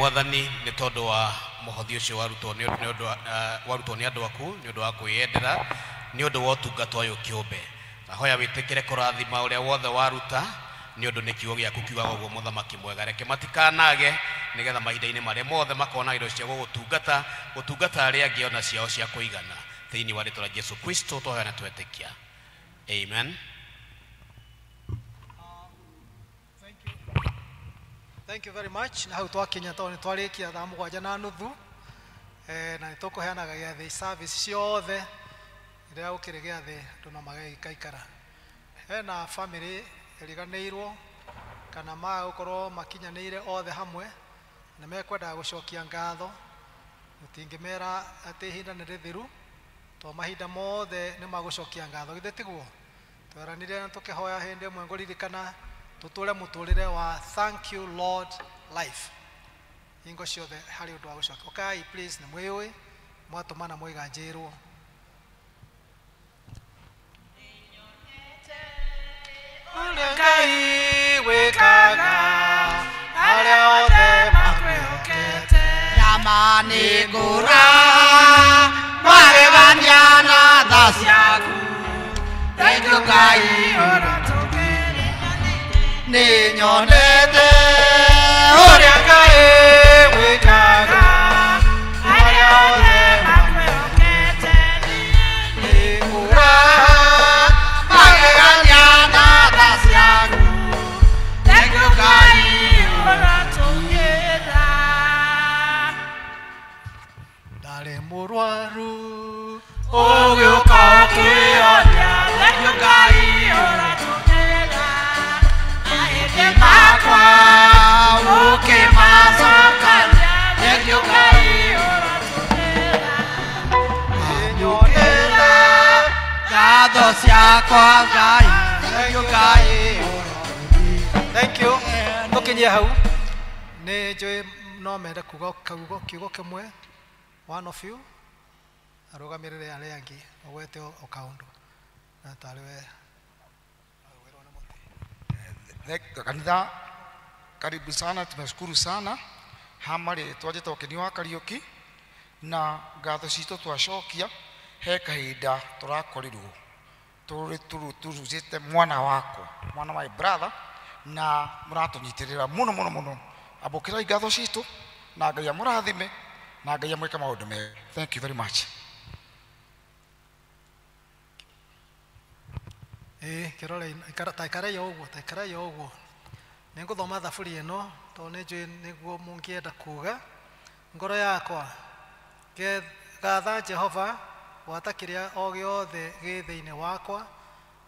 mwathani nĩ tondũ wa mũhothi ũcio warutwo nĩ andũ aku nĩ ũndũ wa kwĩyendera nĩ ũndũ wa ũtungata ũyũ kĩũmbe ahoya wĩtĩkĩre kũrathima ũrĩa wothe waruta nĩ ũndũ nĩ kiugo gĩaku kiugaga ũguo mũthamaki mwega reke matikanage nĩgetha mahinda-inĩ marĩa mothe makona indo cia gũgũtungata arĩa angĩ ona ciao cia kũigana thĩinĩ wa rĩtwa rĩa Jesũ Kristo twahoya na twetĩkia amen. Thank you very much. Na hau twakinya tondũ nĩ twarĩkia thaa 7:30 na nĩ tũkũheanaga gĩathĩ service ciothe rĩrĩa gũkĩrĩ gĩathĩ andũ no magĩikaikara. Hena family ĩriganĩirwo kana magũkorwo makinyanĩire othe hamwe na mekwendaga gũcokia ngatho mũtingĩmera atĩ ihinda nĩ rĩthiru to mahinda mothe nĩ magũcokia ngatho githĩ tiguo tweranire na tũkĩhoya hĩndĩ ĩmwe ngũririkana tutule mũtũrĩre wa thank you Lord life ingo ciothe harĩ ũndũ wa gũcokia okay please nĩ mwĩyũĩ mwatũmana mwĩganjĩrwo Ngai wĩkaga arĩa othe makwĩhokete nĩngũra magegania na tha ciaku thengiũ Ngai nĩnyonete ũrĩa Ngai wĩkaga arĩa othe makwĩhokete nĩngũra magegania na tha ciaku thengiũ Ngai ũratũgĩra ndarĩ mũrwaru ũgĩũka ũkĩonia thengiũ Ngai ũratũgĩra mahĩndĩ makwa ũkĩmacokania thengiũ Ngai ũratũgĩra nyonera ngatho ciakwa Ngai thengiũ Ngai thank you tũkinyie hau nĩ njũĩ no mende kuga kiugo kĩmwe one of you arũgamĩrĩre arĩa angĩ ũgwete o kaũndũ na tarĩ we kanitha karibu sana, tumeshukuru sana hamari twajete ũkeni wa Kariuki na ngatho citũ twacokia he kahinda tũrakorirwo turujite mwana wako mwana my brother na mũratũnyitĩrĩra mũno mũno mũno ambũkĩrai ngatho citũ na Ngai amũrathime na Ngai amwĩke maũndũ mega. Thank you very much. Kĩrore taikaraia ũguo nĩngũthoma thaburi ĩno tondũ nĩ njũĩ nĩguo mũngĩenda kuga ngoro yakwa gatha Jehova gwata kĩrĩa o gĩothe gĩ thĩinĩ wakwa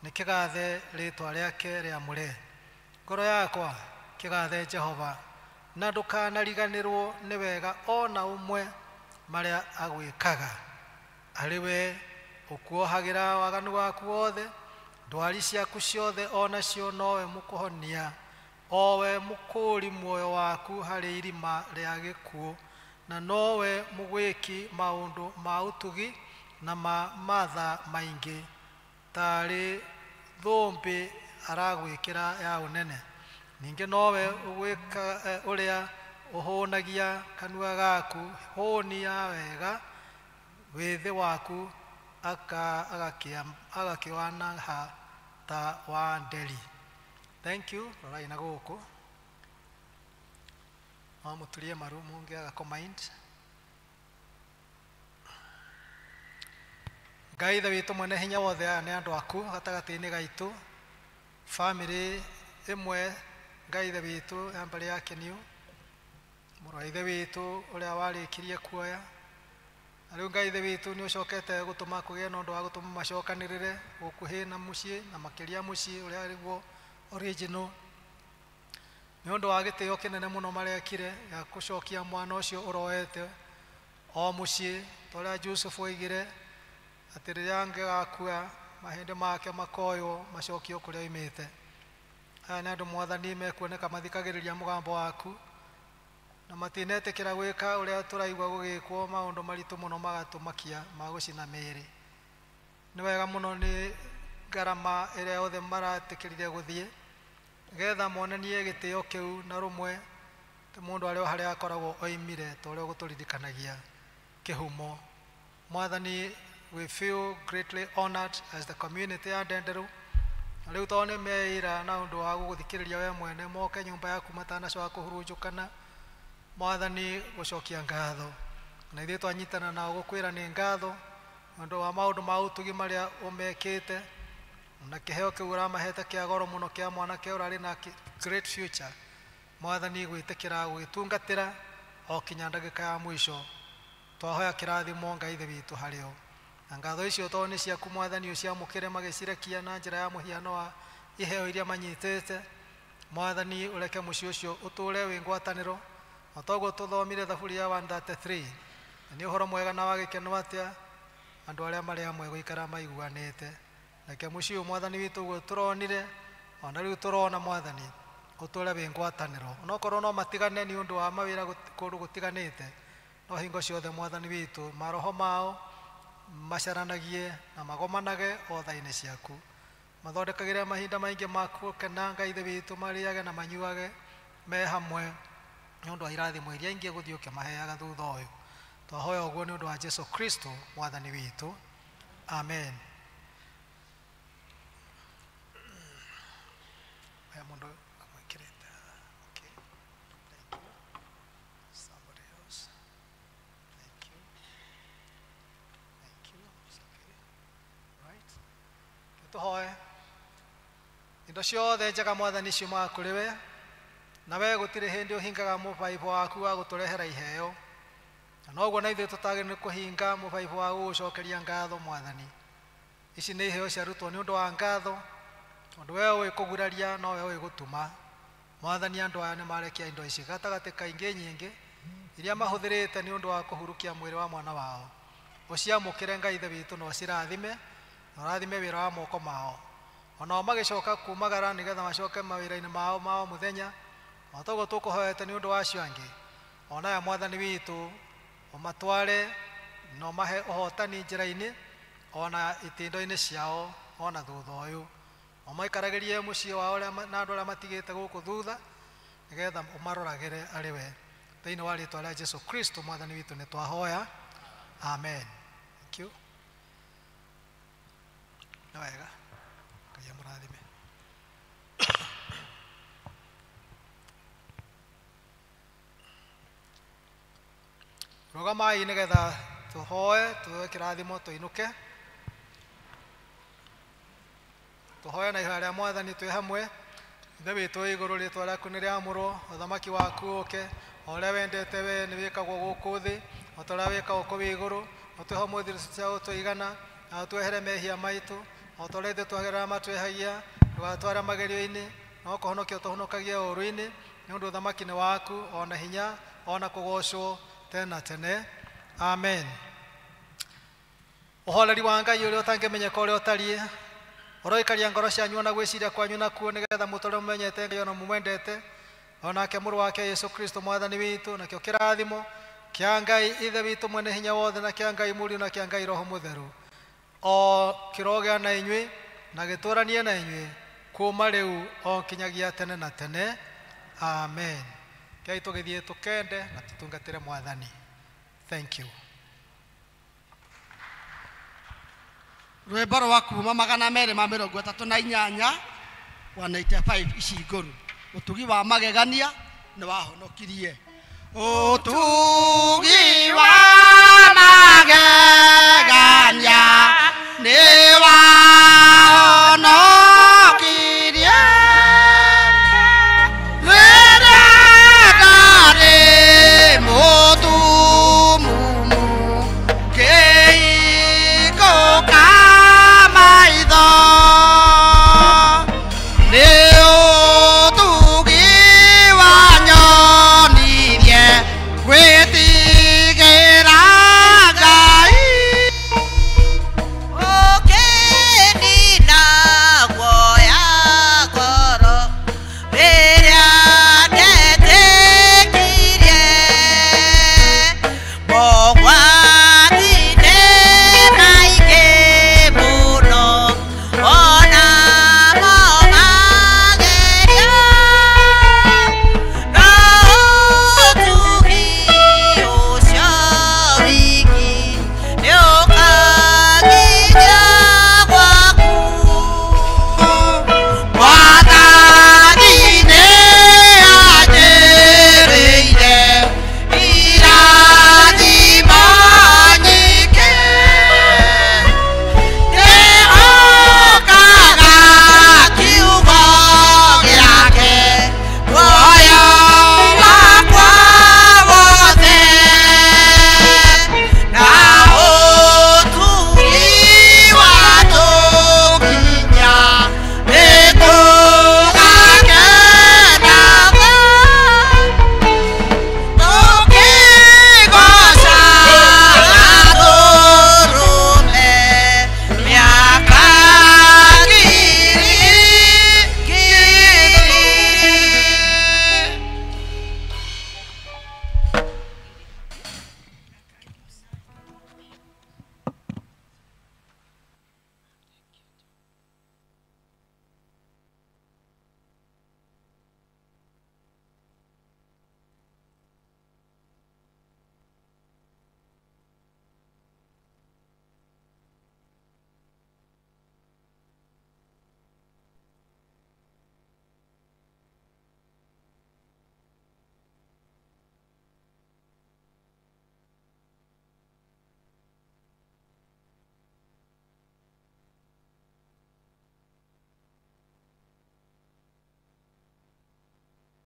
nĩ kĩgathe rĩtwa rĩake rĩamũre. Ngoro yakwa kĩgathe Jehova na ndũkanariganĩrwo nĩ wega ona ũmwe marĩa agwĩkaga. Arĩ we ũkuohagĩra waganu waku wothe, ndwari ciaku ciothe onacio nowe mũkũhonia, owe mũkũri muoyo waku harĩ irima rĩa gĩkuũ, na nowe mũgwĩki maũndũ ma ũtugi na matha maingĩ, tarĩ thũmbĩ aragwĩkĩra ya ũnene. Ningĩ nowe ũgwĩka ũrĩa ũhũnagia kanua gaku hũni ya wega, wĩthĩ waku agakĩwanaha ta wa nderi. Thank you. Rorai na gũkũ no mũturie maru mũngĩaga comment. Ngai ithe witũ mwene hinya wothe, aya nĩ andũ aku gatagatĩ-inĩ gaitũ, family ĩmwe. Ngai ithe witũ yambarĩ yakenio, mũrũ wa ithe witũ ũrĩa warĩkirie kuoya, na rĩu Ngai ithe witũ nĩ ũcokete gũtũma kũgĩe na ũndũ wa gũtũma macokanĩrĩre gũkuhĩ na mũciĩ na makĩria mũciĩ ũrĩa arĩguo original. Nĩ ũndũ wa gĩtĩo kĩnene mũno marekire ya gũcokia mwana ũcio ũroete o mũciĩ, ta ũrĩa Joseph oigire atĩ rĩrĩa angĩgakua mahĩndĩ make makoywo macokio kũrĩa oimĩte. Aya nĩ andũ Mwathani mekuoneka mathikagĩrĩria mũgambo waku na matinetĩkĩra gwĩka ũrĩa tũraigua gũgĩkwo, maũndũ maritũ mũno magatũmakia ma gũcina mĩĩrĩ. Nĩ wega mũno nĩ ngarama ĩrĩa yothe maratĩkĩrire gũthiĩ, getha monanie gĩtĩo kĩu na rũmwe tĩ mũndũ arĩ o harĩa akoragwo oimire, ta ũrĩa gũtũririkanagia kĩhumo. Mwathani, we feel greatly honored as the community ya Ndenderu. Rĩu tondũ nĩ meĩra na ũndũ wa gũgũthikĩrĩria we mwene, moke nyũmba yaku matanacoka kũhurunjũkana, Mwathani gũcokia ngatho. Na ithuĩ twanyitana nao gũkwĩra nĩ ngatho ũndũ wa maũndũ ma ũtugi marĩa ũmekĩte na kĩheo kĩu ũramahete kĩa goro mũno kĩa mwanake ũrarĩ na great future. Mwathani gwĩtĩkĩra gwĩtungatĩra o kinya ndagĩka ya mũico. Twahoya kĩrathimo Ngai ithe witũ harĩo, na ngatho icio tondũ nĩ ciaku Mwathani ũciamũkĩre magĩcirekia na njĩra ya mũhiano wa iheo iria manyitĩte. Mwathani ũreke mũciĩ ũcio ũtũũre wĩ ngwatanĩro, o toguo tũthomire thaburi ya 133. Nĩ ũhoro mwega na wa gĩkeno atĩa andũ arĩa marĩ hamwe gũikara maiguanĩte. Reke mũciĩ ũyũ Mwathani witũ ũguo tũronire, ona rĩu tũrona Mwathani ũtũũre wĩ ngwatanĩro. Onokorwo no matigane nĩ ũndũ wa mawĩra kũndũ gũtiganĩte, no hingo ciothe Mwathani witũ maroho mao macaranagie na magomanage o tha-inĩ ciaku. Mathondekagĩre mahinda maingĩ ma gũkena Ngai ithe witũ, marĩage na manyuage me hamwe nĩ ũndũ wa irathimo iria ingĩ gũthiĩ ũkĩmaheaga thutha ũyũ. twahoya ũguo nĩ ũndũ wa Jesu Kristo mwathani witũ, amen. Tuhoe indo ciothe njega mwathani ciumaga kũrĩ we, na we gũtirĩ hĩndĩ ũhingaga mũbaibũ waku wa gũtũrehera iheo, na noguo na ithuĩ tũtagĩrĩirwo nĩ kũhinga mũbaibũ wa gũgũcokeria ngatho mwathani. Ici nĩ iheo ciarutwo nĩ ũndũ wa ngatho, tondũ we ũĩ kũguraria no we ũĩ gũtuma mwathani. Andũ aya nĩ marekia indo ici gatagatĩ kaingĩ nyingĩ iria mahũthĩrĩte nĩ ũndũ wa kũhurukia mwĩrĩ wa mwana wao. Ũciamũkĩre Ngai ithe witũ na ũcirathime, na ũrathime wĩra wa moko mao, onao magĩcoka kumagara nĩgetha macoke mawĩra-inĩ mao ma mũthenya. O toguo tũkũhoete nĩ ũndũ wa acio angĩ, onaya mwathani witũ ũmatware na ũmahe ũhotani njĩra-inĩ ona itindo-inĩ ciao ona thutha ũyũ, ũmaikaragĩrie mũciĩ wao na andũ arĩa matigĩte gũkũ thutha, nĩgetha ũmaroragĩre arĩ we. Thĩinĩ wa rĩĩtwa rĩa Jesu Kristo mwathani witũ nĩ twahoya, amen. Thank you. Na wega Ngai amũrathime. Rugamai nĩgetha tũhoe, tuoe kĩrathimo tũinũke, tũhoe na ihoya rĩa mwathani twĩ hamwe. Ithe witũ wĩ igũrũ, rĩĩtwa rĩaku nĩ rĩamũrwo, ũthamaki waku ũũke, o ũrĩa wendete we nĩ wĩkagwo gũkũ thĩ o ta ũrĩa wĩkagwo kũu igũrũ. Ũtũhe mũthithũ cia gũtũigana, na ũtwehere mehia maitũ o ta ũrĩa ithuĩ twagerera matwehagia, ndũgatware magerio-inĩ, no kũhonokia ũtũhonokagie ũũru-inĩ, nĩ ũndũ ũthamaki nĩ waku, ona hinya ona kũgocwo tena tene, amen. Ũhooreri wa Ngai ũrĩa ũtangĩmenyeka ũrĩa ũtariĩ ũroikaria ngoro cianyu na gwĩciria kwanyu nakuo, nĩgetha mũtũũre mũmenyete Ngai ona mũmwendete, onake mũrũ wake Yesu Kristo mwathani witũ. Nakĩo kĩrathimo kĩa Ngai ithe witũ mwene hinya wothe, na kĩa Ngai Mũriũ, na kĩa Ngai Roho Mũtheru o kĩrogĩa na inyuĩ na gĩtũũranie na inyuĩ kuuma rĩu o kinyagia tene na tene, amen. Kĩai tũgĩthiĩ tũkende na tũtungatĩre mwathani. Thank you. Rwĩmbo rwa kuuma 238 185 ici ngũrũ. Ũtugi wa magegania nĩ wahonokirie. Ũtugi